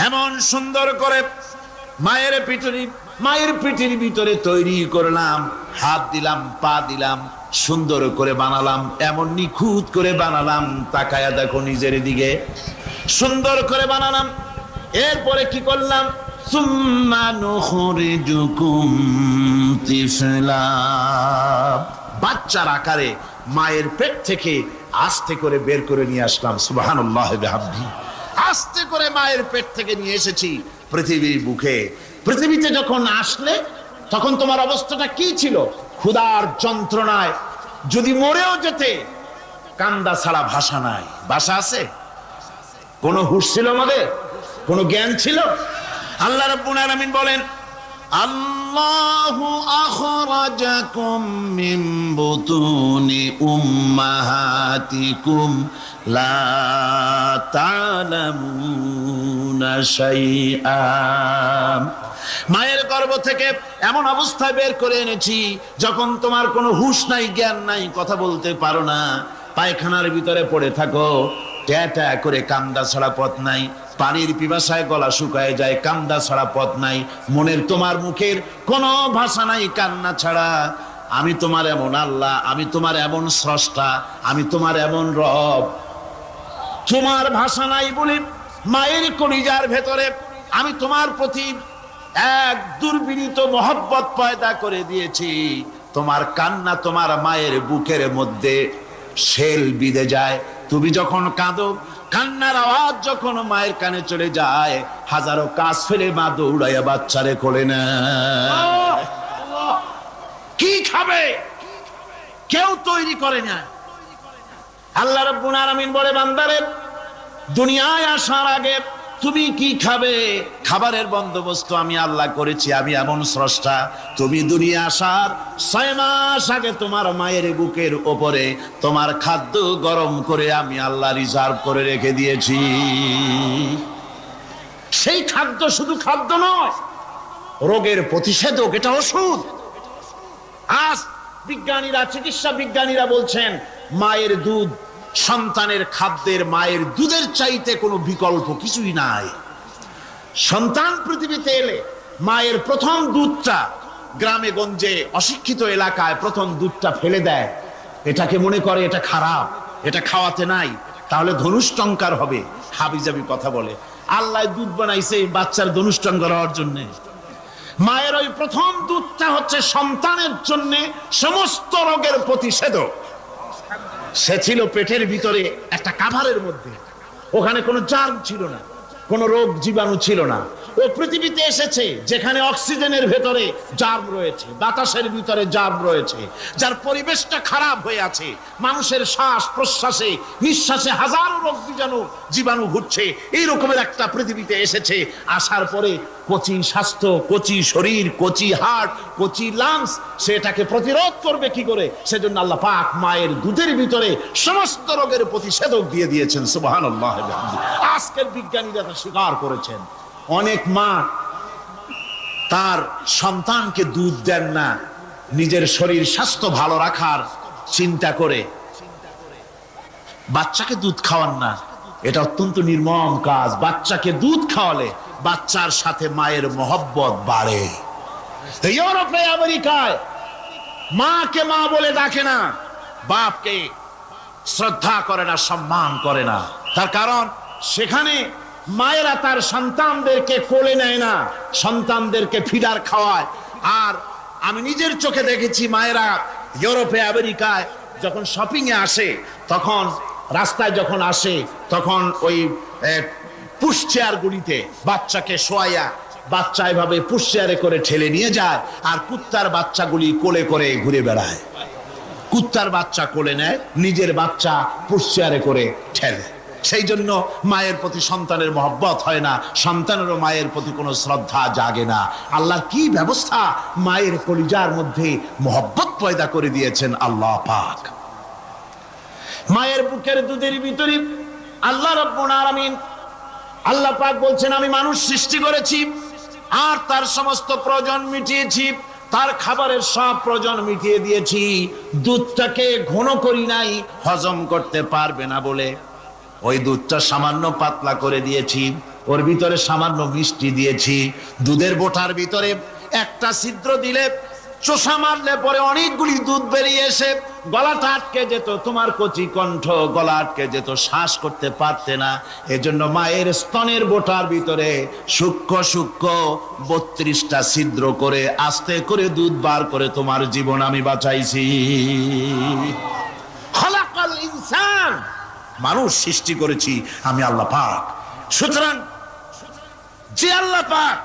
এমন সুন্দর করে মায়ের পিঠের ভিতরে তৈরি করলাম, হাত দিলাম, পা দিলাম, সুন্দর করে বানালাম, এমন নিখুঁত করে বানালাম, তাকায়া দেখো নিজের দিকে, সুন্দর করে বানালাম। এরপরে কি করলাম? সুম্মা নুখরিজুকুম তিফলা, বাচ্চার আকারে মায়ের পেট থেকে আস্তে করে বের করে নিয়ে আসলাম। সুবহানাল্লাহ বিহামদিহি। আস্তে করে মায়ের পেট থেকে নিয়ে এসেছি পৃথিবীর বুকে। পৃথিবীতে যখন আসলে তখন তোমার অবস্থাটা কি ছিল? ক্ষুধার যন্ত্রণায় যদি মরেও যেতে, কান্দা ছাড়া ভাষা নাই। ভাষা আছে? কোন হুঁশ ছিল আমাদের? কোন জ্ঞান ছিল? আল্লাহ রাব্বুল আলামিন বলেন, আল্লাহু আখরাজাকুম মিন বুতুনি উম্মাহাতিকুম লা তা'লামুনা শাইআ, মায়ের গর্ভ থেকে এমন অবস্থায় বের করে এনেছি যখন তোমার কোনো হুঁশ নাই, জ্ঞান নাই, কথা বলতে পারো না, পায়খানার ভিতরে পড়ে থাকো, ট্যাঁ করে কান্দা ছাড়া পথ নাই, পানির পিপাসায় গলা শুকায় যায়, কান্দা ছাড়া পথ নাই, মনের তোমার মুখের কোনো ভাষা নাই কান্না ছাড়া। আমি তোমার এমন আল্লাহ, আমি তোমার এমন স্রষ্টা, আমি তোমার এমন রব, তোমার ভাষা নাই বলে মায়ের কলিজার ভেতরে আমি তোমার প্রতি এক দুর্বিনীত মহব্বত পয়দা করে দিয়েছি। তোমার কান্না তোমার মায়ের বুকের মধ্যে শেল বিঁধে যায়। তুমি যখন কাঁদো, কান্নার আওয়াজ যখন মায়ের কানে চলে যায়, হাজারো কাজ ফেলে মা দৌড়াইয়া বাচ্চারে কোলে নেয়। কি খাবে কেউ তৈরি করে না। আল্লাহ রাব্বুল আলামিন বলে, বান্দারে দুনিয়ায় আসার আগে তুমি কি খাবে, খাবারের বন্দোবস্ত আমি আল্লাহ করেছি, আমি এমন স্রষ্টা। তুমি দুনিয়া আসার 6 মাস আগে তোমার মায়ের বুকের ওপরে তোমার খাদ্য গরম করে আমি আল্লাহ রিজার্ভ করে রেখে দিয়েছি। সেই খাদ্য শুধু খাদ্য নয়, রোগের প্রতিষেধক, এটা ওষুধ। আজ বিজ্ঞানীরা, চিকিৎসা বিজ্ঞানীরা বলছেন মায়ের দুধ সন্তানের খাদ্যের, মায়ের দুধের চাইতে কোনো বিকল্প কিছুই নাই। সন্তান পৃথিবীতে এলে মায়ের প্রথম দুধটা, গ্রামে গঞ্জে অশিক্ষিত এলাকায় প্রথম দুধটা ফেলে দেয়, এটাকে মনে করে এটা খারাপ, এটা খাওয়াতে নাই, তাহলে ধনুষ্টঙ্কার হবে, হাবিজাবি কথা বলে। আল্লাহ দুধ বানাইছে বাচ্চার ধনুষ্টঙ্কার হওয়ার জন্য। মায়ের ওই প্রথম দুধটা হচ্ছে সন্তানের জন্য সমস্ত রোগের প্রতিষেধক। সে ছিল পেটের ভিতরে একটা কাভারের মধ্যে, ওখানে কোনো জার্ম ছিল না, কোনো রোগ জীবাণু ছিল না। ও পৃথিবীতে এসেছে যেখানে অক্সিজেনের ভেতরে জার্ম রয়েছে, বাতাসের ভিতরে জার্ম রয়েছে, যার পরিবেশটা খারাপ হয়ে আছে। মানুষের শ্বাস প্রশ্বাসে নিঃশ্বাসে হাজারো রোগ জীবাণু ঘুরছে। এই রকমের একটা পৃথিবীতে এসেছে। আসার পরে কচি স্বাস্থ্য, কচি শরীর, কচি হার্ট, কচি লাংস, সেটাকে প্রতিরোধ করবে কি করে? সেজন্য আল্লাহ পাক মায়ের দুধের ভিতরে সমস্ত রোগের প্রতিষেধক দিয়ে দিয়েছেন। সুবহানাল্লাহ। আজকের বিজ্ঞানীরা তা স্বীকার করেছেন। অনেক মা তার সন্তানকে দুধ দেন না, নিজের শরীর স্বাস্থ্য ভালো রাখার চিন্তা করে বাচ্চাকে দুধ খাওয়ান না। এটা অত্যন্ত নির্মম কাজ। বাচ্চাকে দুধ খাওয়ালে বাচ্চার সাথে মায়ের মহব্বত বাড়ে। ইউরোপে, আমেরিকায় মাকে মা বলে ডাকে না, বাপকে শ্রদ্ধা করে না, সম্মান করে না। তার কারণ সেখানে মায়েরা তার সন্তানদেরকে কোলে নেয় না, সন্তানদেরকে ফিডার খাওয়ায়। আর আমি নিজের চোখে দেখেছি মায়েরা ইউরোপে, আমেরিকায় যখন শপিং এ আসে, তখন রাস্তায় যখন আসে, তখন ওই পুশ চেয়ার গুলিতে বাচ্চাকে শোয়াইয়া, বাচ্চা এভাবে পুশ চেয়ারে করে ঠেলে নিয়ে যায়, আর কুত্তার বাচ্চাগুলি কোলে করে ঘুরে বেড়ায়। কুত্তার বাচ্চা কোলে নেয়, নিজের বাচ্চা পুশ চেয়ারে করে ঠেলে। সেই জন্য মায়ের প্রতি সন্তানের মহব্বত হয় না, সন্তানেরও মায়ের প্রতি কোনো শ্রদ্ধা জাগে না। আল্লাহর কি ব্যবস্থা! মায়ের কলিজার মধ্যে মহব্বত পয়দা করে দিয়েছেন আল্লাহ পাক। মায়ের বুকের দুধের ভিতরে আল্লাহ রাব্বুল আলামিন, আল্লাহ পাক বলছেন, আমি মানুষ সৃষ্টি করেছি আর তার সমস্ত প্রয়োজন মিটিয়েছি, তার খাবারের সব প্রয়োজন মিটিয়ে দিয়েছি। দুধটাকে ঘন করি নাই, হজম করতে পারবে না বলে ওই দুধটা সামান্য পাতলা করে দিয়েছি, ওর ভিতরে সামান্য মিষ্টি দিয়েছি। দুধের বোটার ভিতরে একটা ছিদ্র দিলে, চোষা মারলে পরে অনেকগুলি দুধ বেরিয়ে এসে গলাটা আটকে যেত, তোমার কচি কণ্ঠ গলা আটকে যেত, শ্বাস করতে পারতে না। এজন্য মায়ের স্তনের বোটার ভিতরে সূক্ষ্ম সূক্ষ্ম 32টা ছিদ্র করে আস্তে করে দুধ বার করে তোমার জীবন আমি বাঁচাইছি। খলাকাল ইনসান, মানুষ সৃষ্টি করেছি আমি আল্লাহ পাক। সুতরাং যে আল্লাহ পাক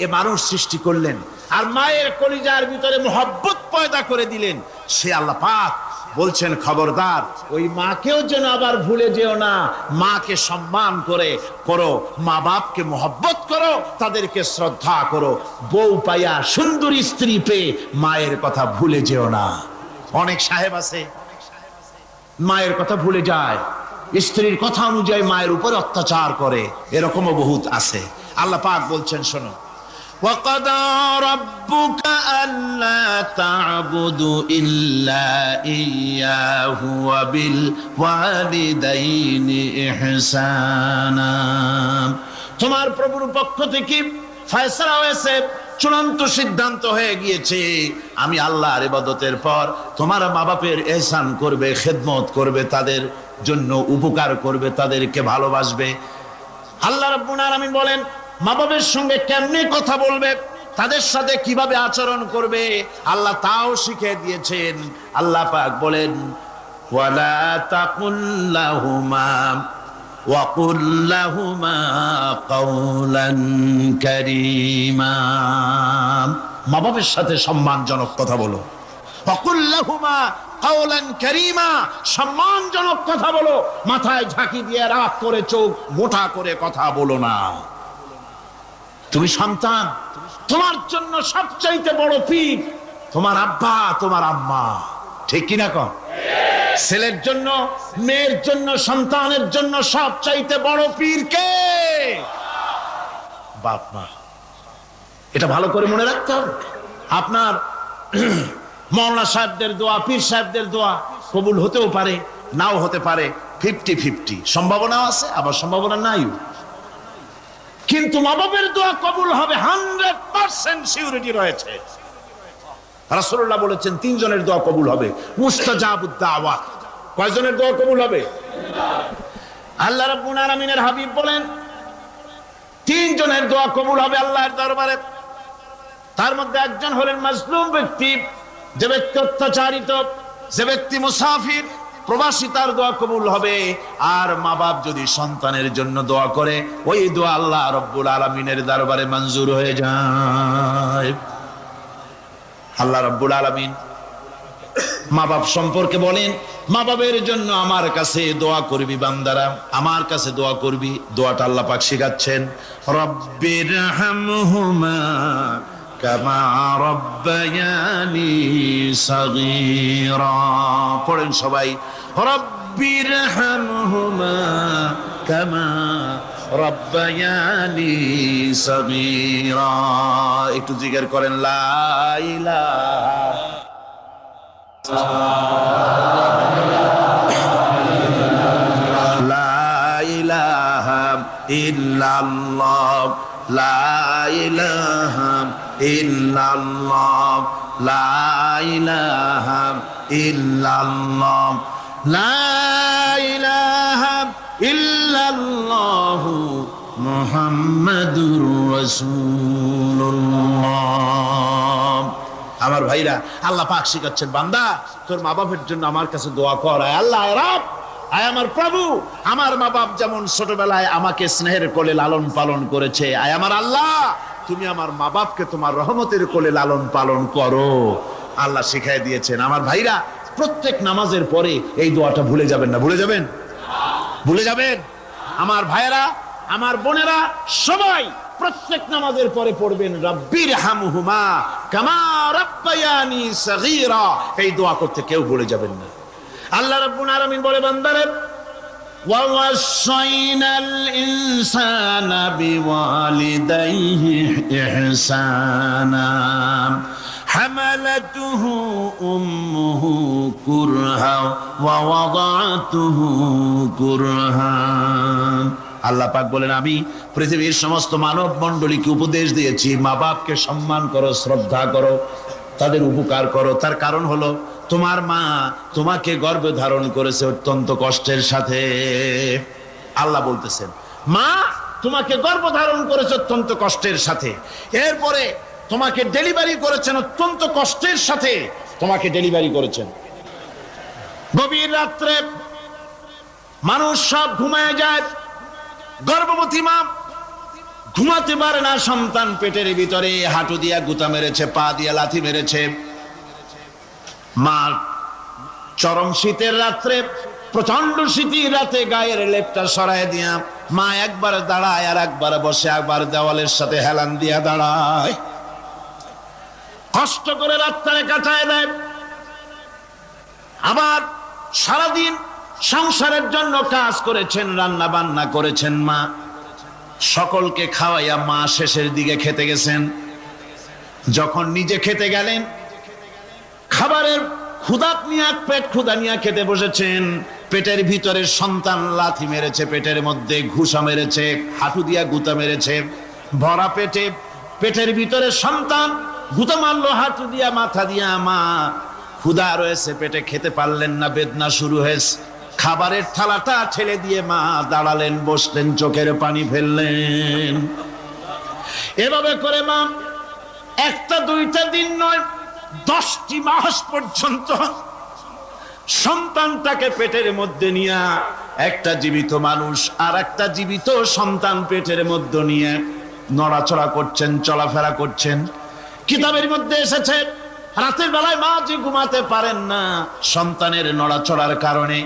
এ মানুষ সৃষ্টি করলেন আর মায়ের কলিজার ভিতরে মহব্বত পয়দা করে দিলেন, সে আল্লাহ পাক বলছেন, খবরদার ওই মাকেও যেন আবার ভুলে যেও না। মাকে সম্মান করে করো, মা বাপকে মহব্বত করো, তাদেরকে শ্রদ্ধা করো। বউ পাইয়া, সুন্দরী স্ত্রী পেয়ে মায়ের কথা ভুলে যেও না। অনেক সাহেব আছে মায়ের কথা ভুলে যায়, স্ত্রীর কথা অনুযায়ী মায়ের উপরে অত্যাচার করে, এরকমও বহুত আছে। আল্লাহ পাক বলছেন, শোনো, وقضى ربك ألا تعبدوا إلا إياه وبالوالدين إحسانا তোমার প্রভুর পক্ষ থেকে ফয়সালা হয়েছে, চূড়ান্ত সিদ্ধান্ত হয়ে গিয়েছে, আমি আল্লাহর ইবাদতের পর তোমার মা বাপের ইহসান করবে, খেদমত করবে, তাদের জন্য উপকার করবে, তাদেরকে ভালোবাসবে। আল্লাহ রাব্বুল আলামিন বলেন মা বাবার সঙ্গে কেমনে কথা বলবে, তাদের সাথে কিভাবে আচরণ করবে, আল্লাহ তাও শিখিয়ে দিয়েছেন। আল্লাহ পাক বলেন ওয়ালা তাকুল লাহুমা ওয়াকুল লাহুমা কাওলান কারীমা, মা বাবার সাথে সম্মানজনক কথা বলো। ওয়াকুল লাহুমা কাওলান কারীমা, সম্মানজনক কথা বলো, মাথায় ঝাঁকি দিয়ে রাগ করে চোখ মোটা করে কথা বলো না। তুমি সন্তান, তোমার জন্য সবচাইতে বড় পীর তোমার আব্বা তোমার আম্মা, ঠিক কিনা কন? ছেলের জন্য, মেয়ের জন্য, সন্তানের জন্য সবচাইতে বড় পীর কে? বাপ মা। এটা ভালো করে মনে রাখতে হবে। আপনার মৌলানা সাহেবদের দোয়া, পীর সাহেবদের দোয়া কবুল হতেও পারে, নাও হতে পারে, 50-50 সম্ভাবনাও আছে, আবার সম্ভাবনা নাই। কিন্তু মা বাবার দোয়া কবুল হবে 100% সিউরিটি রয়েছে। রাসূলুল্লাহ বলেছেন 3 জনের দোয়া কবুল হবে, মুস্তাজাবুদ দাওয়াত। কয়জনের দোয়া কবুল হবে? আল্লাহ রাব্বুল আলামিনের হাবিব বলেন 3 জনের দোয়া কবুল হবে আল্লাহর দরবারে। তার মধ্যে একজন হলেন মাজলুম ব্যক্তি, যে ব্যক্তি অত্যাচারিত, যে ব্যক্তি মুসাফির, প্রবাসী, তার দোয়া কবুল হবে। আর মা বাপ যদি সন্তানের জন্য দোয়া করে, ওই দোয়া আল্লাহ রাব্বুল আলামিনের দরবারে মঞ্জুর হয়ে যায়। আল্লাহ রাব্বুল আলামিন মা বাপ সম্পর্কে বলেন, মা বাবের জন্য আমার কাছে দোয়া করবি বান্দারা, আমার কাছে দোয়া করবি। দোয়াটা আল্লাহ পাক শিখাচ্ছেন, রব্বির হামহুমা কামা রব্বায়ানি সাগীরা। পড়েন সবাই, রব্বির হামহুমা কামা রব্বায়ানি সাগীরা। একটু জিকির করেন, লা ইলাহা লা ইলাহা ইল্লাল্লাহ, লা ইলাহা ইল্লাল্লাহ, লা ইলাহা ইল্লাল্লাহ, লা ইলাহা ইল্লাল্লাহু মুহাম্মাদুর রাসূলুল্লাহ। আমার ভাইরা, আল্লাহ পাক শিখাচ্ছেন, বান্দা তোর মা বাপের জন্য আমার কাছে দোয়া কর। আল্লাহ রব, আয় আমার প্রভু, আমার মা বাপ যেমন ছোটবেলায় আমাকে স্নেহের কোলে লালন পালন করেছে, আয় আমার আল্লাহ তুমি আমার মা বাপকে তোমার রহমতের কোলে লালন পালন করো। আল্লাহ শিখাই দিয়েছেন। আমার ভাইরা, প্রত্যেক নামাজের পরে এই দোয়াটা ভুলে যাবেন না। ভুলে যাবেন? ভুলে যাবেন? আমার ভাইরা, আমার বোনেরা, সবাই প্রত্যেক নামাজের পরে পড়বেন, রব্বির হামহুমা কামা রব্বায়ানি সাগীরা। এই দোয়া করতে কেউ ভুলে যাবেন না। আল্লাহ রাব্বুল আলামিন বলে, বান্দারে ওয়াসাইনাল ইনসানা বিওয়ালিদাইহি ইহসানা হামালাতুহু উম্মুহু কুরহা ওয়া ওয়াদাতুহু কুরহা। আল্লাহ পাক বলেন, আমি পৃথিবীর সমস্ত মানব মণ্ডলীকে উপদেশ দিয়েছি, মা বাপকে সম্মান করো, শ্রদ্ধা করো, তাদের উপকার করো। তার কারণ হলো তোমার মা তোমাকে গর্ভে ধারণ করেছে অত্যন্ত কষ্টের সাথে। আল্লাহ বলতেছেন, মা তোমাকে গর্ভ ধারণ করেছে অত্যন্ত কষ্টের সাথে, এরপরে তোমাকে ডেলিভারি করেছেন অত্যন্ত কষ্টের সাথে, তোমাকে ডেলিভারি করেছেন। গভীর রাত্রে মানুষ সব ঘুমায় যায়, গর্ভবতী মা ঘুমাতে পারে না, সন্তান পেটের ভিতরে হাঁটু দিয়া গুতা মেরেছে, পা দিয়া লাথি মেরেছে। মা চরম শীতের রাত্রে, প্রচন্ড শীতের রাতে গায়ের লেপটা সরায় দিয়া মা একবার দাঁড়ায়, আর একবার বসে, একবার দেওয়ালের সাথে হেলান দিয়া দাঁড়ায়, কষ্ট করে রাতটারে কাটায় দেয়। আবার সারাদিন সংসারের জন্য কাজ করেছেন, রান্না বান্না করেছেন, মা সকলকে খাওয়াইয়া মা শেষের দিকে খেতে গেছেন। যখন নিজে খেতে গেলেন, খাবারের ক্ষুধাত নিয়ে পেট ক্ষুধা নিয়ে খেতে বসেছেন, পেটের ভিতরে সন্তান লাথি মেরেছে, পেটের মধ্যে ঘুষা মেরেছে, হাঁটু দিয়া গুতা মেরেছে, ভরা পেটে পেটের ভিতরে সন্তান গুতা মারলো হাঁটু দিয়া মাথা দিয়া। মা ক্ষুধা রয়েছে পেটে, খেতে পারলেন না, বেদনা শুরু হয়েছে। খাবারের থালাটা ঠেলে দিয়ে মা দাঁড়ালেন, বসলেন, চোখের পানি ফেললেন। এভাবে করে মা একটা দুইটা দিন নয়, 10টি মাস পর্যন্ত সন্তানটাকে পেটের মধ্যে নিয়ে, একটা জীবিত মানুষ আর একটা জীবিত সন্তান পেটের মধ্যে নিয়ে নড়াচড়া করছেন, চলাফেরা করছেন। কিতাবের মধ্যে এসেছে রাতের বেলায় মা যে ঘুমাতে পারেন না সন্তানের নড়াচড়ার কারণে,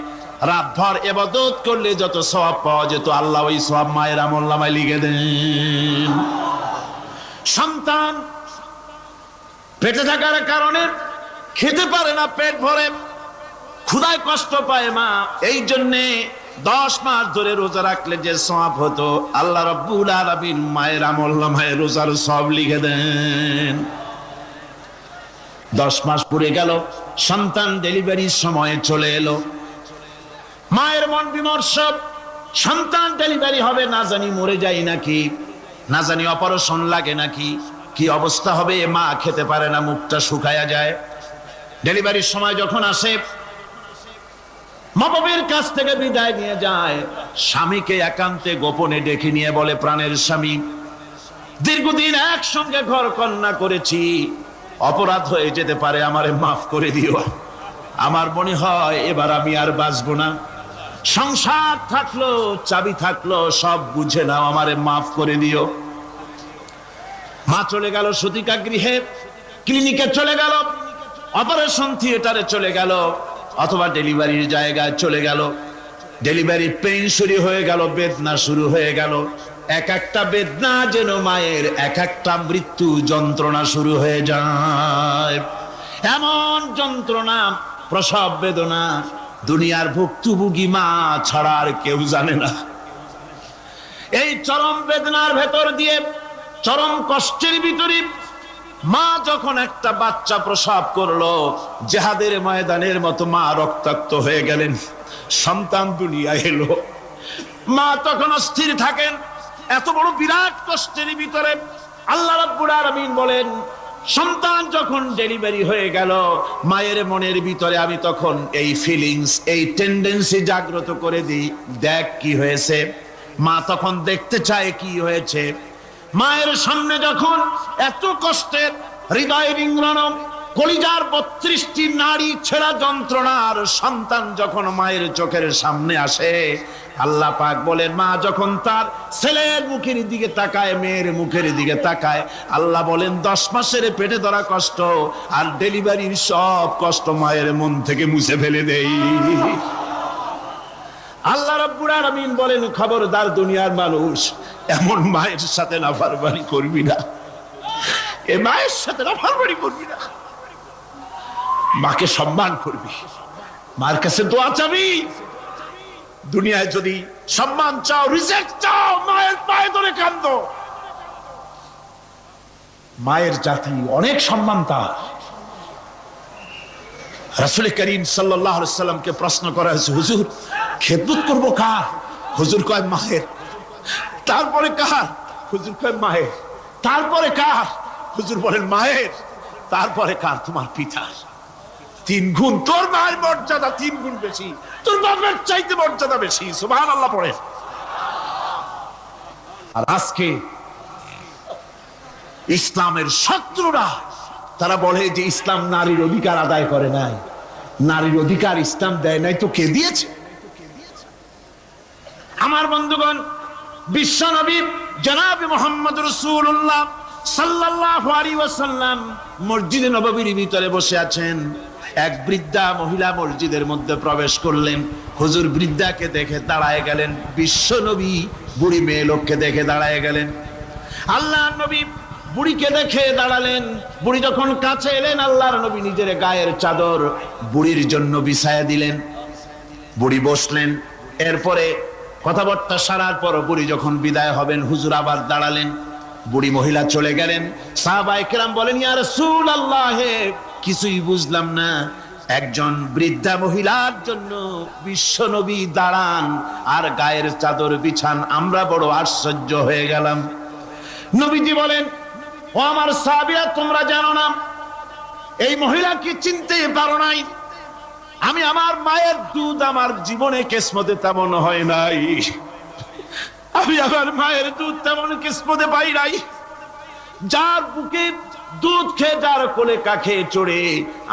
রাতভর ইবাদত করলে যত সওয়াব পাওয়া যেত আল্লাহ ওই সওয়াব মায়ের আমলনামায় লিখে দেন। সন্তান পেটে থাকার কারণে খেতে পারে না, পেট ভরে ক্ষুধায় কষ্ট পায় মা, এই জন্যে 10 মাস ধরে রোজা রাখলে যে সওয়াব হতো আল্লাহ রাব্বুল আলামিন মায়ের আমলনামায় রোজার সওয়াব লিখে দেন। 10 মাস পুরে গেল, সন্তান ডেলিভারির সময় চলে এলো। মায়ের মন বিমর্ষ, সন্তান ডেলিভারি হবে, না জানি মরে যায় নাকি, না জানি অপারেশন লাগে নাকি, কি অবস্থা হবে। মা খেতে পারে না, মুখটা শুকায়া যায়। ডেলিভারির সময় যখন আসে, মা বাবার কাছ থেকে বিদায় নিয়ে যায়, স্বামীকে একান্তে গোপনে ডেকে নিয়ে বলে, প্রাণের স্বামী, দীর্ঘদিন একসঙ্গে ঘর কন্যা করেছি, অপরাধ হয়ে যেতে পারে, আমারে মাফ করে দিও। আমার মনে হয় এবার আমি আর বাঁচবো না। সংসার থাকলো, চাবি থাকলো, সব বুঝে নাও, আমারে মাফ করে দিও। মা চলে গেল সতিকা গৃহে, ক্লিনিকে চলে গেল, অপারেশন থিয়েটারে চলে গেল, অথবা ডেলিভারির জায়গায় চলে গেল। ডেলিভারি পেইন শুরু হয়ে গেল, বেদনা শুরু হয়ে গেল। এক একটা বেদনা যেন মায়ের এক একটা মৃত্যু যন্ত্রণা শুরু হয়ে যায়। এমন যন্ত্রণা, প্রসব বেদনা দুনিয়ার ভুক্তভোগী মা ছাড়া আর কেউ জানে না। এই চরম বেদনার ভেতর দিয়ে, চরম কষ্টের ভিতরে মা যখন একটা বাচ্চা প্রসব করলো, জিহাদের ময়দানের মতো মা রক্তাক্ত হয়ে গেলেন, সন্তান দুনিয়ায় এলো। মা তখন অস্থির থাকেন। এত বড় বিরাট কষ্টের ভিতরে আল্লাহ রাব্বুল আলামিন বলেন, সন্তান যখন ডেলিভারি হয়ে গেল, মায়ের মনের ভিতরে আমি তখন এই ফিলিংস, এই টেন্ডেন্সি জাগ্রত করে দিই, দেখ কি হয়েছে। মা তখন দেখতে চায় কি হয়েছে। মায়ের সামনে যখন এত কষ্টের, হৃদয় রিংড়ানো, কলিজার 32টি নাড়ি ছেঁড়া যন্ত্রণার সন্তান যখন মায়ের চোখের সামনে আসে, আল্লাহ পাক বলেন, মা যখন তার ছেলের মুখের দিকে তাকায়, মেয়ের মুখের দিকে তাকায়, আল্লাহ বলেন 10 মাসের পেটে ধরা কষ্ট আর ডেলিভারির সব কষ্ট মায়ের মন থেকে মুছে ফেলে দেই। আল্লাহ রাব্বুল আলামিন বলেন, খবরদার দুনিয়ার মানুষ, এমন মায়ের সাথে নাফরমানি করবি না, এ মায়ের সাথে নাফরমানি করবি না, মাকে সম্মান করবি, মার কাছে দোয়া চাবি। দুনিয়ায় যদি সম্মান চাও, রিজেক্ট চাও, মায়ের পায়ে ধরে কাঁদো। মায়ের জাতি অনেক সম্মান তার। রাসূল করিম সাল্লাল্লাহু আলাইহি সাল্লামকে প্রশ্ন করা হয়েছে, হুজুর খেদমত করবো কার? হুজুর কয় মায়ের। তারপরে কার? হুজুর কয় মায়ের। তারপরে কার? হুজুর বলেন মায়ের। তারপরে কার? তোমার পিতার। 3 গুণ। তোর মায়ের মর্যাদা 3 গুণ বেশি, তোর বাবার চাইতে মর্যাদা বেশি। সুবহানাল্লাহ পড়ে। আর আজকে ইসলামের শত্রুরা তারা বলে যে ইসলাম নারীর অধিকার আদায় করে নাই। নারীর অধিকার ইসলাম দেয় নাই তো কে দিয়েছে? আমার বন্ধুগণ, বিশ্বনবী জনাব মুহাম্মদ রাসূলুল্লাহ সাল্লাল্লাহু আলাইহি ওয়াসাল্লাম মসজিদে নববীর ভিতরে বসে আছেন। এক বৃদ্ধা মহিলা মসজিদের মধ্যে প্রবেশ করলেন। হুজুর বৃদ্ধাকে দেখে দাঁড়ায় গেলেন। বিশ্বনবী বুড়ি মেয়ে লোককে দেখে দাঁড়ায় গেলেন। আল্লাহর নবী বুড়িকে দেখে দাঁড়ালেন। বুড়ি যখন কাছে এলেন, আল্লাহর নবী নিজের গায়ের চাদর বুড়ির জন্য বিছায়া দিলেন। বুড়ি বসলেন। এরপরে কথাবার্তা সারার পর বুড়ি যখন বিদায় হবেন, হুজুর আবার দাঁড়ালেন। বুড়ি মহিলা চলে গেলেন। সাহাবায়ে কেরাম বলেন, ইয়া রাসূলুল্লাহ, কিছুই বুঝলাম না, একজন বৃদ্ধা মহিলার জন্য বিশ্বনবী দাঁড়ান আর গায়ের চাদর বিছান, আমরা বড় আশ্চর্য হয়ে গেলাম। নবীজি বলেন, ও আমার সাহাবীরা, তোমরা জানো না এই মহিলাকে চিনতে পারো নাই? আমি আমার মায়ের দুধ আমার জীবনে কিসমতে তেমন হয় নাই, আমি আমার মায়ের দুধ তেমন কিসমতে পাই নাই। যার বুকে দুধ খেয়ে, যার কোলে কাখে চড়ে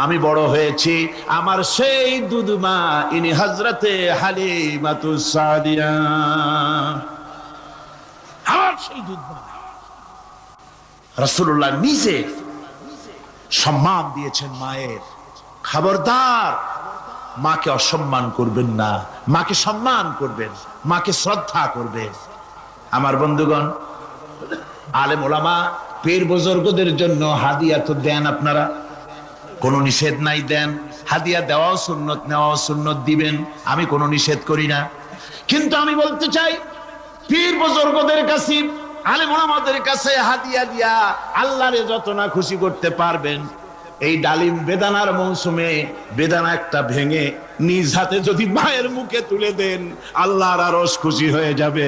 আমি বড় হয়েছি, আমার সেই দুধ মা, ইনি হযরতে হালিমাতুস সাদিয়া, আমার সেই দুধ মা। রাসূলুল্লাহ নিজে সম্মান দিয়েছেন মায়ের। খবরদার, মাকে অসম্মান করবেন না, মাকে সম্মান করবেন, মাকে শ্রদ্ধা করবেন। আমার বন্ধুগণ, আলেম ওলামা পীর বুজুর্গদের জন্য হাদিয়া তো দেন, আপনারা কোনো নিষেধ নাই, দেন। হাদিয়া দেওয়াও সুন্নত, নেওয়াও সুন্নত, দিবেন, আমি কোনো নিষেধ করি না। কিন্তু আমি বলতে চাই, পীর বুজুর্গদের কাছে, আলেম ওলামাদের কাছে হাদিয়া দিয়া আল্লাহরে যত না খুশি করতে পারবেন, এই ডালিম বেদানার মৌসুমে বেদানা একটা ভেঙে নিজ হাতে যদি মায়ের মুখে তুলে দেন, আল্লাহর আরশ খুশি হয়ে যাবে,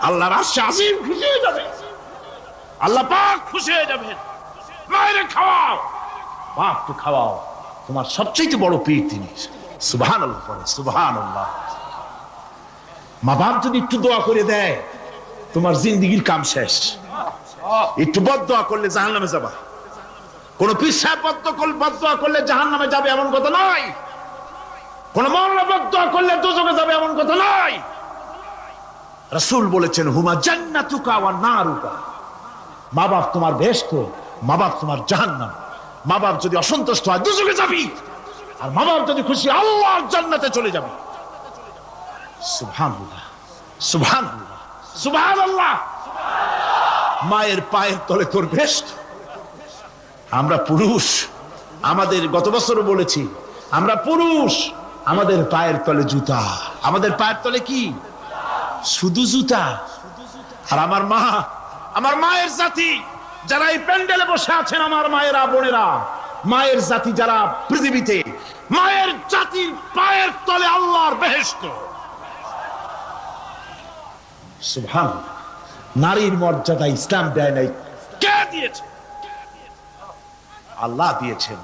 আল্লাহর আরশে আজিম খুশি হয়ে যাবে, আল্লাহ পাক খুশি হয়ে যাবেন। মায়ের খাওয়াও, বাপকে খাওয়াও, তোমার সবচেয়ে বড় পীর তিনি। সুবহানাল্লাহ, সুবহানাল্লাহ। মা বাপ যদি একটু দোয়া করে দেয়, তোমার জিন্দেগির কাম শেষ। একটু বদদোয়া করলে জাহান্নামে যাবা। কোন পীর সাহেব বদদোয়া করলে জাহান্নামে যাবে এমন কথা নয়, কোন মাওলানা বদদোয়া করলে দোজখে যাবে এমন কথা নয়। রাসূল বলেছেন, হুমা জান্নাতুকা ওয়া নারুকা, মা বাপ তোমার বেহেশত, মা বাপ তোমার জাহান্নাম। মা বাপ যদি অসন্তুষ্ট হয়, দোজখে যাবি, আর মা বাপ যদি খুশি, আল্লাহর জান্নাতে চলে যাবে। সুবহানাল্লাহ, সুবহানাল্লাহ, সুবহানাল্লাহ। মায়ের পায়ের তলে তোর বেহেশত। আমরা পুরুষ, আমাদের গত বছরও বলেছি, আমরা পুরুষ, আমাদের পায়ের তলে জুতা, আমাদের পায়ের তলে কি? শুধু জুতা। আর আমার মা, আমার মায়ের জাতি যারা এই প্যান্ডেলে বসে আছেন, আমার মায়েরা, বোনেরা, মায়ের জাতি যারা পৃথিবীতে, মায়ের জাতির পায়ের তলে আল্লাহর বেহেশত। সুবহানাল্লাহ। নারীর মর্যাদা ইসলাম দেয় নাই, কে দিয়েছে? আল্লাহ দিয়েছেন,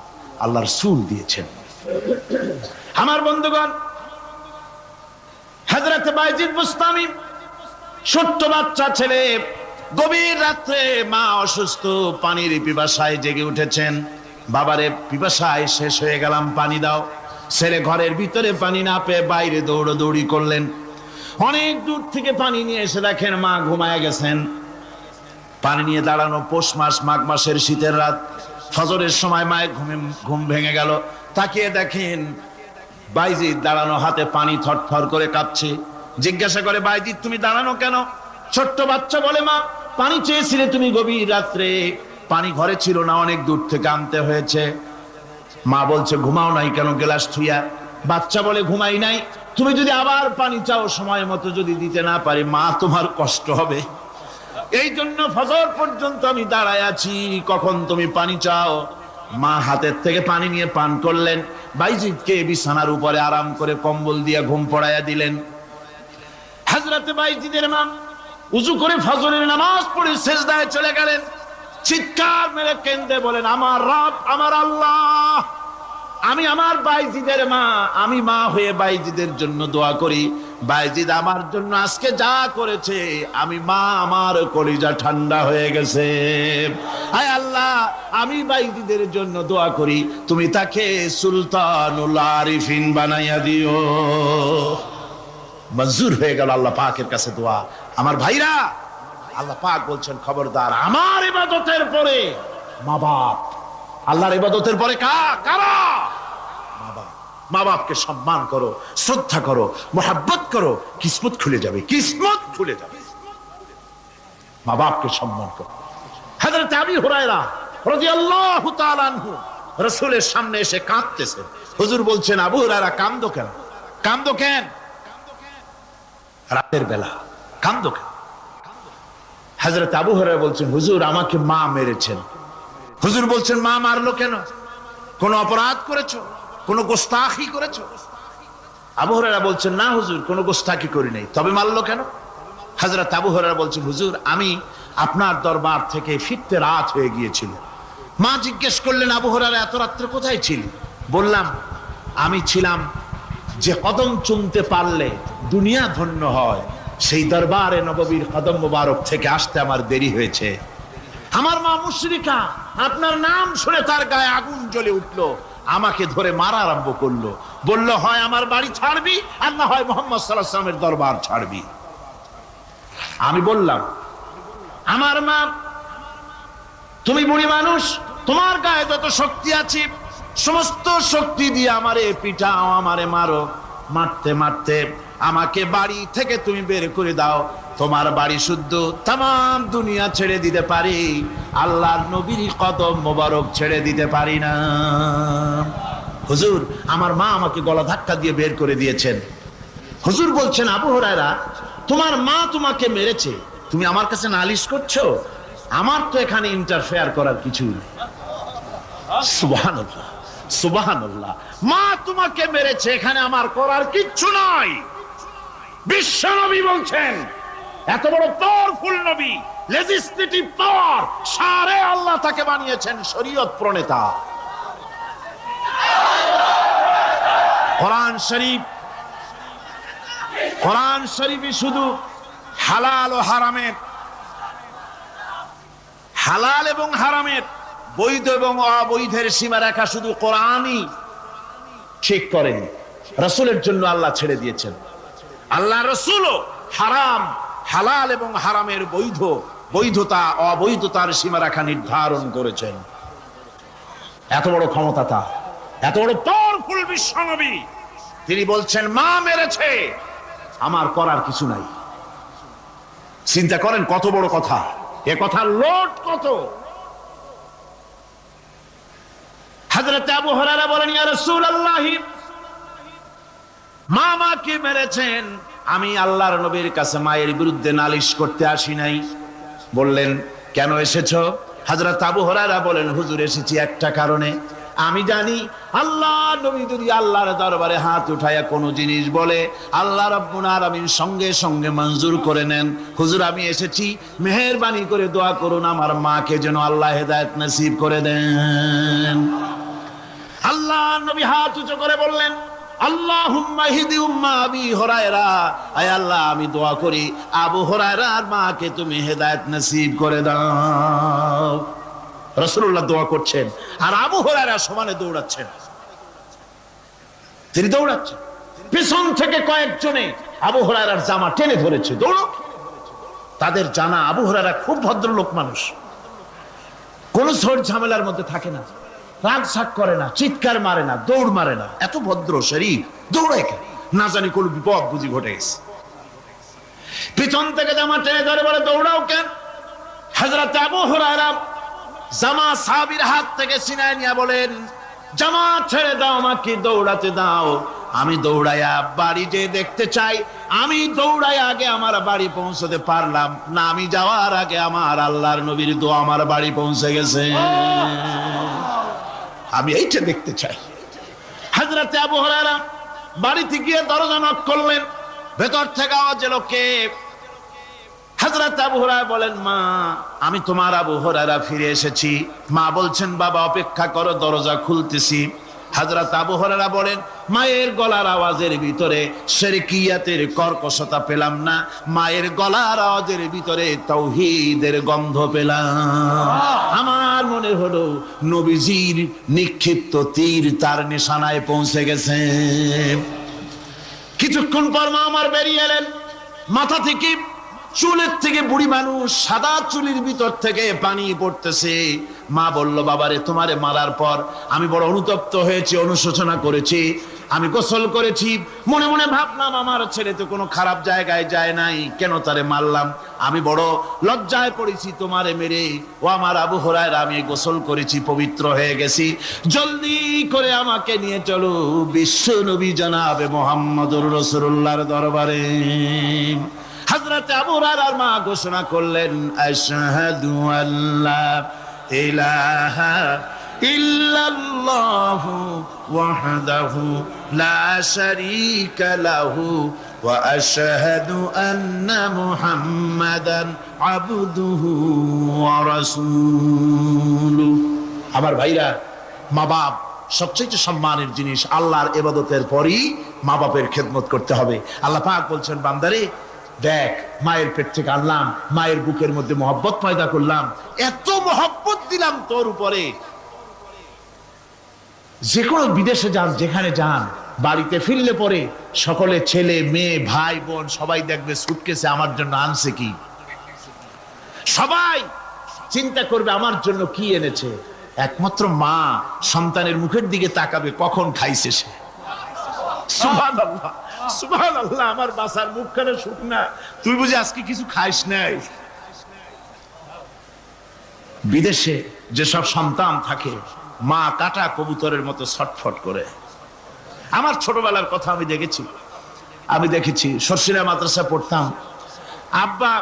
আল্লাহ রাসূল দিয়েছেন। আমার বন্ধুগণ, হযরত বাইজিদ বুস্তামি, ছোট্ট বাচ্চা ছেলে, গভীর রাত্রে মা অসুস্থ, পানির পিপাসায় জেগে উঠেছেন। বাবারে, পিপাসায় শেষ হয়ে গেলাম, পানি দাও। ছেলে ঘরের ভিতরে পানি না পেয়ে বাইরে দৌড়াদৌড়ি করলেন। অনেক দূর থেকে পানি নিয়ে এসে দেখেন মা ঘুমায় গেছেন। পানি নিয়ে দাঁড়ানো, পৌষ মাস, মাঘ মাসের শীতের রাত, ফজরের সময় মায়ের ঘুম ভেঙে গেল। তাকিয়ে দেখেন বাইজিদ দাঁড়ানো, হাতে পানি থরথর করে কাঁপছে। জিজ্ঞাসা করে, বাইজিদ তুমি দাঁড়ানো কেন? ছোট্ট বাচ্চা বলে, মা পানি চেয়েছিলে তুমি গভীর রাত্রে, পানি ঘরে ছিল না, অনেক দূর থেকে আনতে হয়েছে। মা বলছে, ঘুমাও নাই কেন গ্লাস থুইয়া? বাচ্চা বলে, ঘুমাই নাই, তুমি যদি আবার পানি চাও, সময় মতো যদি দিতে না পারি, মা তোমার কষ্ট হবে, এই জন্য ফজর পর্যন্ত আমি দাঁড়ায় আছি, কখন তুমি পানি চাও। মা হাতের থেকে পানি নিয়ে পান করলেন। বাইজিদকে বিছানার উপরে আরাম করে কম্বল দিয়ে ঘুম পড়াইয়া দিলেন। হযরত বাইজিদের মা উযু করে ফজরের নামাজ পড়ে সিজদায় চলে গেলেন। চিৎকার মেরে কেঁদে বলেন, আমার রব, আমার আল্লাহ, আমি আমার বাইজিদের মা, আমি মা হয়ে বাইজিদের জন্য দোয়া করি। বাইজিদ আমার জন্য আজকে যা করেছে, আমি মা, আমার কলিজা ঠান্ডা হয়ে গেছে। আয় আল্লাহ, আমি বাইজিদের জন্য দোয়া করি, তুমি তাকে সুলতানুল আরিফিন বানাইয়া দিও। মঞ্জুর হয়ে গেল আল্লাহ পাকের কাছে দোয়া। আমার ভাইরা, আল্লাহ পাক বলছেন, খবরদার, আমার ইবাদতের পরে মা বাপ, আল্লাহর ইবাদতের পরে কারা? মা বাপকে সম্মান করো, শ্রদ্ধা করো, মোহাব্বত করো, কিসমত খুলে যাবে, কিসমত খুলে যাবে। মা বাপকে সম্মান করো। হযরত আবু হুরায়রা রাদিয়াল্লাহু তাআলা আনহু রাসূলের সামনে এসে কাঁদতেছেন। হুজুর বলছেন, আবু হুরায়রা কাঁদো কেন? কাঁদো কেন? রাতের বেলা কাঁদো কেন? হযরত আবু হুরায়রা বলছেন, হুজুর আমাকে মা মেরেছেন। হুজুর বলছেন, মা মারলো কেন? কোন অপরাধ করেছো? কোন গোস্তাখি করেছো? আবু হুরায়রা বলছেন, না হুজুর, কোন গোস্তাখি করি নাই। তবে মারলো কেন? হযরত আবু হুরায়রা বলছেন, হুজুর আমি আপনার দরবার থেকে ফিরতে রাত হয়ে গিয়েছিল। মা জিজ্ঞেস করলেন, আবু হুরায়রা এত রাত্রে কোথায় ছিলি? বললাম, আমি ছিলাম যে কদম চুমতে পারলে দুনিয়া ধন্য হয়, সেই দরবারে নববীর কদম মোবারক থেকে আসতে আমার দেরি হয়েছে। আমার মা মুশরিকা, আপনার নাম শুনে তার গায়ে আগুন জ্বলে উঠলো, আমাকে ধরে মারা আরম্ভ করলো। বলল, হয় আমার বাড়ি ছাড়বি, আর না হয় মুহাম্মদ সাল্লাল্লাহু আলাইহি ওয়াসাল্লামের দরবার ছাড়বি। আমি বললাম, আমার মা, তুমি বুড়ি মানুষ, তোমার গায়ে যত শক্তি আছে সমস্ত শক্তি দিয়ে আমারে পিটাও, আমারে মারো। মারতে মারতে আমাকে বাড়ি থেকে তুমি বের করে দাও। তোমার বাড়ি শুদ্ধ, তাম দুনিয়া ছেড়ে দিতে পারি, আল্লাহর নবীর কদম মোবারক ছেড়ে দিতে পারি না। হুজুর, আমার মা আমাকে গলা ধাক্কা দিয়ে বের করে দিয়েছেন। হুজুর বলছেন, আবু হুরায়রা, তোমার মা তোমাকে মেরেছে, তুমি আমার কাছে নালিশ করছো? আমার তো এখানে ইন্টারফেয়ার করার কিছু নেই। সুবহানাল্লাহ, সুবহানাল্লাহ। মা তোমাকে মেরেছে, এখানে আমার করার কিচ্ছু নাই। বিশ্ব নবী বলছেন, এত বড় পাওয়ারফুল নবী, লেজিসলেটিভ পাওয়ার, সারে আল্লাহ তাকে বানিয়েছেন শরীয়ত প্রণেতা। কোরআন শরীফ, কোরআন শরীফে শুধু হালাল ও হারামের, হালাল এবং হারামের, বৈধ এবং অবৈধের সীমারেখা শুধু কোরআনই ঠিক করেনি, রাসূলের জন্য আল্লাহ ছেড়ে দিয়েছেন। আল্লাহ রাসূলও হারাম, হালাল এবং হারামের বৈধ, বৈধতা অবৈধতার সীমারেখা নির্ধারণ করেছেন। এত বড় ক্ষমতা তার, এত বড় পাওয়ারফুল বিশ্বনবী, তিনি বলছেন, মা মেরেছে, আমার করার কিছু নাই। চিন্তা করেন কত বড় কথা, এ কথার লোড কত। হযরত আবু হুরায়রা বলেন, ইয়া রাসূলুল্লাহ, মা মাকে মেরেছেন, আমি আল্লাহর নবীর কাছে মায়ের বিরুদ্ধে নালিশ করতে আসি নাই। বললেন, কেন এসেছো? হযরত আবু হুরায়রা বলেন, হুজুর এসেছি একটা কারণে, আমি জানি আল্লাহ নবী যদি আল্লাহর দরবারে হাত উঠায়া কোনো জিনিস বলে, আল্লাহ রাব্বুল আলামিন সঙ্গে সঙ্গে মঞ্জুর করে নেন। হুজুর আমি এসেছি, মেহেরবানি করে দোয়া করুন আমার মাকে যেন আল্লাহ হেদায়েত নসিব করে দেন। আল্লাহ নবী হাত উঁচু করে বললেন, আল্লাহুম্মা হিদি উম্মা আবি হুরায়রা, আয় আল্লাহ আমি দোয়া করি আবু হুরায়রার মাকে তুমি হেদায়েত নসিব করে দাও। রাসূলুল্লাহ দোয়া করছেন আর আবু হুরায়রা সমানে দৌড়াচ্ছেন। তিনি দৌড়াচ্ছেন, পিছন থেকে কয়েকজনে আবু হুরায়রার জামা টেনে ধরেছে, দৌড়ো। তাদের জানা আবু হুরায়রা খুব ভদ্রলোক মানুষ, কোন ঝড় ঝামেলার মধ্যে থাকে না, রাগ শাক করে না, চিৎকার মারে না, দৌড় মারে না, এত ভদ্র শরীর, দৌড়ায় কেন? না জানি কোন বিপদ বুঝি ঘটে গেছে। পিছন থেকে জামা টেনে ধরে বলে, দৌড়াও কেন? হযরত আবু হুরায়রা জামা সাহাবীর হাত থেকে ছিনায় নিয়ে বলেন, জামা ছেড়ে দাও, আমাকে দৌড়াতে দাও। আমি দৌড়াইয়া বাড়ি যে দেখতে চাই, আমি দৌড়াইয়া আগে আমার বাড়ি পৌঁছতে পারলাম না, আমি যাওয়ার আগে আমার আল্লাহর নবীর দোয়া আমার বাড়ি পৌঁছে গেছে, আমি এইটা দেখতে চাই। হযরত আবু হুরায়রা বাড়িতে গিয়ে দরজা নক করলেন, ভেতর থেকে আওয়াজ এলো, কে? হযরত আবু হুরায়রা বলেন, মা আমি তোমার আবু হুরায়রা ফিরে এসেছি। মা বলছেন, বাবা অপেক্ষা করো, দরজা খুলতেছি। হযরত আবু হুরায়রা বলেন, মায়ের গলার আওয়াজের ভিতরে শিরকিয়াতের কর্কশতা পেলাম না, মায়ের গলার আওয়াজের ভিতরে তাওহীদের গন্ধ পেলাম। আমার মনে হলো নবীজির নিক্ষিপ্ত তীর তার নিশানায় পৌঁছে গেছে। কিছুক্ষণ পর মা আমার বেরিয়ে এলেন, মাথা থেকে চুলের থেকে, বুড়ি মানুষ, সাদা চুলের ভিতর থেকে পানি পড়তেছে। মা বলল, বাবারে তোমারে মারার পর আমি বড় অনুতপ্ত হয়েছি, অনুশোচনা করেছি, আমি গোসল করেছি, মনে মনে ভাবলাম আমার ছেলে তো কোনো খারাপ জায়গায় যায় নাই, কেন তারে মারলাম? আমি বড় লজ্জায় পড়েছি তোমারে মেরে। ও আমার আবু হুরায়রা, আমি গোসল করেছি, পবিত্র হয়ে গেছি, জলদি করে আমাকে নিয়ে চলো বিশ্ব নবী জনাবে মুহাম্মদুর রাসূলুল্লাহর দরবারে। হযরত আবু হুরায়রার মা ঘোষণা করলেন, আশহাদু আল্লা ইলাহা ইল্লাল্লাহু ওয়াহদাহু লা শারীকা লাহু ওয়া আশহাদু আন্না মুহাম্মাদান আবদুহু ওয়া রাসূলুহু। আমার ভাইরা, মা বাপ সবচেয়ে সম্মানের জিনিস। আল্লাহর ইবাদতের পরই মা বাপের খেদমত করতে হবে। আল্লাহ পাক বলছেন, বান্দারে দেখ, মায়ের পেট থেকে আনলাম, মায়ের বুকের মধ্যে মহব্বত পয়দা করলাম, এত মহব্বত দিলাম তোর উপরে, যে কোনো বিদেশে যান, যেখানে যান, বাড়িতে ফিরলে পরে সকলে, ছেলে মেয়ে ভাই বোন সবাই দেখবে সুটকেসে আমার জন্য আনছে কি। সবাই চিন্তা করবে আমার জন্য কি এনেছে। একমাত্র মা সন্তানের মুখের দিকে তাকাবে কখন খাইছে সে। সুবহানাল্লাহ, সুবহানাল্লাহ। আমার বাসার মুখখানে শুকনা, তুই বুঝি আজকে কিছু খাইস নাই। বিদেশে যেসব সন্তান থাকে, মা কাটা কবুতরের মতো ছটফট করে। আমার ছোটবেলার কথা আমি দেখেছি। সরসিরা মাদ্রাসা পড়তাম, আব্বা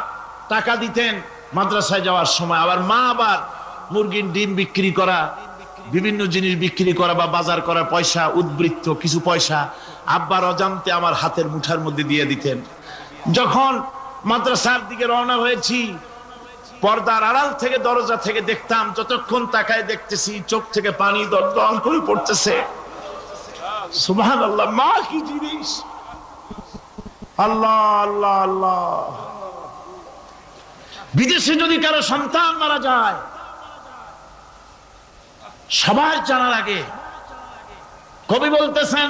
টাকা দিতেন মাদ্রাসায় যাওয়ার সময়, আবার মা আবার মুরগির ডিম বিক্রি করা, বিভিন্ন জিনিস বিক্রি করা বা বাজার করা পয়সা, উদ্বৃত্ত কিছু পয়সা আব্বার অজান্তে আমার হাতের মুঠার মধ্যে দিয়ে দিতেন। যখন মাদ্রাসার দিকে রওনা হয়েছি, পর্দার আড়াল থেকে, দরজা থেকে দেখতাম, যতক্ষণ তাকায় দেখতেছি চোখ থেকে পানি দরদর করে পড়তেছে। সুবহানাল্লাহ, মা কি জিনিস! আল্লাহ আল্লাহ আল্লাহ। বিদেশে যদি কারো সন্তান মারা যায়, সবার জানার আগে কবি বলতেছেন,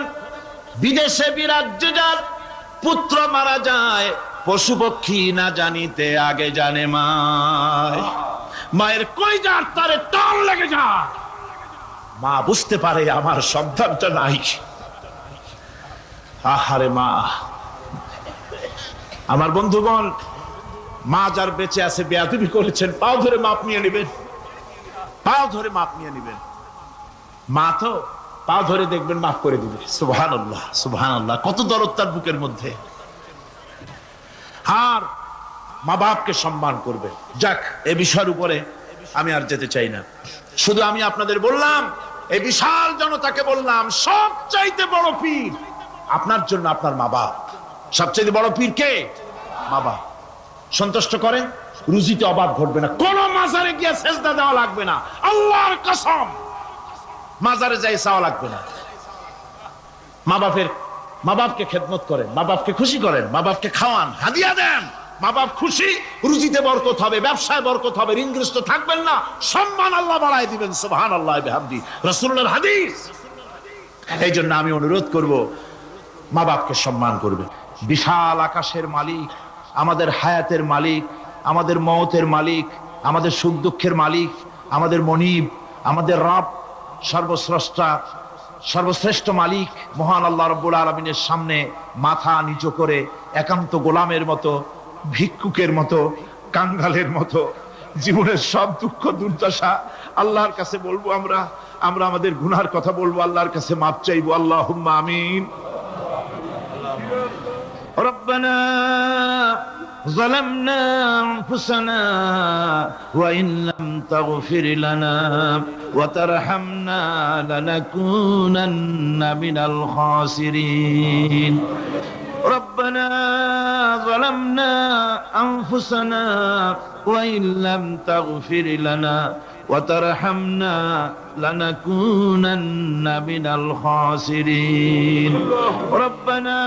বিদেশে বিরাজ্যে যার পুত্র মারা যায়, পশু পক্ষী না জানিতে আগে জানে মায়। মায়ের কলিজার তারে টান লেগে যায়, মা বুঝতে পারে আমার সন্তানটা নাই। আহারে মা! আমার বন্ধুগণ, মা যার বেঁচে আছে বেয়াদবি করেছেন, পাও ধরে মাপ নিয়ে নেবেন, পাও ধরে মাপ নিয়ে নেবেন। মা তো পাও ধরে দেখবেন মাফ করে দিবে। সুবহানাল্লাহ, সুবহানাল্লাহ। কত দরদ তার বুকের মধ্যে। আর মা বাপকে সম্মান করবে। যাক, এই বিষয়ের উপরে আমি আর যেতে চাই না। শুধু আমি আপনাদের বললাম, এই বিশাল জনতাকে বললাম, সবচাইতে বড় পীর আপনার জন্য আপনার মা বাপ। সবচাইতে বড় পীর কে? মা বাপ। সন্তুষ্ট করেন, রুজিতে অভাব ঘটবে না। কোন মাজারে গিয়ে সেজদা দেওয়া লাগবে না, আল্লাহর কসম। মাজারে যাই চাওয়া লাগবে না। মা বাপকে খেদমত করেন, মা বাপকে খুশি করেন, মা বাপকে খাওয়ান, হাদিয়া দেন। মা বাপ খুশি, রুজিতে বরকত হবে, ব্যবসায় বরকত হবে, ঋণগ্রস্ত থাকবেন না, সম্মান আল্লাহ বাড়ায় দিবেন। সুবহানাল্লাহ বিহামদি, রাসূলুল্লাহর হাদিস। এই জন্য আমি অনুরোধ করব, মা বাপকে সম্মান করবে। বিশাল আকাশের মালিক, আমাদের হায়াতের মালিক, আমাদের মওতের মালিক, আমাদের সুখ দুঃখের মালিক, আমাদের মনিব, আমাদের রব, সর্বস্রষ্টা, সর্বশ্রেষ্ঠ মালিক মহান আল্লাহ রাব্বুল আলামিনের সামনে মাথা নিচু করে একান্ত গোলামের মতো, ভিক্ষুকের মতো, কাঙ্গালের মতো জীবনের সব দুঃখ দুর্দশা আল্লাহর কাছে বলবো। আমরা আমাদের গুনার কথা বলবো, আল্লাহর কাছে মাপ চাইবো। আল্লাহুম্মা আমিন। রব্বানা ظلمنا أنفسنا وإن لم تغفر لنا وترحمنا لنكونن من الخاسرين ربنا ظلمنا أنفسنا وإن لم تغفر لنا وترحمنا لنكونن من الخاسرين ربنا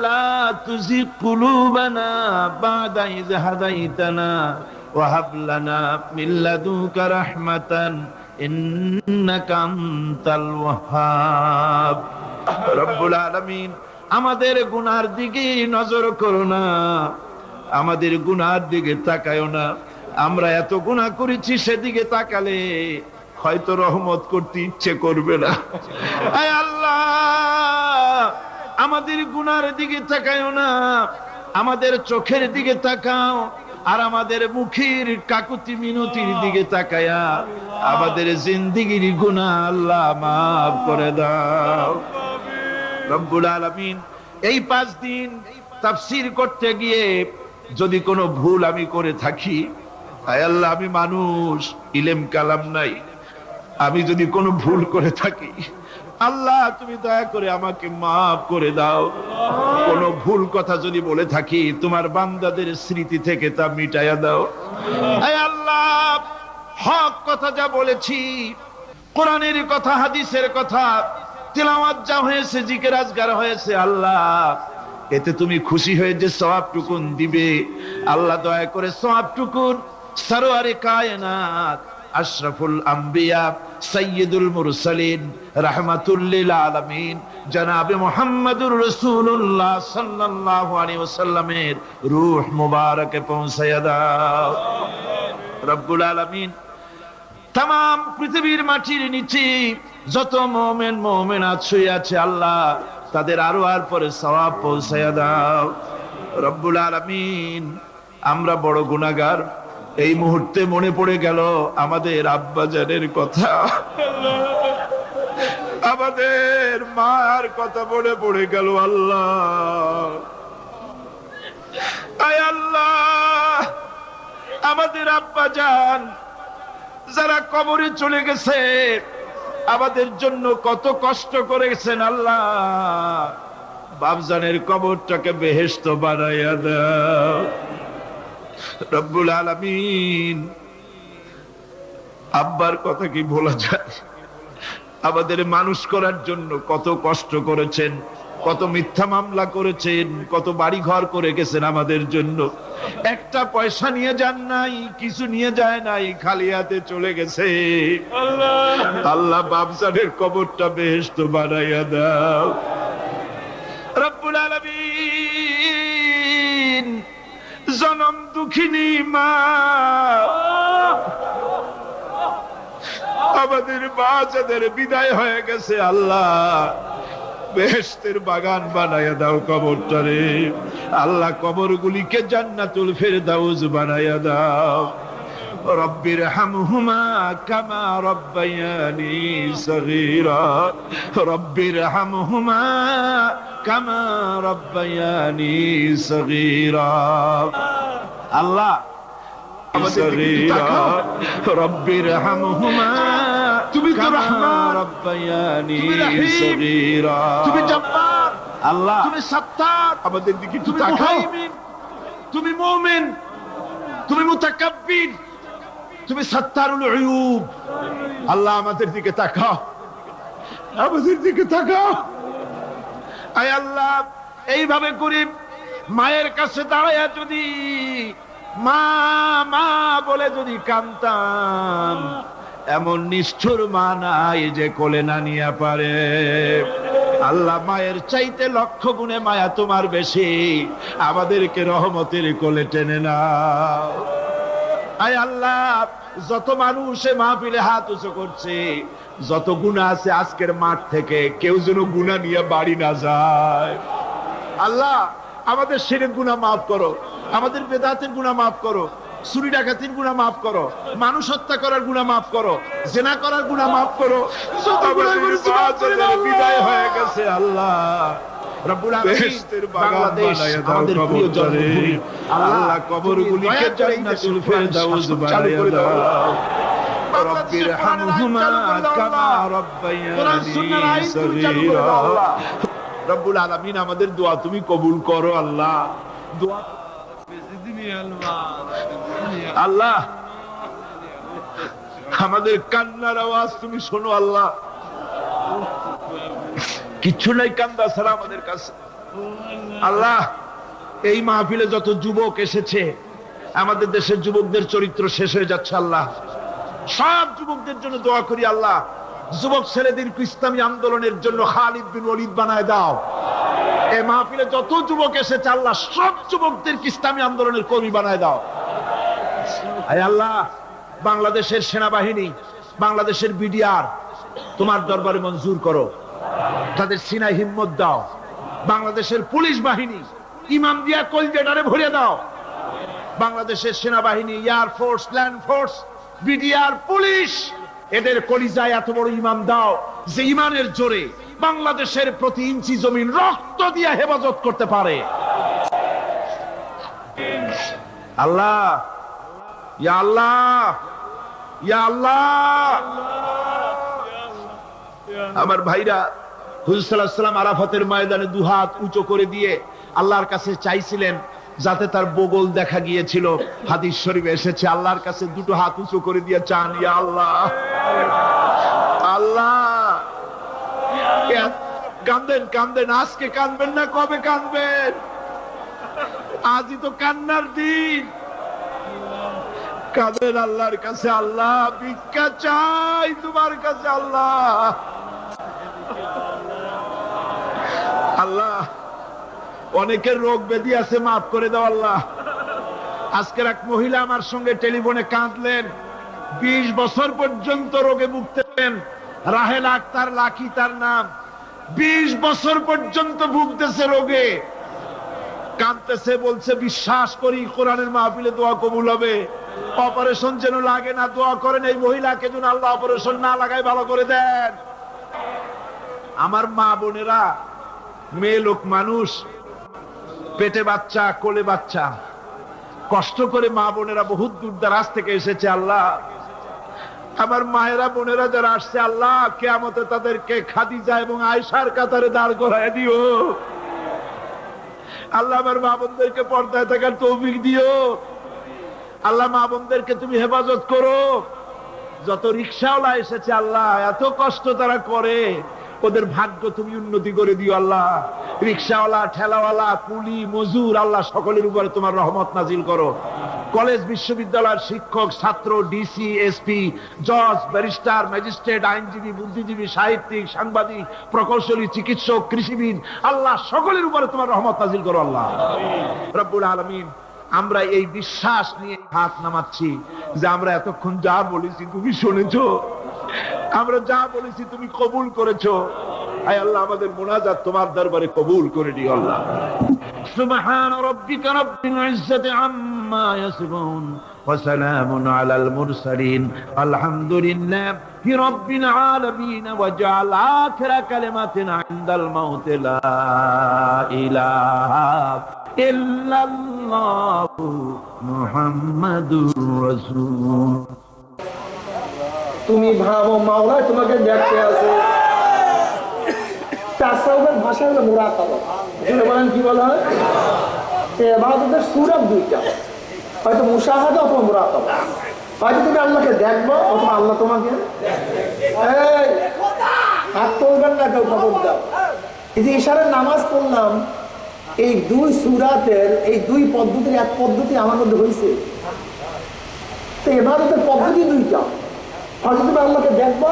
لا تزغ قلوبنا بعد إذ هديتنا وهب لنا من لدنك رحمة إنك أنت الوهاب رب العالمين আমাদের গুনার দিকে নজর করো না, আমাদের গুনার দিকে তাকায়ো না। আমরা এত গুনাহ করেছি, সেদিকে তাকালে হয়তো রহমত করতে ইচ্ছে করবে না। আয় আল্লাহ, আমাদের গুনার দিকে তাকায়ো না, আমাদের চোখের দিকে তাকাও, আর আমাদের মুখের কাকুতি মিনতির দিকে তাকায়া আমাদের জিন্দেগির গুনাহ আল্লাহ মাফ করে দাও। রব্বুল আলামিন এই 5 দিন তাফসীর করতে গিয়ে যদি কোনো ভুল আমি করে থাকি, আয় আল্লাহ আমি মানুষ, ইলেম কালাম নাই, আমি যদি কোনো ভুল করে থাকি আল্লাহ তুমি দয়া করে আমাকে মাফ করে দাও। কোনো ভুল কথা যদি বলে থাকি তোমার বান্দাদের স্মৃতি থেকে তা মিটাইয়া দাও। আয় আল্লাহ হক কথা যা বলেছি, কোরআনের কথা, হাদিসের কথা, তিলাওয়াত যা হয়েছে, জিকির আজগার হয়েছে, আল্লাহ এতে তুমি খুশি হয়ে যে সওয়াবটুকুন দিবে, আল্লাহ দয়া করে সওয়াবটুকুন সরওয়ারে কায়নাত আশরাফুল আম্বিয়া সাইয়্যিদুল মুরসালিন রাহমাতুল লিল আলামিন জনাবে মুহাম্মদুর রাসূলুল্লাহ সাল্লাল্লাহু আলাইহি ওয়াসাল্লামের রূহ মুবারকে পৌঁছায়া দাও। রব্বুল আলামিন তাম পৃথিবীর মাটির নিচে যত মুমিন মুমিনাত শুয়ে আছে আল্লাহ তাদের আরো আর পরে সওয়াব পৌঁছায়া দাও। রব্বুল আলামিন আমরা বড় গুনাহগার, এই মুহূর্তে মনে পড়ে গেল আমাদের আব্বাজানের কথা, আমাদের মার কথা মনে পড়ে গেল। আল্লাহ আয় আল্লাহ আমাদের আব্বাজান যারা কবরে চলে গেছে আমাদের জন্য কত কষ্ট করেছেন, আল্লাহ বাপজানের কবরটাকে বেহেশত বানাইয়া দাও। রব্বুল আলামিন আব্বার কথা কি ভোলা যায়? আমাদের মানুষ করার জন্য কত কষ্ট করেছেন, কত মিথ্যা মামলা করেছেন, কত বাড়ি ঘর করে গেছেন আমাদের জন্য। একটা পয়সা নিয়ে যান নাই, কিছু নিয়ে যায় নাই, খালি হাতে চলে গেছে। আল্লাহ বাপজানের কবরটা বেহেশত বানাইয়া দাও। রব্বুল আলামিন জনম দুঃখিনী মা, আমাদের মা যাদের বিদায় হয়ে গেছে আল্লাহ বেহেশতের বাগান বানাইয়া দাও কবরটারে। আল্লাহ কবরগুলিকে জান্নাতুল ফেরদাউস বানাইয়া দাও। রব্বির হামহুমা কামা রব্বায়ানি সগীরা, রব্বির হামহুমা কামা রব্বায়ানি সগীরা। আল্লাহ রব্বির হামহুমা তুমি তো রহমান, রব্বায়ানি সগীরা, তুমি জব্বার আল্লাহ, তুমি সত্তার, আমাদের দিকে তুমি মুহাইমিন, তুমি মুমিন, তুমি মুতাকাব্বির, তুমি সত্তারুল উয়ুব। আল্লাহ আমাদের দিকে তাকাও, আমাদের দিকে তাকাও। আয় আল্লাহ এইভাবে গরিব মায়ের কাছে দাঁড়ায়া যদি মা মা বলে যদি কাঁদতাম, এমন নিষ্ঠুর মা নাই যে কোলে না নিয়ে পারে। আল্লাহ মায়ের চাইতে লক্ষ গুণে মায়া তোমার বেশি, আমাদেরকে রহমতের কোলে টেনে নাও। আয় আল্লাহ যত মানুষ মাহফিলে হাত উঁচু করছে, যত গুনাহ আছে আজকের মাঠ থেকে কেউ যেন গুনাহ নিয়ে বাড়ি না যায়। আল্লাহ আমাদের শিরক গুনাহ মাফ করো, আমাদের বেদাতের গুনাহ মাফ করো, চুরি ডাকাতির গুনাহ মাফ করো, মানুষ হত্যা করার গুনাহ মাফ করো, জিনা করার গুনাহ মাফ করো। বিদায় হয়ে গেছে আল্লাহ রব্বুল আলামিন বাংলাদেশ আমাদের প্রিয় জন্মভূমি, আল্লাহ কবরগুলিকে জান্নাতুল ফেরদাউস বানাইয়া দাও। রব্বির হামহুমা কামা রব্বায়ানি সগীরা। রব্বুল আলামিন আমাদের দোয়া তুমি কবুল করো আল্লাহ। দোয়া আল্লাহ আমাদের কান্নার আওয়াজ তুমি শোনো আল্লাহ, কিচ্ছু নাই কান্দা ছাড়া আমাদের কাছে। আল্লাহ এই মাহফিলে যত যুবক এসেছে, আমাদের দেশের যুবকদের চরিত্র শেষ হয়ে যাচ্ছে আল্লাহ, সব যুবকদের জন্য দোয়া করি আল্লাহ। যুবক ছেলেদের ইসলামী আন্দোলনের জন্য খালিদ বিন ওয়ালিদ বানায় দাও। এই মাহফিলে যত যুবক এসেছে আল্লাহ সব যুবকদের ইসলামী আন্দোলনের কর্মী বানায় দাও। আয় আল্লাহ বাংলাদেশের সেনাবাহিনী, বাংলাদেশের বিডিআর তোমার দরবারে মঞ্জুর করো, তাদের সিনায় হিম্মত দাও। বাংলাদেশের পুলিশ বাহিনী ইমাম দিয়া কলজেটারে ভরে দাও। বাংলাদেশের সেনাবাহিনী, air force, land force, BDR, police, এদের কলিজায় এত বড় ইমাম দাও যে ইমানের জোরে বাংলাদেশের প্রতি ইঞ্চি জমিন রক্ত দিয়ে হেফাজত করতে পারে। আল্লাহ, ইয়া আল্লাহ, ইয়া আল্লাহ। আমার ভাইরা, হুজুর সাল্লাল্লাহু আলাইহি ওয়াসাল্লাম আরাফাতের ময়দানে দুহাত উঁচু করে দিয়ে আল্লাহর কাছে চাইছিলেন, যাতে তার বগল দেখা গিয়েছিল। হাদিস শরীফে এসেছে, আল্লাহর কাছে দুটো হাত উঁচু করে দিয়ে চান, ইয়া আল্লাহ, আল্লাহ। কান্দেন, কান্দেন, আজকে কাঁদবেন না, কবে কাঁদবেন? আজই তো কান্নার দিন। কাঁদেন আল্লাহর কাছে, আল্লাহ ভিক্ষা চাই তোমার কাছে, আল্লাহ, আল্লাহ। অনেকের রোগ ব্যাধি আছে, মাফ করে দাও আল্লাহ। আজকের এক মহিলা আমার সঙ্গে টেলিফোনে কাঁদলেন, 20 বছর পর্যন্ত রোগে ভুগতেছেন। রাহেলা আক্তার, লাকি তার নাম। 20 বছর পর্যন্ত ভুগতেছে রোগে, কাঁদতেছে, বলছে বিশ্বাস করি কোরআনের মাহফিলে দোয়া কবুল হবে, অপারেশন যেন লাগে না, দোয়া করেন এই মহিলাকে যেন আল্লাহ অপারেশন না লাগায় ভালো করে দেন। আমার মা বোনেরা, মেয়ে লোক মানুষ, পেটে বাচ্চা, কোলে বাচ্চা, কষ্ট করে মা বোনেরা বহুত দূর দারাজ থেকে এসেছে। আল্লাহ, আমার মায়েরা বোনেরা যারা আসছে, আল্লাহ কিয়ামতে তাদেরকে খাদিজা এবং আয়েশার কাতারে দাঁড় করায় দিও। আল্লাহ আমার মা বোনদেরকে পর্দায় থাকার তৌফিক দিও। আল্লাহ মা বোনদেরকে তুমি হেফাজত করো। যত রিকশাওয়ালা এসেছে আল্লাহ, এত কষ্ট তারা করে, ওদের ভাগ্য তুমি উন্নতি করে দিও আল্লাহ। রিকশাওয়ালা, ঠেলাওয়ালা, কুলি, মজুর, আল্লাহ সকলের উপরে তোমার রহমত নাজিল করো। কলেজ বিশ্ববিদ্যালয়ের শিক্ষক, ছাত্র, ডিসি, এসপি, জজ, ব্যারিস্টার, ম্যাজিস্ট্রেট, আইনজীবী, বুদ্ধিজীবী, সাহিত্যিক, সাংবাদিক, প্রকৌশলী, চিকিৎসক, কৃষিবিদ, আল্লাহ সকলের উপরে তোমার রহমত নাজিল করো আল্লাহ রব্বুল আলামিন। আমরা এই বিশ্বাস নিয়ে হাত নামাচ্ছি যে আমরা এতক্ষণ যা বলেছি তুমি শুনেছো, আমরা যা বলেছি তুমি কবুল করেছো। আয় আল্লাহ, আমাদের মুনাজাত তোমার দরবারে কবুল করে দিও আল্লাহ। সুবহান রাব্বিকা রাব্বিল ইজ্জাতি আম্মা ইয়াসিফুন ওয়া সালামুন আলাল মুরসালিন আলহামদুলিল্লাহি রাব্বিল আলামিন ওয়া জাআল আখিরা কালিমাতিনা ইনদাল মাউত লা ইলাহা ইল্লাল্লাহু মুহাম্মাদুর রাসূল। তুমি ভাবো মাওলা তোমাকে দেখতে আছে। তাসাউফের ভাষা হলো মুরাকাবা। যেটা বলেন কি বলা হয়, ইবাদতের সূরা দুইটা, হয়তো মুশাহাদা অথবা মুরাকাবা। হয়তো তুমি আল্লাহকে দেখবা অথবা আল্লাহ তোমাকে। এই হাত তুলবেন না কেউ, খবর দাও। এই যে ইশারার নামাজ পড়লাম, এই দুই সূরাতের এই দুই পদ্ধতির এক পদ্ধতি আমার মধ্যে হয়েছে। তো ইবাদতের পদ্ধতি দুইটা, হয়তো তুমি আল্লাহকে দেখবা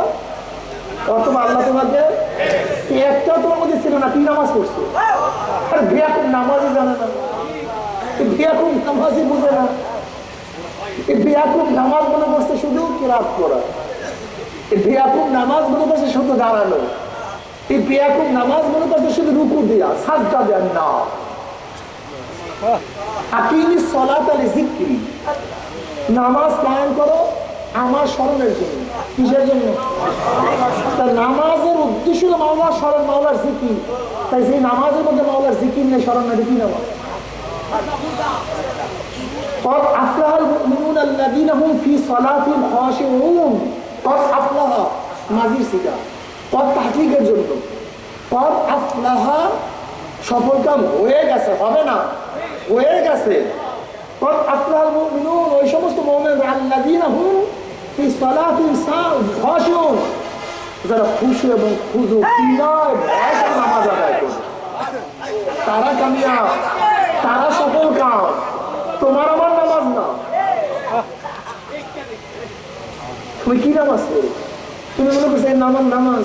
অথবা আল্লাহ তোমাকে। একটাও তোমার মধ্যে ছিল না, কি নামাজ পড়ছো? আর বেয়াকুব নামাজই জানে না, বেয়াকুব নামাজই বুঝে না। বেয়াকুব নামাজ মনে করছে শুধু কিরাত করা, বেয়াকুব নামাজ মনে করছে শুধু দাঁড়ানো, এই বেয়াকুব নামাজ মনে করছে শুধু রুকু দেয়া, সাজদা দেন না। আকিমিস সালাতা লিযিকরি, নামাজ কায়েম করো আমার স্মরণের জন্য। কিসের জন্য? নামাজের উদ্দেশ্য মাওলার স্মরণ, মাওলার জিকির। তাই সেই নামাজের মধ্যে মাওলার জিকির নেই, স্মরণ নেই, কি নামাজ? قد أفلح المؤمنون الذين هم في صلاتهم خاشعون। قد أفلح মাজির সিগা, قد তাহকিকের জন্য। قد أفلح সফলকাম হয়ে গেছে, হবে না, হয়ে গেছে। قد أفلح المؤمنون, ওই সমস্ত মুমিন الذين هم في صلاتهم خاشعون, যারা খুশু এবং খুজু বিনয় ভয়ে নামাজ আদায় করে, তারা কামিয়াব, তারা সফল কাম। তোমার আমার নামাজ না। তুমি কি নামাজ করো? তুমি মনে করছো এই নামাজ নামাজ?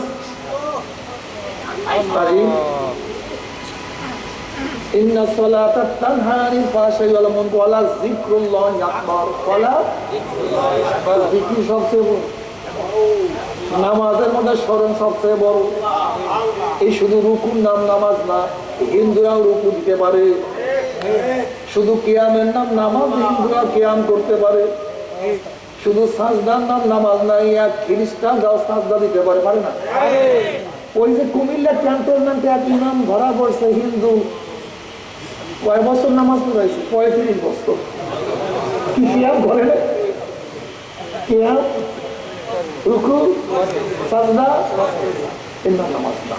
ইন্না সালাতা তানহা আনিল ফাহশাই ওয়াল মুনকার ওয়া যিকরুল্লাহি আকবার। যিকির সবচেয়ে বড়, নামাজের মধ্যে স্মরণ সবচেয়ে বড়। এই শুধু রুকুর নাম নামাজ না, হিন্দুরাও রুকু দিতে পারে। শুধু কিয়ামের নাম নামাজ, হিন্দুরা কিয়াম করতে পারে। শুধু সাজদার নাম নামাজ নাই, এক খ্রিস্টানরাও সাজদা দিতে পারে, পারে না? ওই যে কুমিল্লা ক্যান্টনমেন্টে এক ইমাম ধরা পড়ছে হিন্দু, কয় বছর নামাজ পড়াইছে? 35 বছর। কি কিয়াম বলে না? কিয়াম, রুকু, সাজদা, এমন নামাজ না।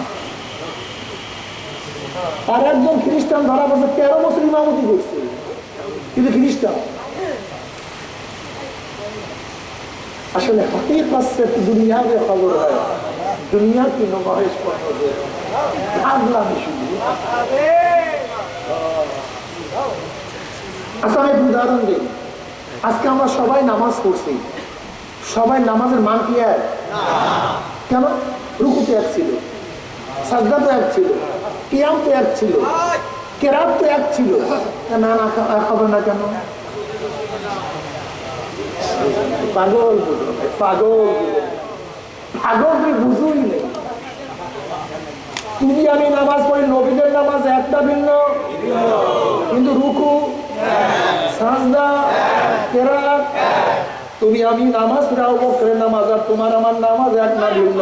আর একজন খ্রিস্টান ধরা পড়ছে 13 বছর ইমামতি করছে, কিন্তু খ্রিস্টান। আসলে হकीकत से दुनिया में खबर है, दुनिया की नुमाइश पर नजर भागला में शुरू। আচ্ছা আমি উদাহরণ দিই। আজকে আমরা সবাই নামাজ পড়ছি, সবাই নামাজের মান কি এক? কেন? রুকু তো এক ছিল, সাজদা তো এক ছিল, কিয়াম তো এক ছিল, কেরাত তো এক ছিল, না না খবর না কেন? পাগল পাগল পাগল, তুই বুঝুই নেই। তুমি আমি নামাজ পড়ি, নবীদের নামাজ একটা ভিন্ন, কিন্তু রুকু, সাজদা, কেরাত, তুমি আমি নামাজ পড়ি, আবু বকরের নামাজ আর তোমার আমার নামাজ এক না ভিন্ন?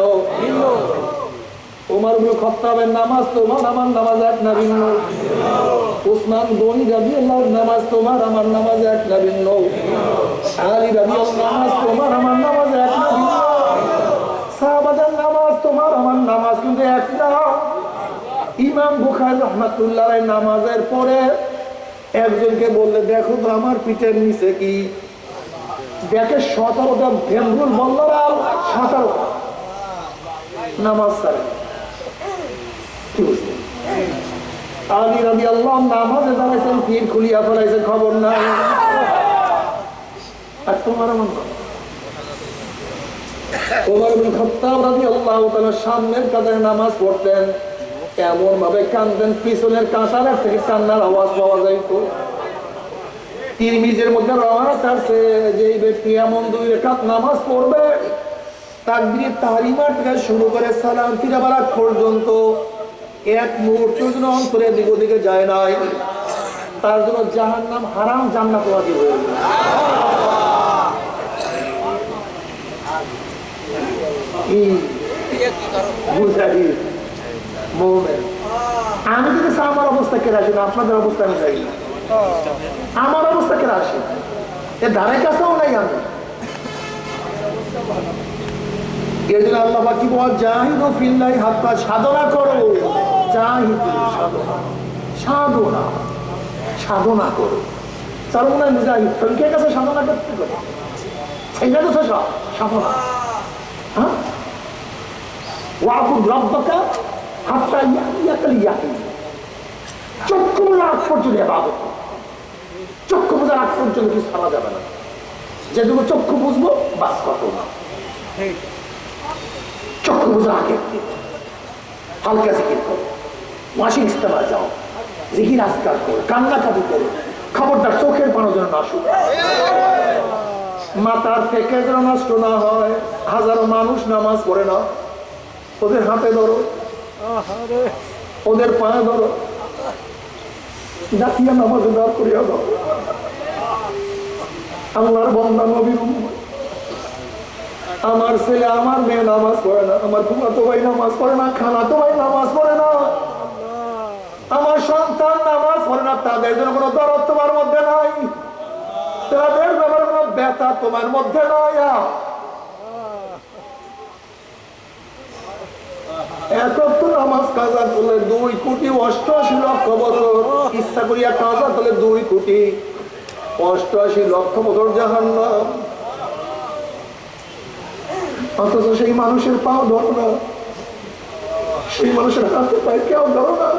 ওমর ইবনে খাত্তাবের নামাজ তোমার আমার নামাজ এক না ভিন্ন? উসমান গনি রাদিয়াল্লাহু নামাজ তোমার আমার নামাজ এক না ভিন্ন? আলী রাদিয়াল্লাহু নামাজ তোমার আমার নামাজ এক না ভিন্ন? সাহাবাদের নামাজ তোমার আমার নামাজ কিন্তু এক না। ইমাম বুখারী রাহমাতুল্লাহ আলাইহি নামাজের পরে একজনকে বললে, দেখো তো আমার পিঠের নিচে কি? দেখে 17টা ভেমরুল বলল, 17টা নামাজ ছাড়ে। কি বুঝলি? আলী রাদিয়াল্লাহু নামাজে দাঁড়াইছেন, পীর খুলিয়া ফেলাইছেন, খবর নাই। আর তোমার আমার ওমর ইবনে খাত্তাব রাদিয়াল্লাহু তাআলা সামনের কাতারে নামাজ পড়তেন, এমন ভাবে কাঁদতেন পিছনের কাঁটার থেকে কান্নার আওয়াজ পাওয়া যাইত। তিরমিজির মধ্যে রওয়ায়াত আছে যে এই ব্যক্তি এমন 2 রাকাত নামাজ পড়বে, তাকবীর তাহরিমা থেকে শুরু করে সালাম ফিরাবার আগ পর্যন্ত এক মুহূর্তের জন্য অন্তরে দিক ওদিকে যায় নাই, তার জন্য জাহান্নাম হারাম, জান্নাত ওয়াজিব হয়ে যায়। আমি যদি আমার অবস্থা কেটে আসি না, আপনাদের অবস্থা আমি যাই না, আমার অবস্থা কেটে আসি এ ধারে কাছেও নাই। আমি এর জন্য আল্লাহ পাক কি বল, জাহিদু ফিল্লাহি হাক্কা, সাধনা করো, জাহিদু সাধনা, সাধনা সাধনা করো। তার মনে হয় মুজাহিদ কে কাছে সাধনা করতে পারে, সেইটা তো সাধনা। হ্যাঁ, ওয়াকুদ রাব্বাকা হাত্তা ইয়াতিয়াকাল ইয়াকিন। চক্ষু বোঝার আগ পর্যন্ত ইবাদত, চক্ষু বোঝার আগ পর্যন্ত কিছু ছাড়া যাবে না। যেটুকু চক্ষু বুঝবো বাস কত না, চক্ষু বোঝার আগে হালকা জিকির করো, ওয়াশিং ইস্তেমা যাও, জিকির আজকার করো, কান্নাকাটি করো, খবরদার চোখের পানো যেন না শুনে, মাথার থেকে যেন নষ্ট না হয়। হাজারো মানুষ নামাজ পড়ে না, ওদের হাতে ধরো, ওদের পায়ে ধরো, জাতীয় নামাজে দাঁড় করিয়া দাও। আল্লাহর বান্দা নবীর উম্মত, আমার ছেলে আমার মেয়ে নামাজ পড়ে না, আমার ফুফাতো ভাই নামাজ পড়ে না, খালাতো ভাই নামাজ পড়ে না, আমার সন্তান নামাজ পড়ে না, তাদের জন্য কোনো দরদ তোমার মধ্যে নাই, তাদের ব্যাপারে কোনো ব্যথা তোমার মধ্যে নয়। এত নামাজ কাজা করলে 2,88,00,000 বছর, ইচ্ছা করিয়া কাজা করলে 2,88,00,000 বছর জাহান্নাম। অথচ সেই মানুষের পাও ধরো না, সেই মানুষের হাতে পায়ে কেউ ধরো না।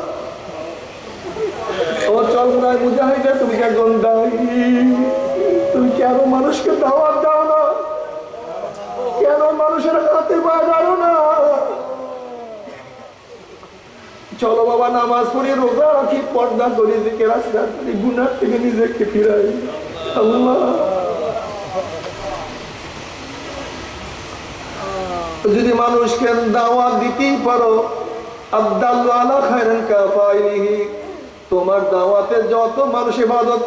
ও চল নাই মুজাহিদে, তুমি কে গন্ডাই, তুমি কেন মানুষকে দাওয়াত দাও না, কেন মানুষের হাতে পায়ে ধরো না? চলো বাবা নামাজ পড়ি, রোজা রাখি, পর্দা করি, জিকির আজকার করি, গুনাহ থেকে নিজেকে ফিরাই। আল্লাহ যদি মানুষকে দাওয়াত দিতেই পারো, আদাল্লু আলা খায়রিন কাফাইলিহি, তোমার দাওয়াতে যত মানুষ ইবাদত